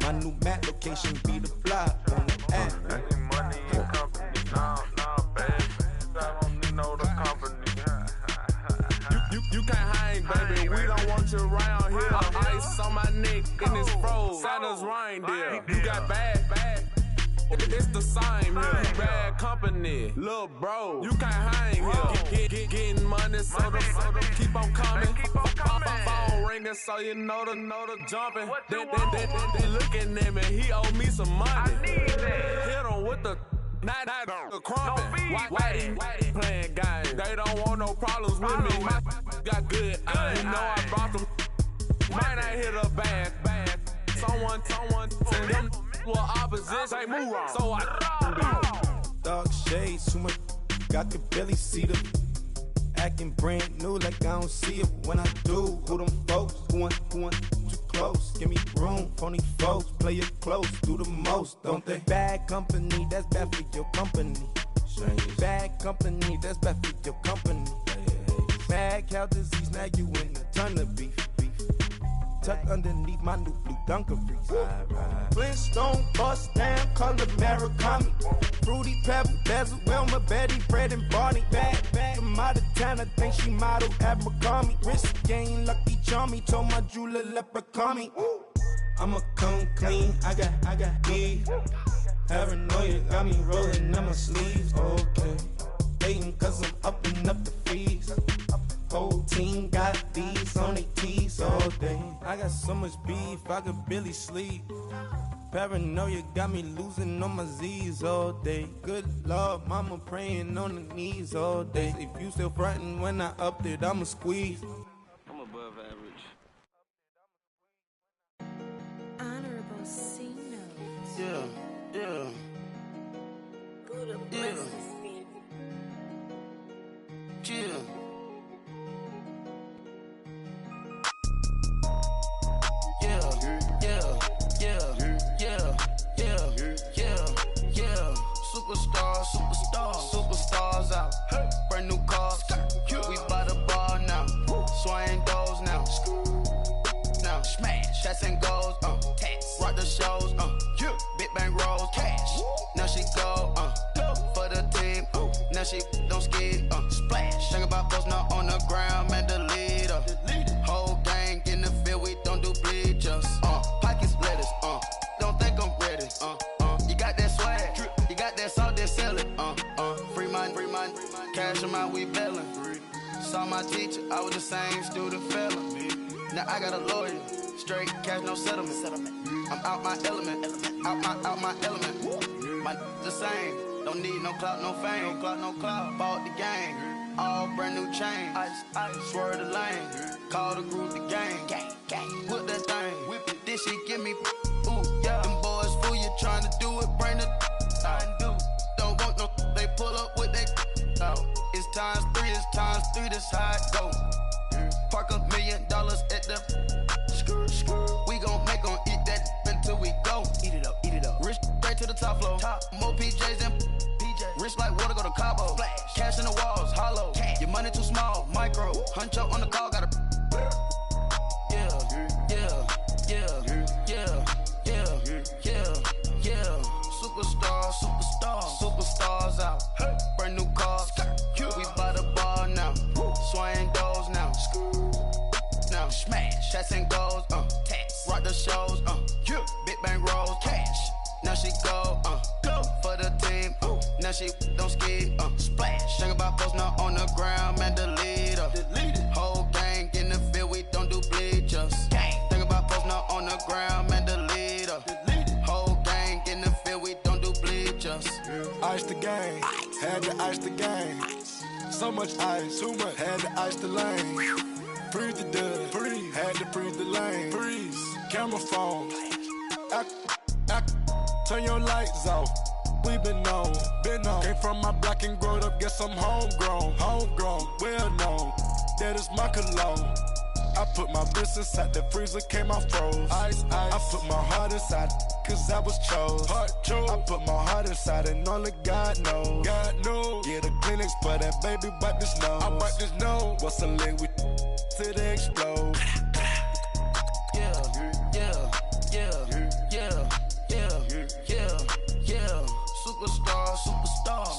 My new map location be the block on the app. Money and company, nah, baby. I don't need no the company. You can't hang, baby. We don't want you around here. Ice on my neck in this froze. Santa's reindeer. You got bad. It's the same here. You bad company, little bro. You can't hang here. Getting money, so the keep on coming. Phone ringing, so you know the jumping. They looking at me. He owe me some money. Hit him with the. Not the crumpin'. Whitey playing games. They don't want no problems with me. My got good aim. You know I brought them. Might not hit a bad. Someone send them to opposition. They move wrong. So I Dark shades, too much. I could barely see them. Acting brand new like I don't see it when I do. Who them folks? Who want too close? Give me room, phony folks. Play it close, do the most, don't they? Bad company, that's bad for your company. Bad company, that's bad for your company. Mad cow disease, now you in a ton of beef. Tucked underneath my new blue Dunkaroos. Flintstone, bust down, color Murakami. Fruity Pebble, Basil, Wilma, Betty, Fred, and Barney. Bad from out of town, I think she modeled at McCarmy. Wrist game, Lucky Charmy, told my jeweler, leprechaun me. I'ma come clean, I got beef. Paranoia got me rolling on my sleeves, okay. Dating cause I'm upping up the fees. Whole team got these on their tees all day. I got so much beef, I could barely sleep. Paranoia got me losing on my Z's all day. Good Lord, mama praying on the knees all day. If you still frontin' when I upped it, I'ma squeeze. don't skid, splash. Think about posting up on the ground, man, delete her. Whole gang in the field, we don't do bleachers. Pockets lettuce, don't think I'm ready. You got that swag, you got that salt, then sell it. Free mind, cash amount, we bailing. Saw my teacher, I was the same student fella. Now I got a lawyer, straight cash, no settlement. I'm out my element, out my element. My the same, don't need no clout, no fame. No clout, bought the game, all brand new chain. Ice, swerve the lane, call the group the gang. Whip that thing, whip it, this shit give me. Ooh, yeah. Them boys fool you trying to do it, bring the don't want no, they pull up with that out. It's times three, this how it go. Park $1 million at the we gon' make 'em eat that until we go. Eat it up. Rich straight to the top floor. More PJs than PJs. Rich like water, go to Cabo. Flash. Cash in the walls, hollow. Cash. Your money too small, micro. Huncho on the call, gotta. Yeah. Superstars out. Hey. Brand new cars. We by the bar now. Swing doors now. Now smash. Shots and goals. Tax. Rock the shows. Big bang rolls. Cash. Now she go. Go for the team. Now she don't skid. Splash. Think about posting up on the ground, man. Delete her. Whole gang in the field. We don't do bleachers. Think about posting up on the ground, man. Delete her. Whole gang in the field. We don't do bleachers. Ice the game, had to ice the game. So much ice, too much, had to ice the lane. Freeze the dud, freeze, had to freeze the lane. Freeze, camera phone. Turn your lights off. We been on. Came from my block and growed up, guess I'm homegrown, well known. That is my cologne. I put my wrist inside the freezer, came out froze. Ice. I put my heart inside, cause I was chose. I put my heart inside and only God knows. Yeah, the clinics, but that baby wipe this nose. I wipe this nose. What's a link with till they explode?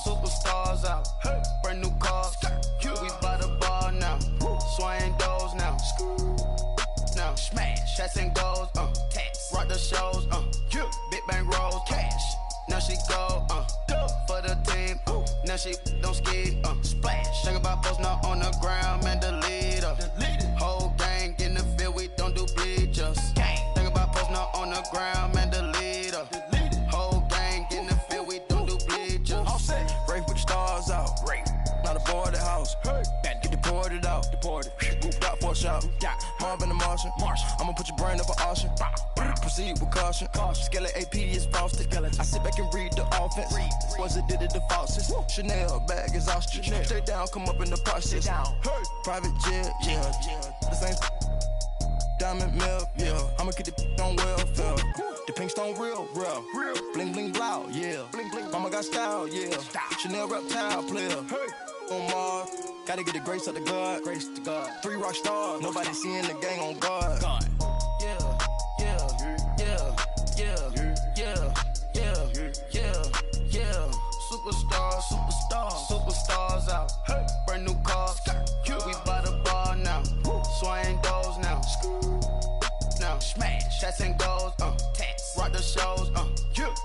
Superstars out. Hey. Brand new cars. We by the bar now. Swing doors now. Now smash. Shots and goals. Tax. Rock the shows. Big bang rolls. Cash. Now she go. For the team. Now she don't skid. Splash. Think about posting up on the ground, man. Delete her. Whole gang in the field. We don't do bleachers. Think about posting up on the ground, man. Delete her. Whole gang in the field. We don't do bleachers. All set. Rafe with the stars out. Not aboard the house. Get deported out. Moved out for a shot. Marvin the Martian. I'ma put your brain up for auction. Proceed with caution. Skeleton AP is frosted. I sit back and read the offense. Was it did it the faucets? Chanel bag is ostrich. Stay down, come up in the process. Private jet, yeah. The same diamond milk, yeah. I'ma keep the on welfare. The pink stone real. Bling bling blow, yeah. Mama got style, yeah. Chanel reptile player. On Mars, gotta get the grace of the God. 3 rock stars, nobody seeing the gang on guard. Superstars out. Hey. Brand new cars. We by the bar now. Swing doors now. Now smash. Shots and goals. Tax. Rock the shows.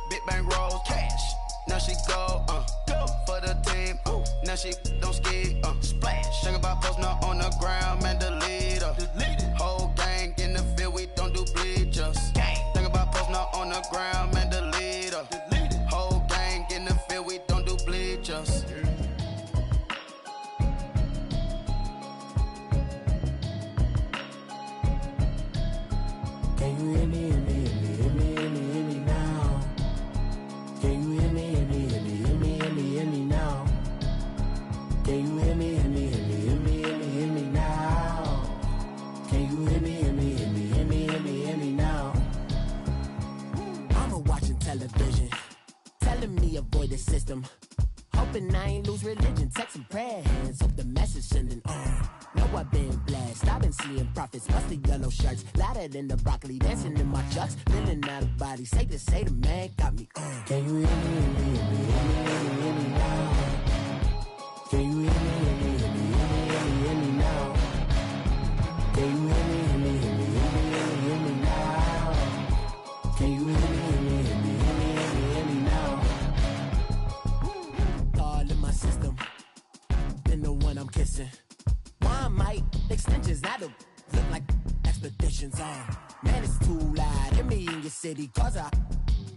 Big bang rolls. Cash. Now she go. For the team. Now she don't skid. Splash. Think about posting up on the ground, man. Delete her. Whole gang in the field. We don't do bleachers. Think about posting up on the ground, man. Delete her. Whole gang in the field. We don't do bleachers. Can you hear me now? Can you hear me now? Can you hear me now? Can you hear me now? Mama watching television, telling me avoid the system. Hoping I ain't lose religion, texting prayer hands, hope the message sending on. Know I've been blessed, I've been seeing prophets, bust the yellow shirts, louder than the broccoli, dancing in my chucks, feeling out of body, safe to say the man got me on. Can you hear me now? Can listen. One mic extensions that'll look like expeditions on. Man, it's too loud. Hear me in your city, cause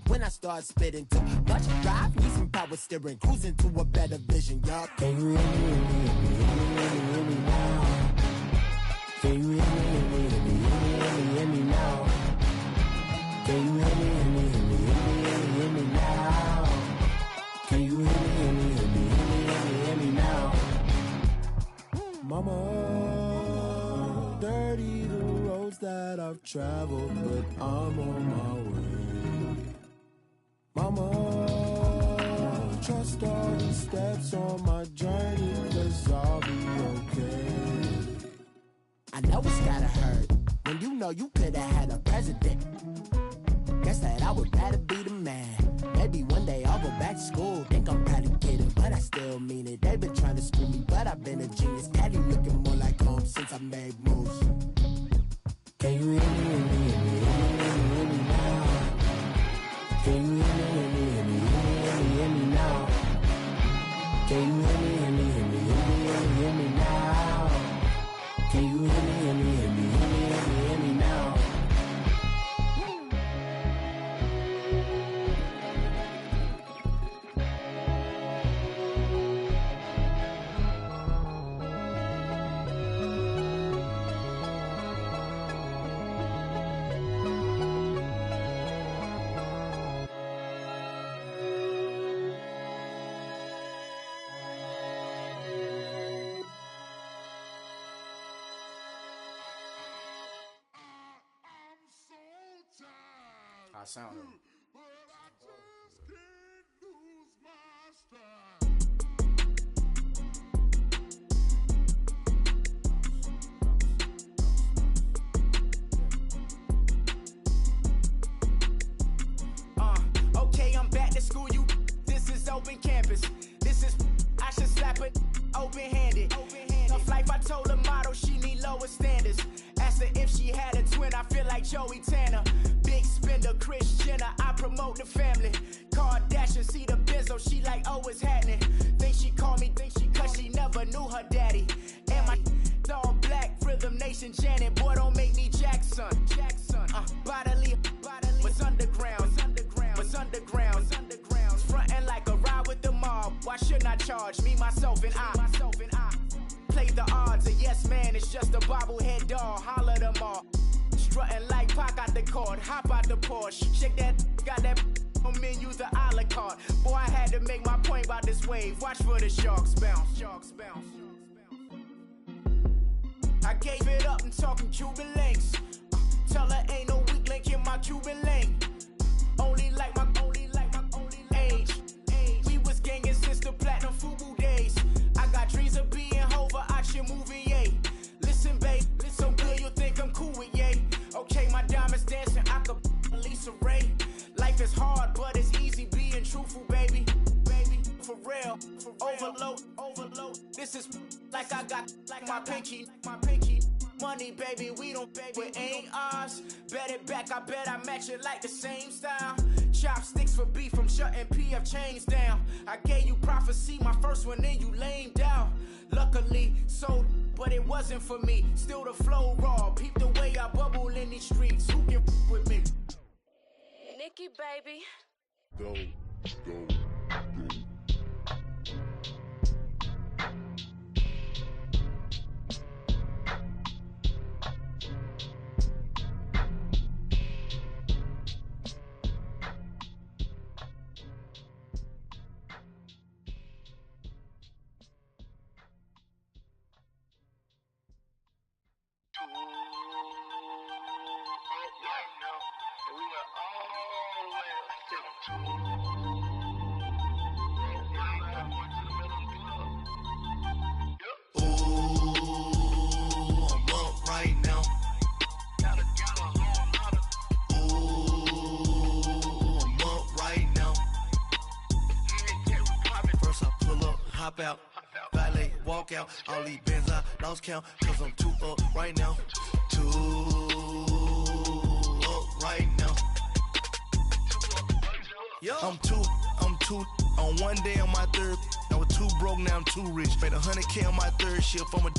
when I start spitting too much drive, need some power steering, cruising to a better vision, y'all. Can you hear me, hear me now? Can you hear me now? Can you hear me now? Can you hear me now? Mama, dirty the roads that I've traveled, but I'm on my way. Mama, trust all the steps on my journey, 'cause I'll be okay. I know it's gotta hurt when you know you could've had a president. Guess that I would rather be the man. Maybe one day I'll go back to school. Think I'm probably kidding, but I still mean it. They've been trying to school me, but I've been a genius. Caddy looking more like home since I made moves. Can you hear me now? Can you hear me now? Can you hear me now? Can you hear me now? I sound it. Okay, I'm back to school, you. This is open campus. This is, I should slap it open-handed. Tough life, I told her motto, she need lower standards. Asked her if she had a twin, I feel like Joey Tanner. Big spender, Kris Jenner, I promote the family. Kardashian, see the benzo, she like, oh, it's happening. Think she called me, cause she never knew her daddy. And my all black, Rhythm Nation, Janet, boy, don't make me Jackson. Bodily, what's underground, what's underground. Frontin' like a ride with the mob, why shouldn't I charge me, myself, and I? Play the odds, a yes man, it's just a bobblehead doll, holler them all. Strutting like Pac out the court, hop out the Porsche, shake that, got that on menu, the a la carte. Boy, I had to make my point about this wave, watch for the sharks bounce, sharks bounce. I gave it up, I'm talking Cuban links. Tell her ain't no weak link in my Cuban link. Only like my age. We was gangin' since the platinum FUBU days. I got dreams of being Hova out your movie, yay. Listen, babe, so good you think I'm cool with yay. Okay, my diamonds dancing, I could Lisa Ray. Life is hard, but it's easy being truthful, baby. For real, overload. This is like I got like my pinky. Money, baby, we don't pay, but ain't ours. Bet it back, I bet I match it like the same style. Chopsticks for beef, I'm shutting PF chains down. I gave you prophecy, my first one, then you lamed out. Luckily, sold, but it wasn't for me. Still the flow raw, peep the way I bubble in these streets. Who can with me? Nikki, baby. Go. Out, valet, walk out, all these bins I lost count, cause I'm too up right now, too up right now. I'm too, on one day on my third, I was too broke, now I'm too rich. Made 100K on my third shift. I'm a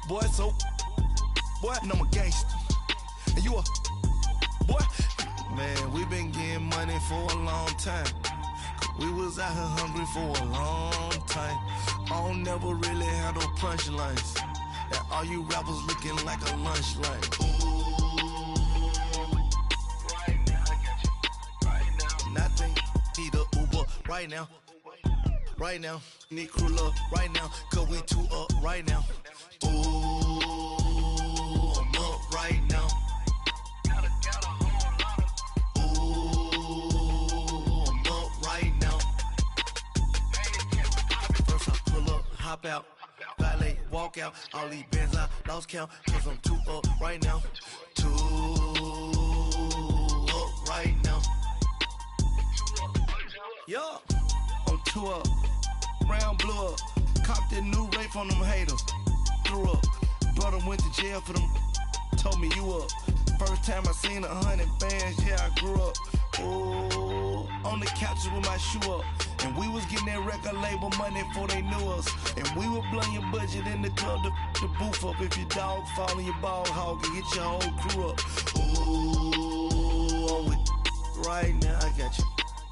boy, so boy, and I'm a gangster. And you a boy? Man, we been getting money for a long time. We was out here hungry for a long time. I don't never really have no punchlines. And all you rappers looking like a lunch line. Right now, I got you. Right now. Nothing, need a Uber right now. Right now, need crew love right now. Cause we two up right now. Ooh, I'm up right now. Hop out, valet, walk out, all these bands I lost count, cause I'm too up right now, too up right now. Yeah, I'm too up, round blew up, copped that new rape on them haters, threw up, brother went to jail for them, told me you up, first time I seen 100 bands, yeah I grew up, ooh, on the couches with my shoe up. And we was getting that record label money before they knew us. And we would blow your budget in the club to boof up. If your dog fall in your ball hog and get your whole crew up. Ooh, I'm with right now, I got you.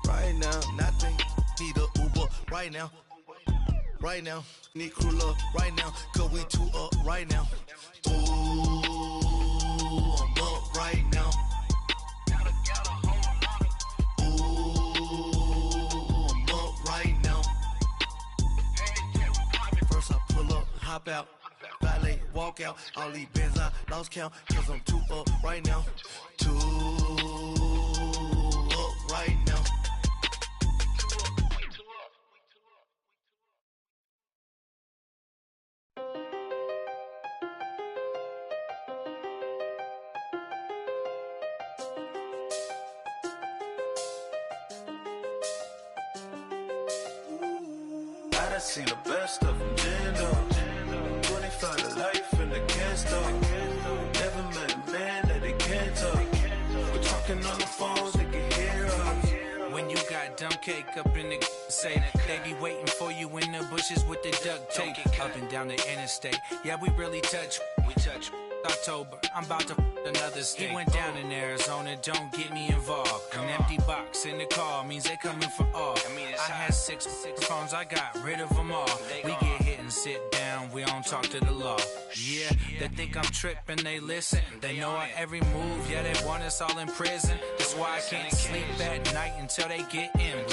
Right now, nothing, need a Uber right now. Right now, need crew love right now. Cause we two up right now. Ooh, I'm up right now. Hop out, valet, walk out, all these bands I lost count, cause I'm too up right now, too up right now. I done seen the best of them, Jando. 25 to life in the can't stop. Never met a man that they can't talk. We're talking on the phones, they can hear us. When you got dumb cake up in the say that they be waiting for you in the bushes with the duct tape up and down the interstate. Yeah, we really touch. We touch. October, I'm about to another state. He went down in Arizona, don't get me involved. An empty box in the car means they coming for all. I had six phones, I got rid of them all. We get hit and sit down, we don't talk to the law. Yeah, they think I'm tripping, they listen. They know our every move, yeah, they want us all in prison. That's why I can't sleep at night until they get in.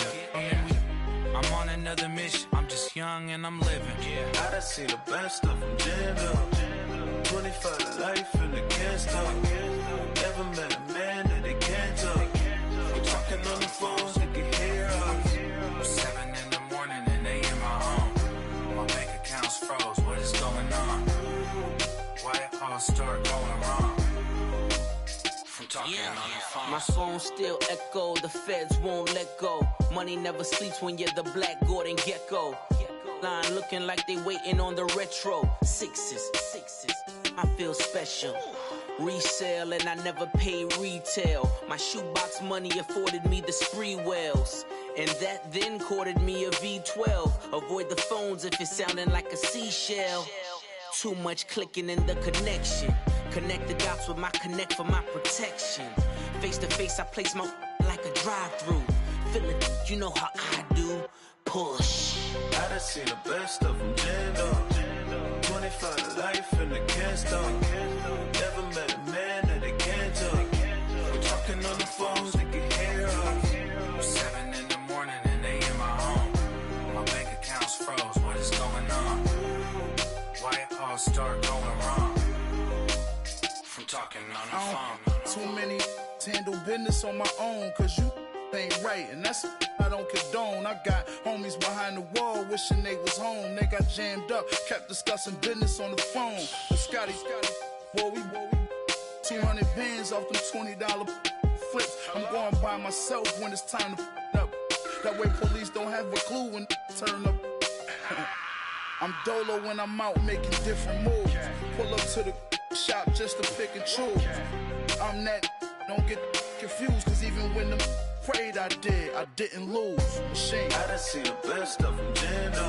I'm on another mission, I'm just young and I'm living. I done seen the best of them, Jando. 25 to life in the can't stop. Never met a man that they can't talk. We're talking on the phones, they can hear us. 7 in the morning and they in my home. My bank account's froze, what is going on? Why it all start going wrong? From talking on the phone. My phone still echo, the feds won't let go. Money never sleeps when you're the black Gordon Gecko. Line looking like they waiting on the retro. Sixes, I feel special. Resale and I never pay retail. My shoebox money afforded me the spree wells. And that then courted me a V12. Avoid the phones if it's sounding like a seashell. Too much clicking in the connection. Connect the dots with my connect for my protection. Face to face I place my like a drive-through. Feel it, you know how I do. Push. I done seen the best of them, Jando. 25 to life in the can't stop. Never met a man that they can't talk. We're talking on the phones, they can hear us. 7 in the morning and they in my home. My bank account's froze, what is going on? Why it all start going wrong? From talking on the phone. Too many handle business on my own, cause you ain't right, and that's I don't condone. I got homies behind the wall wishing they was home. They got jammed up, kept discussing business on the phone. But Scotty, boy, we 200 bands off them $20 flips. I'm going by myself when it's time to up. That way police don't have a clue when turn up. I'm dolo when I'm out making different moves. Pull up to the shop just to pick and choose. I'm that, don't get confused, cause even when them prayed I did. I didn't lose. Machine. I done seen the best stuff from Jando.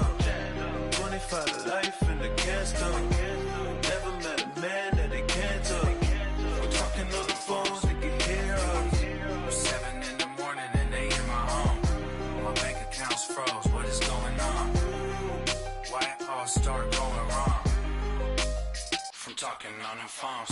25 to life in the cancer. Never met a man that they can't talk. We're talking on the phones, they can hear us. 7 in the morning and they in my home. My bank account's froze, what is going on? Why it all start going wrong? From talking on them phones.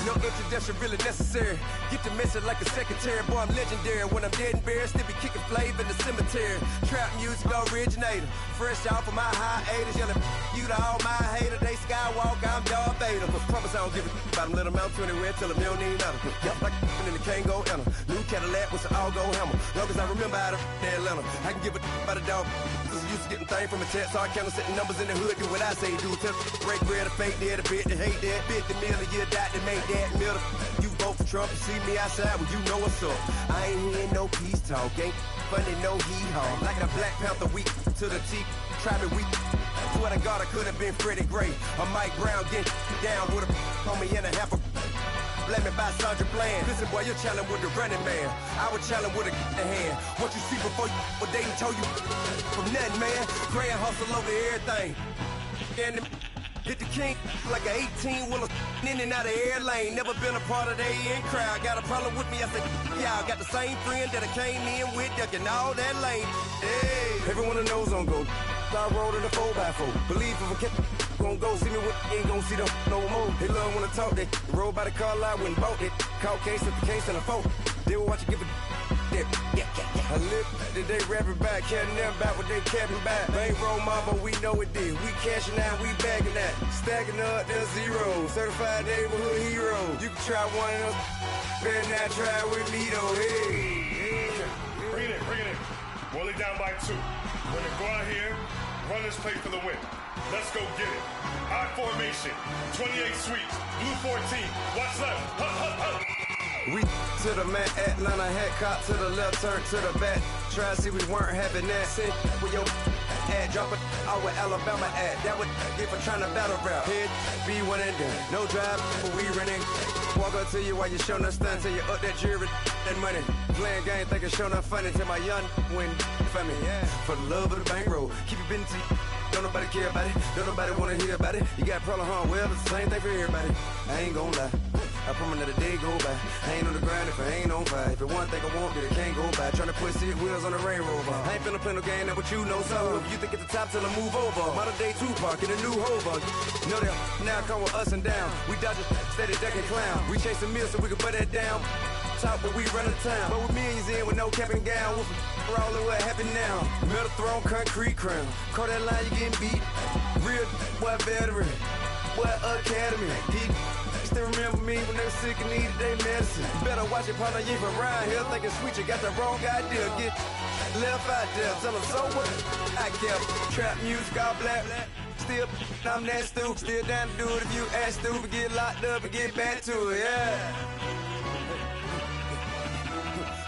No introduction really necessary. Get the message like a secretary. Boy, I'm legendary. When I'm dead and buried, still be kicking flavor in the cemetery. Trap music originator. Fresh off of my hiatus. Yelling you to all my haters. They skywalk, I'm Darth Vader. Promise I don't give a about them. Let them out to anywhere. Tell them they don't need nothing. Yup, like and the can't go enter. New Cadillac with an all-go hammer. Long as I remember how to Atlanta. I can give a about a dog. I'm used to getting things from a text. So I count setting numbers in the hood. Do what I say do. Tell break bread, a fake dead, a bit, to hate that. 50 million, you died to make that middle. You vote for Trump, you see me outside, well, you know what's up. I ain't hearing no peace talk, ain't funny, no hee-haw. Like a Black Panther weak to the teeth, try me weak. Swear to God, I could have been Freddie Gray. Or Mike Brown getting down with a on me and a half a let me buy Sandra Bland. Listen, boy, you're challenging with the running man. I would challenge with a hand. What you see before you, what they told you from nothing, man. Grand hustle over everything. And hit the king like an 18-wheeler in and out of air lane. Never been a part of the in crowd. Got a problem with me, I said, y'all got the same friend that I came in with, ducking all that lane. Hey, everyone that knows on go. I rolled in a 4x4. Believe if I kept gon' go see me with ain't gon' see them no more. They love when I talk, they roll by the car lot, went and bought it. Caught case at the case and a phone. They will watch you give a yeah. I live that they rapping back, caring them back what they capping back. They ain't roll mama, we know it did. We cashing out, we bagging that. Stacking up, there's zero. Certified neighborhood hero. You can try one of them, better not try with me though. Hey. Bring it in. Roll it down by 2. We're gonna go out here, run this play for the win. Let's go get it. I formation, 28 sweeps, blue 14. Watch left. Hup. We to the man, Atlanta head cop to the left, turn to the back. Try to see we weren't having that. Sit with your ad, drop it out with Alabama ad. That would get for trying to battle rap. Head, be one and done. No drive, but we running. Walk up to you while you showing us stun till you up that jury and money. Playing game, thinking showing up funny till my young win for me. Yeah. For the love of the bankroll, keep it busy. Don't nobody care about it. Don't nobody wanna hear about it. You got a problem, huh? Well, it's the same thing for everybody. I ain't gon' lie. I promise that a day go by. I ain't on the grind if I ain't on fire. If it one thing I want, then it can't go by. Tryna put 6 wheels on the Range Rover. I ain't finna play no game, that what you know. So if you think it's the top till I move over. Modern day Tupac in a new Hova. Know that now come with us and down. We dodge a steady ducking clown. We chase a meal so we can put that down. Talk, but we run the town. But with millions in with no cap and gown. We're all in what happened now. Metal throne, concrete crown. Call that line, you getting beat. Real, what veteran. What academy. He still remember me when they were sick and needed their medicine. Better watch it, partner, you from around here thinking sweet, you got the wrong idea. Get left out there, tell them so what I kept. Trap music, all black. Still, I'm that stupid. Still down to do it if you ask stupid. Get locked up and get back to it, yeah.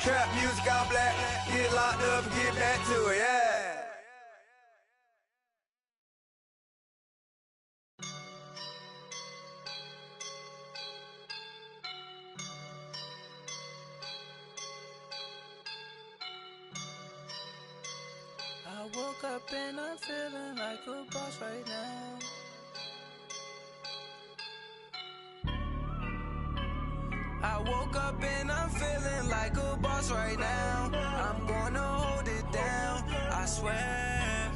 Trap music, all black. Get locked up and get back to it, yeah. I woke up and I'm feeling like a boss right now. I woke up and I'm feeling like a boss right now. I'm gonna hold it down, I swear.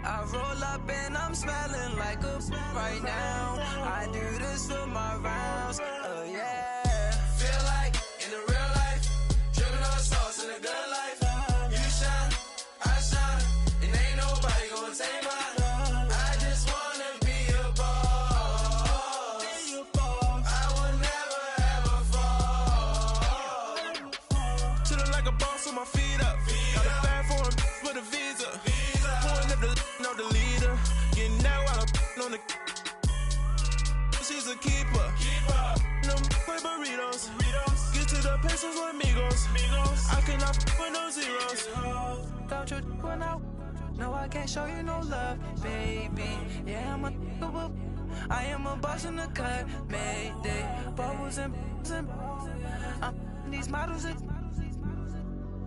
I roll up and I'm smelling like a right now. I do this for my rounds, oh yeah. Feel like in the real life, dripping on sauce in a good life. You shine, I shine, and ain't nobody gonna take mine. I just wanna be a boss. I will never ever fall. Chillin' like a boss with my feet up. Got a bag for him with a visa. Pulling up the leader. Getting out while I'm on the. She's a keeper. Them play burritos. Get to the pesos with amigos. I cannot with no zeros. want your when I. No, I can't show you no love, baby. Yeah, I am a boss in the cut, Mayday. Bubbles and these models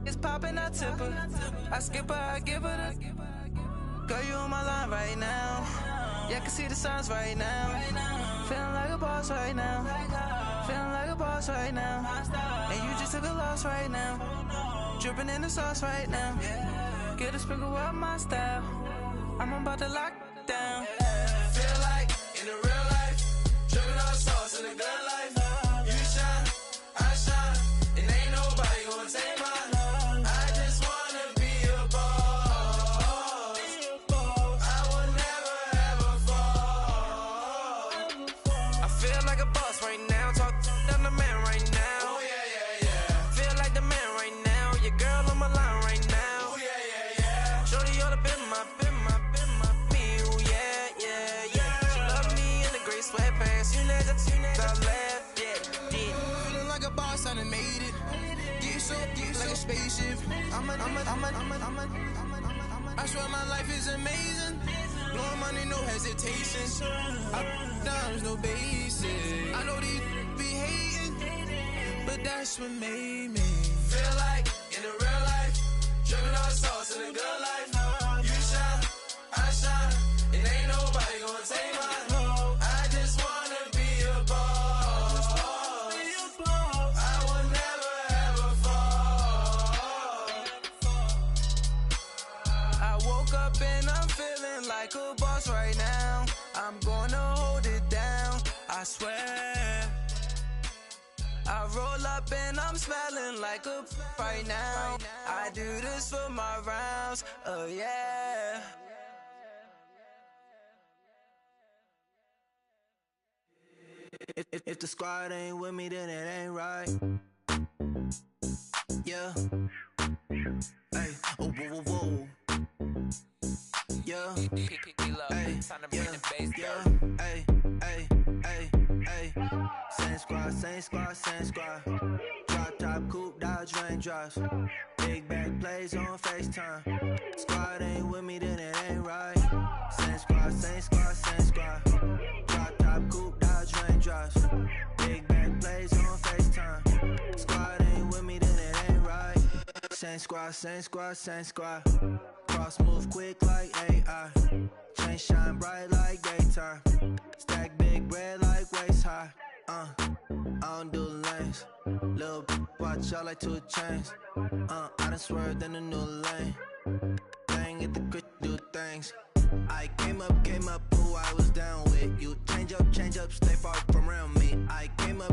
it's popping, I tip her. I skip her, I give her the. Girl, you on my line right now. Yeah, I can see the signs right now. Feeling like a boss right now. Feeling like a boss right now. And you just took a loss right now. Dripping in the sauce right now. Get a sprinkle of my style. I'm about to lock down. Feel like in the real life, dripping on sauce in the good life. You shine, I shine, and ain't nobody gonna take mine. I just wanna be a boss. I will never ever fall. I feel like a boss right now. Talk down the man right now. Oh yeah, yeah, yeah. Feel like the man right now. Your girl on my line right now. Oh yeah, yeah, yeah. Shorty oughta been my me. Ooh yeah, yeah, yeah. She love me in the gray sweatpants. You never I left, yeah, did. Feeling like a boss, I done made it. Get so like a spaceship. I swear my life is amazing. Blowing money, no hesitation. Dimes, no basic. I know these be hating, but that's what made me. Feel like in the real life, dripping on sauce in the good life. You shine, I shine, and ain't nobody gonna take mine. I just wanna be a boss. I will never ever fall. I woke up and I'm feeling like a boss right now. I'm gonna hold it down, I swear. I roll up and I'm smelling like a right now. I do this for my rounds, oh yeah. If the squad ain't with me, then it ain't right. Yeah. Hey, oh, whoa, whoa, whoa. Yeah. Hey, yeah. Hey, hey, hey, hey. Same squad, same squad, same squad. Drop top, coupe, Dodge raindrops. Big back plays on FaceTime. Squad ain't with me, then it ain't right. Same squad, same squad, same squad. Drop top, coupe, Dodge raindrops. Big back plays on FaceTime. Squad ain't with me, then it ain't right. Same squad, same squad, same squad. Cross move quick like AI. Chain shine bright like daytime. Stack big bread like waist high. I don't do lanes. Lil' watch out like 2 chains. I done swerved in a new lane. Bang at the crit, do things. I came up, who I was down with. You change up, stay far from around me. I came up,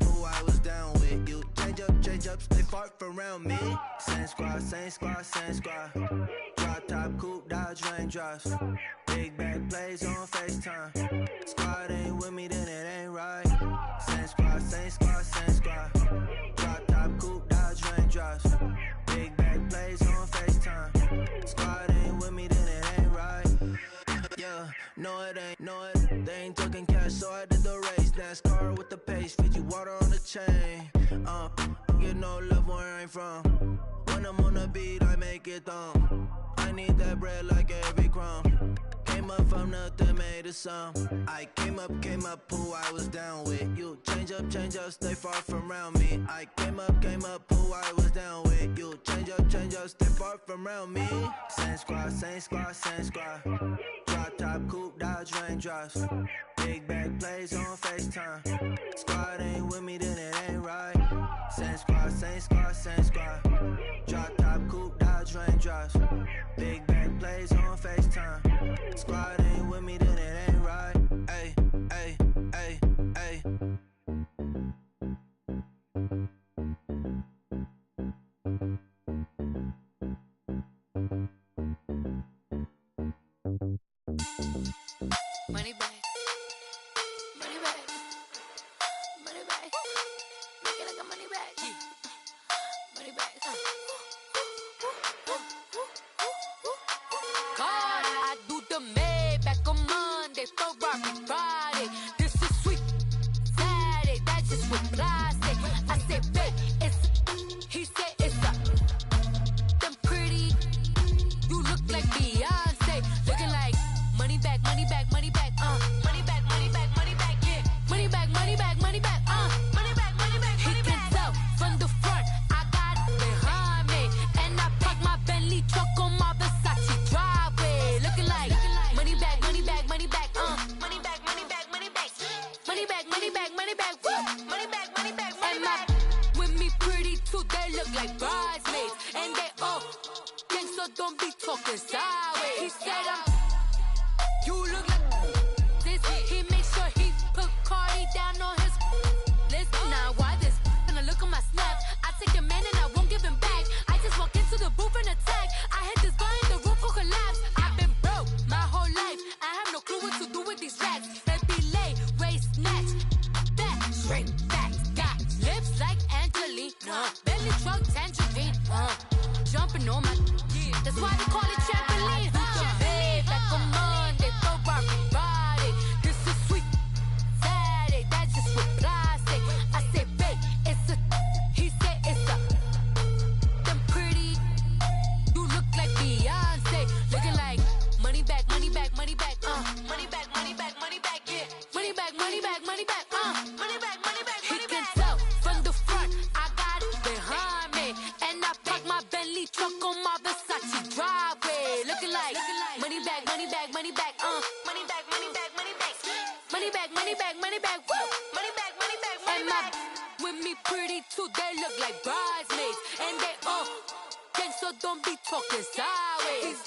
who I was down with. You change up, stay far from around me. Same squad, same squad, same squad. Drop top, coupe, Dodge raindrops. Big back plays on FaceTime. Squad ain't with me, then it ain't right. Same squad, same squad, same squad. Drop top, coupe, Dodge raindrops. Big back plays on FaceTime. Squad ain't with me, then it ain't right. Yeah, no it ain't, they ain't talking cash, so I did the race. NASCAR with the pace, feed you water on the chain. Get no love where I ain't from. When I'm on the beat, I make it thumb. I need that bread like every crumb. Came up from nothing, made a sum. I came up, who I was down with. You change up, stay far from around me. I came up, who I was down with. You change up, stay far from around me. Same squad, same squad, same squad. Drop top, coupe, Dodge raindrops. Big back plays on FaceTime. Squad ain't with me, then it ain't right. Same squad, same squad, same squad. Drop top, coupe, Dodge raindrops. Big back plays on FaceTime. Squad ain't with me, then it ain't right. Ay, ay, ay, ay. Money back. Money back. like bridesmaids, and they all think so. Don't be talking sideways. He said you look like this. He made sure he put Cardi down on his list. Now why this? Gonna look at my snap. I take a man and I won't give him back. I just walk into the booth and attack. I hit this guy in the roof will collapse. I've been broke my whole life. I have no clue what to do with these rats. They be late, waist snatch, back straight back. Got lips like Angelina, belly truck tangerine. Jumping on my, that's why they call it trampoline. Babe, back on Monday, throw rock body. This is sweet Saturday, that's just with plastic. I say, babe, it's a, he said it's a. Them pretty, you look like Beyonce, looking like money back, money back, money back, money back, money back, money back, yeah, money back, money back, money back, money back, money back. He can tell from the front, I got it behind me, and I park my Bentley truck on my Versace driveway, looking like money back, money back, money back, money back, money back, money back, money back, money back, money back, woo, money back, money back, money back. With me pretty too, they look like bridesmaids, and they all think so. Don't be talking sideways.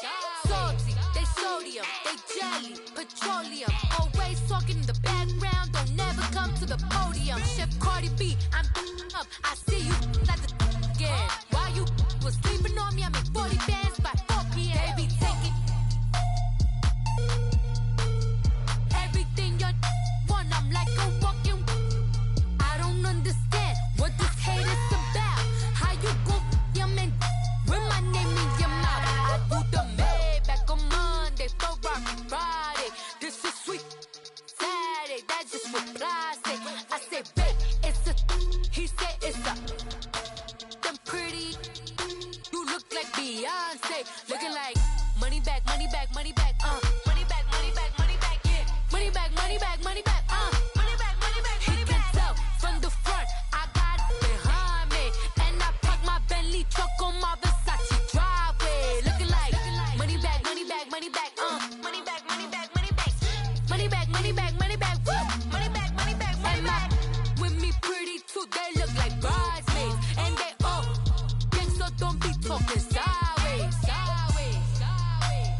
Salty, they sodium, they jelly, petroleum. Always talking in the background, don't never come to the podium. Chef Cardi B, I'm up. I see you at the again. While you was sleeping on me, I make 40 bands by 4 p.m. Baby, take it. Everything you want, I'm like a walking. I don't understand what this hate is about. How you go your man with my name in your mouth? I do the Maybach on Monday, for rock Friday. This is sweet Saturday, that's just with plastic. I say, babe, it's a. He said it's a. Them pretty, you look like Beyonce, looking like money back, money back, money back, money back, money back, money back, yeah, money back, money back, money back, money back, money back. He can tell from the front, I got it behind me, and I park my Bentley truck on my Versace driveway, looking like money back, money back, money back, money back, money back, money back, money back, money back, money back, woo, money back, money back, money back. With me pretty too, they look like bridesmaids, and they all think so. Don't be talking sideways, sideways, sideways.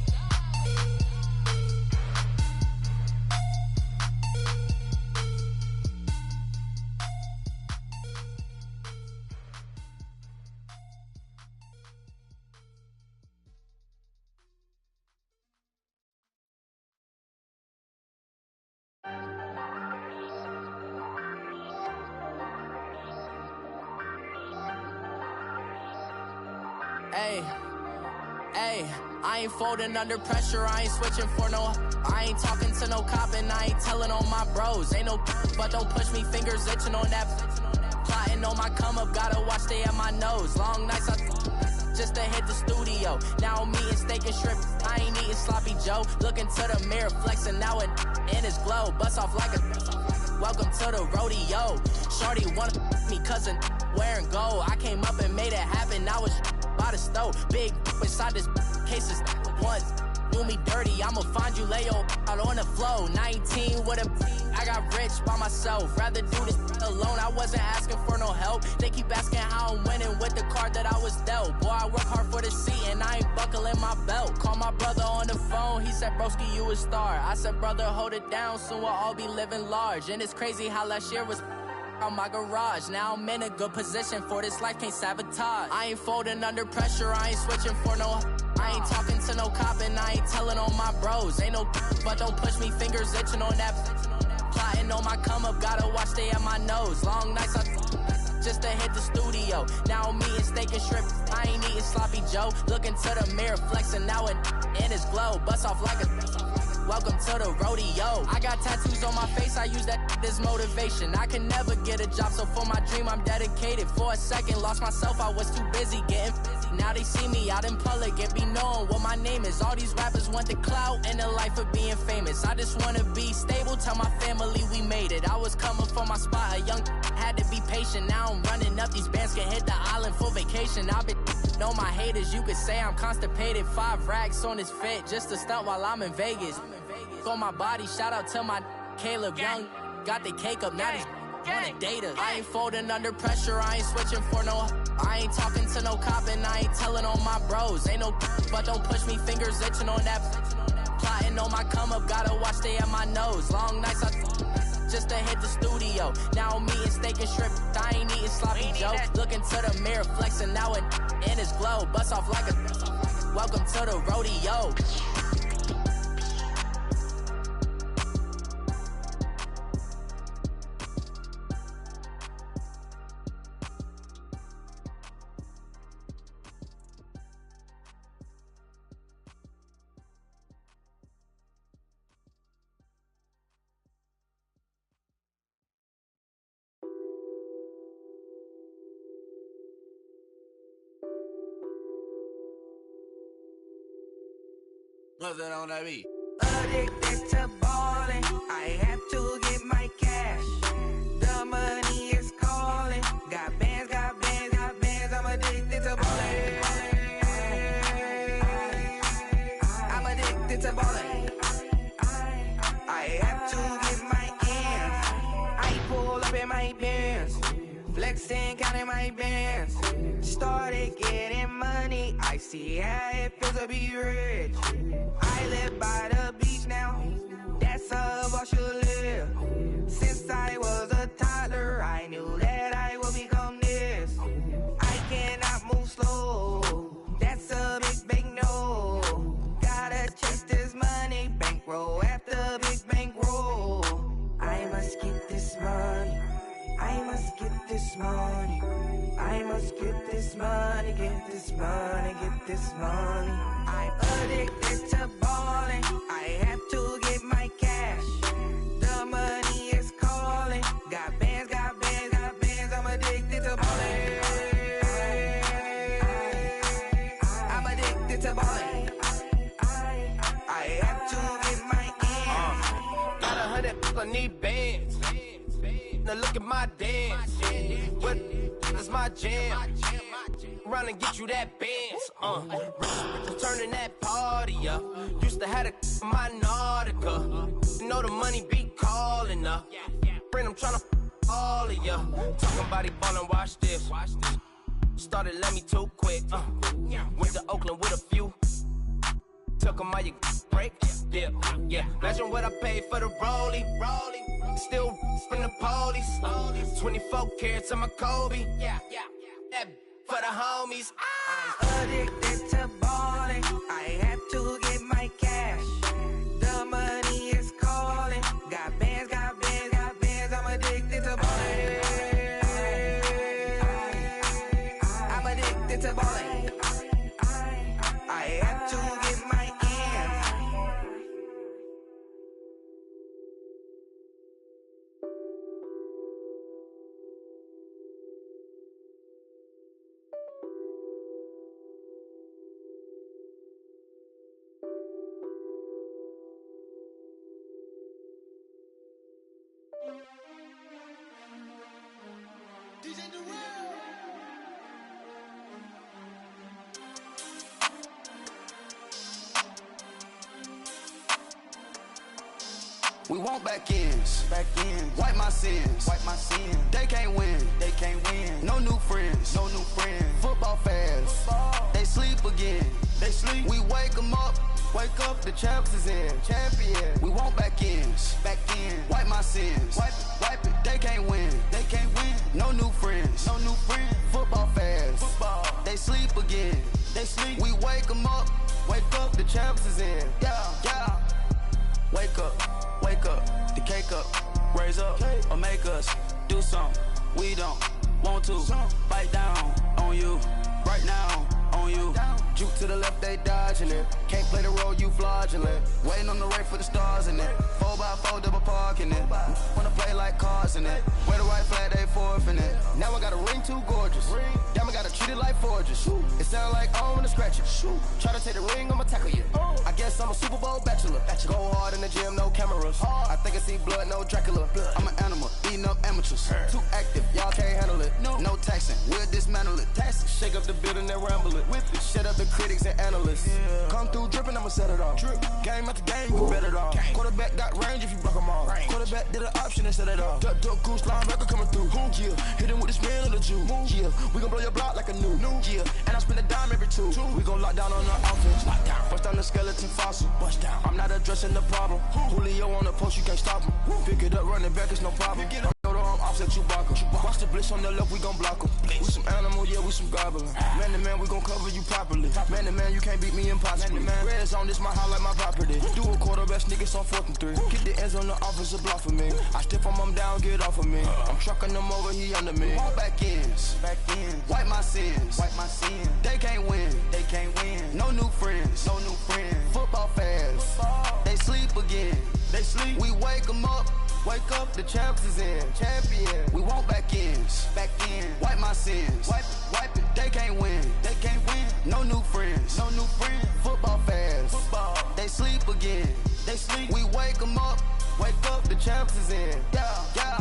Hey, hey, I ain't folding under pressure, I ain't switching for no. I ain't talking to no cop and I ain't telling on my bros. Ain't no, but don't push me, fingers itching on that. Plotting on my come up, gotta watch stay at my nose. Long nights just to hit the studio. Now I'm eating steak and shrimp, I ain't eating sloppy Joe. Looking to the mirror, flexing now it in his glow. Bust off like a, welcome to the rodeo. Shorty wanna me cousin wearing gold. I came up and made it happen, I was by the stove. Big inside this cases once. Do me dirty, I'ma find you, lay your out on the floor. 19 with a, I got rich by myself. Rather do this alone, I wasn't asking for no help. They keep asking how I'm winning with the card that I was dealt. Boy, I work hard for the seat and I ain't buckling my belt. Call my brother on the phone, he said, broski, you a star. I said, brother, hold it down, soon we'll all be living large. And it's crazy how last year was out my garage. Now I'm in a good position for this life, can't sabotage. I ain't folding under pressure, I ain't switching for no. I ain't talking to no cop and I ain't telling on my bros. Ain't no, but don't push me, fingers itching on that. Plotting on my come up, gotta watch stay at my nose. Long nights just to hit the studio. Now I'm eating steak and shrimp, I ain't eating sloppy Joe. Looking to the mirror, flexing now it in his glow. Bust off like a, welcome to the rodeo. I got tattoos on my face, I use that as motivation. I can never get a job, so for my dream I'm dedicated. For a second, lost myself, I was too busy getting busy. Now they see me out in public and be knowing what my name is. All these rappers want the clout and the life of being famous. I just wanna be stable, tell my family we made it. I was coming for my spot, a young had to be patient. Now I'm running up, these bands can hit the island for vacation. I've been know my haters, you could say I'm constipated. 5 racks on his fit, just to stunt while I'm in Vegas. On my body, shout out to my Caleb Young. Got the cake up, now these wanted data. I ain't folding under pressure, I ain't switching for no. I ain't talking to no cop and I ain't telling on my bros. Ain't no but don't push me, fingers itching on that. Plotting on my come up, gotta watch stay at my nose. Long nights I just to hit the studio. Now I'm eating steak and shrimp, I ain't eating sloppy joe. Looking to the mirror, flexing now it in his glow. Bust off like a welcome to the rodeo. Nothing on that beat. Addicted to ballin', I have to get my cash. The money is calling. Got bands, got bands, got bands. I'm addicted to ballin'. I'm addicted to ballin'. I have to get my ends. I pull up in my bands, flexing, counting my bands. Started getting money, I see how it feels to be rich. I live by the beach now, that's how I should live. Since I was a toddler, I knew that I would become this. I cannot move slow, that's a big no. Gotta chase this money, bankroll after big bankroll. I must get this money, I must get this money. I must get this money, get this money, get this money. I'm addicted to ballin', I have to get my cash. The money is calling. Got bands, got bands, got bands. I'm addicted to ballin'. I'm addicted to ballin'. I have to get my ends. Got 100, I need bands. Now look at my dance. What is my jam? Run and get you that bands. Turning that party up. Used to have a my Nautica. You know the money be calling up. Friend, I'm tryna all of ya. Talking body ballin', watch this. Started let me too quick. Went to Oakland with a few. Took 'em all you break. Yeah. Imagine what I paid for the rollie. Still from the police. 24 carats on my Kobe. Yeah. That for the homies. I'm addicted to ballin'. I have to get my cash. The money is calling. Got bands, got bands, got bands. I'm addicted to ballin'. I'm addicted to ballin'. I have to get my ends. We want back ends, wipe my sins, They can't win, No new friends, Football fans, they sleep again, We wake 'em up, the champs is in, We want back ends, wipe my sins, wipe it. They can't win, No new friends, Football fans, they sleep again, We wake 'em up, the champs is in, yeah. Wake up, the cake up, raise up, or make us do something we don't want to. Bite down on you, right now on you. Juke to the left, they dodging it. Can't play the role, you fraudulent. Waiting on the race for the stars in it. 4x4 double parking it. Wanna play like cars in it. Wear the white flag, they forfeit it. Now I got a ring too gorgeous. Damn, I gotta treat it like forges. It sound like I'm gonna scratch it. Try to take the ring, I'ma tackle you. I guess I'm a Super Bowl bachelor. Go hard in the gym, no cameras. I think I see blood, no Dracula. I'm an animal, eating up amateurs. Too active, y'all can't handle it. No No taxing, we'll dismantle it. Tax, shake up the building and ramble it. Whip it, shut up the critics and analysts. Come through dripping, I'ma set it off. Game after game, you bet it off. Quarterback got range if you broke them off. Quarterback did an option and set it off. Duck goose linebacker coming through. Yeah, hit him with the spin of the Jew. Yeah, we gon' blow your block like a new. Yeah, and I spend a dime every two. We gon' lock down on the offense. Bust down the skeleton fossil. Bust down. I'm not addressing the problem. Julio on the post, you can't stop him. Pick it up, running back, it's no problem. Offset Chewbacca. Watch the blitz on the left, we gon' block 'em. We some animal, yeah, we some gobbler. Man to man, we gon' cover you properly. Man to man, you can't beat me impossible. Red zone, this my highlight, my property. Do a quarterback sneak, it's on 4th and 3. Get the ends on the offensive block for me. I step on them down, get off of me. I'm trucking them over, he under me. Back ends, wipe my sins, They can't win, No new friends, Football fast, they sleep again. We wake 'em up. Wake up, the champs is in. Champion. We want back ends. Wipe my sins. Wipe it. They can't win. No new friends. Football fast. They sleep again. We wake 'em up. Wake up, the champs is in. Yeah.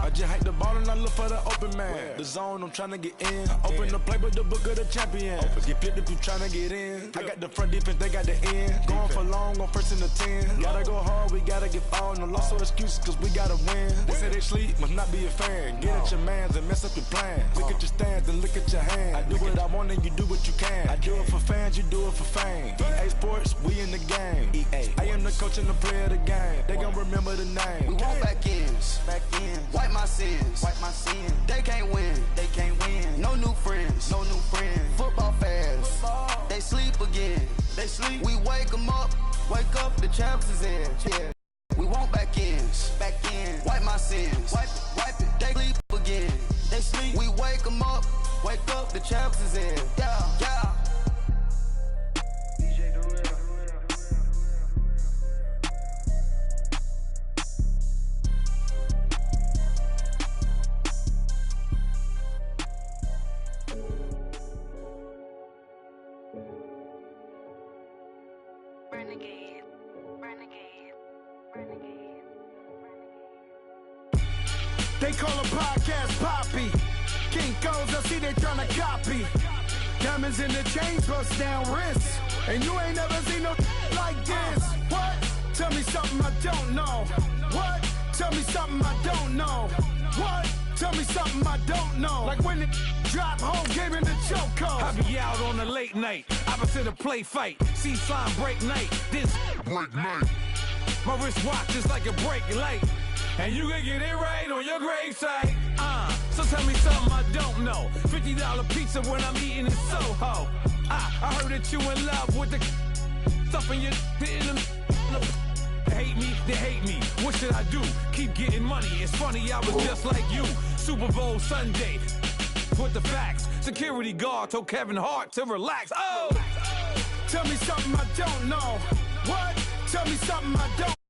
I just hike the ball and I look for the open man. The zone, I'm tryna get in. Open the playbook, the book of the champion. Get flipped if you tryna get in. I got the front defense, they got the end. Going for long, on 1st and 10. Gotta go hard, we gotta get all. No loss or excuses, cause we gotta win. They say they sleep, must not be a fan. Get at your mans and mess up your plan. Look at your stands and look at your hands. I do what I want and you do what you can. I do it for fans, you do it for fame. EA Sports, we in the game. I am the coach and the player of the game. They gon' remember the name. We want back ends. Wipe my sins. They can't win. No new friends. Football fast. They sleep again. We wake 'em up. Wake up, the champs is in. Yeah. We want back ends. Wipe my sins. Wipe it. They sleep again. We wake 'em up. Wake up, the champs is in. Yeah. They call a podcast Poppy. Kinkos, I see they tryna copy. Diamonds in the chains, bust down wrists. And you ain't never seen no like this. What? Tell me something I don't know. What? Tell me something I don't know. What? Tell me something I don't know. Like when it drop, whole game in the chokehold. I be out on a late night, opposite a play fight. See slime break night, this break night. My wristwatch is like a break light. And you can get it right on your gravesite. So tell me something I don't know. $50 pizza when I'm eating in Soho. I heard that you in love with the stuff in your in the hate me, they hate me. What should I do? Keep getting money. It's funny, I was just like you. Super Bowl Sunday. Put the facts. Security guard told Kevin Hart to relax. Oh! Tell me something I don't know. What? Tell me something I don't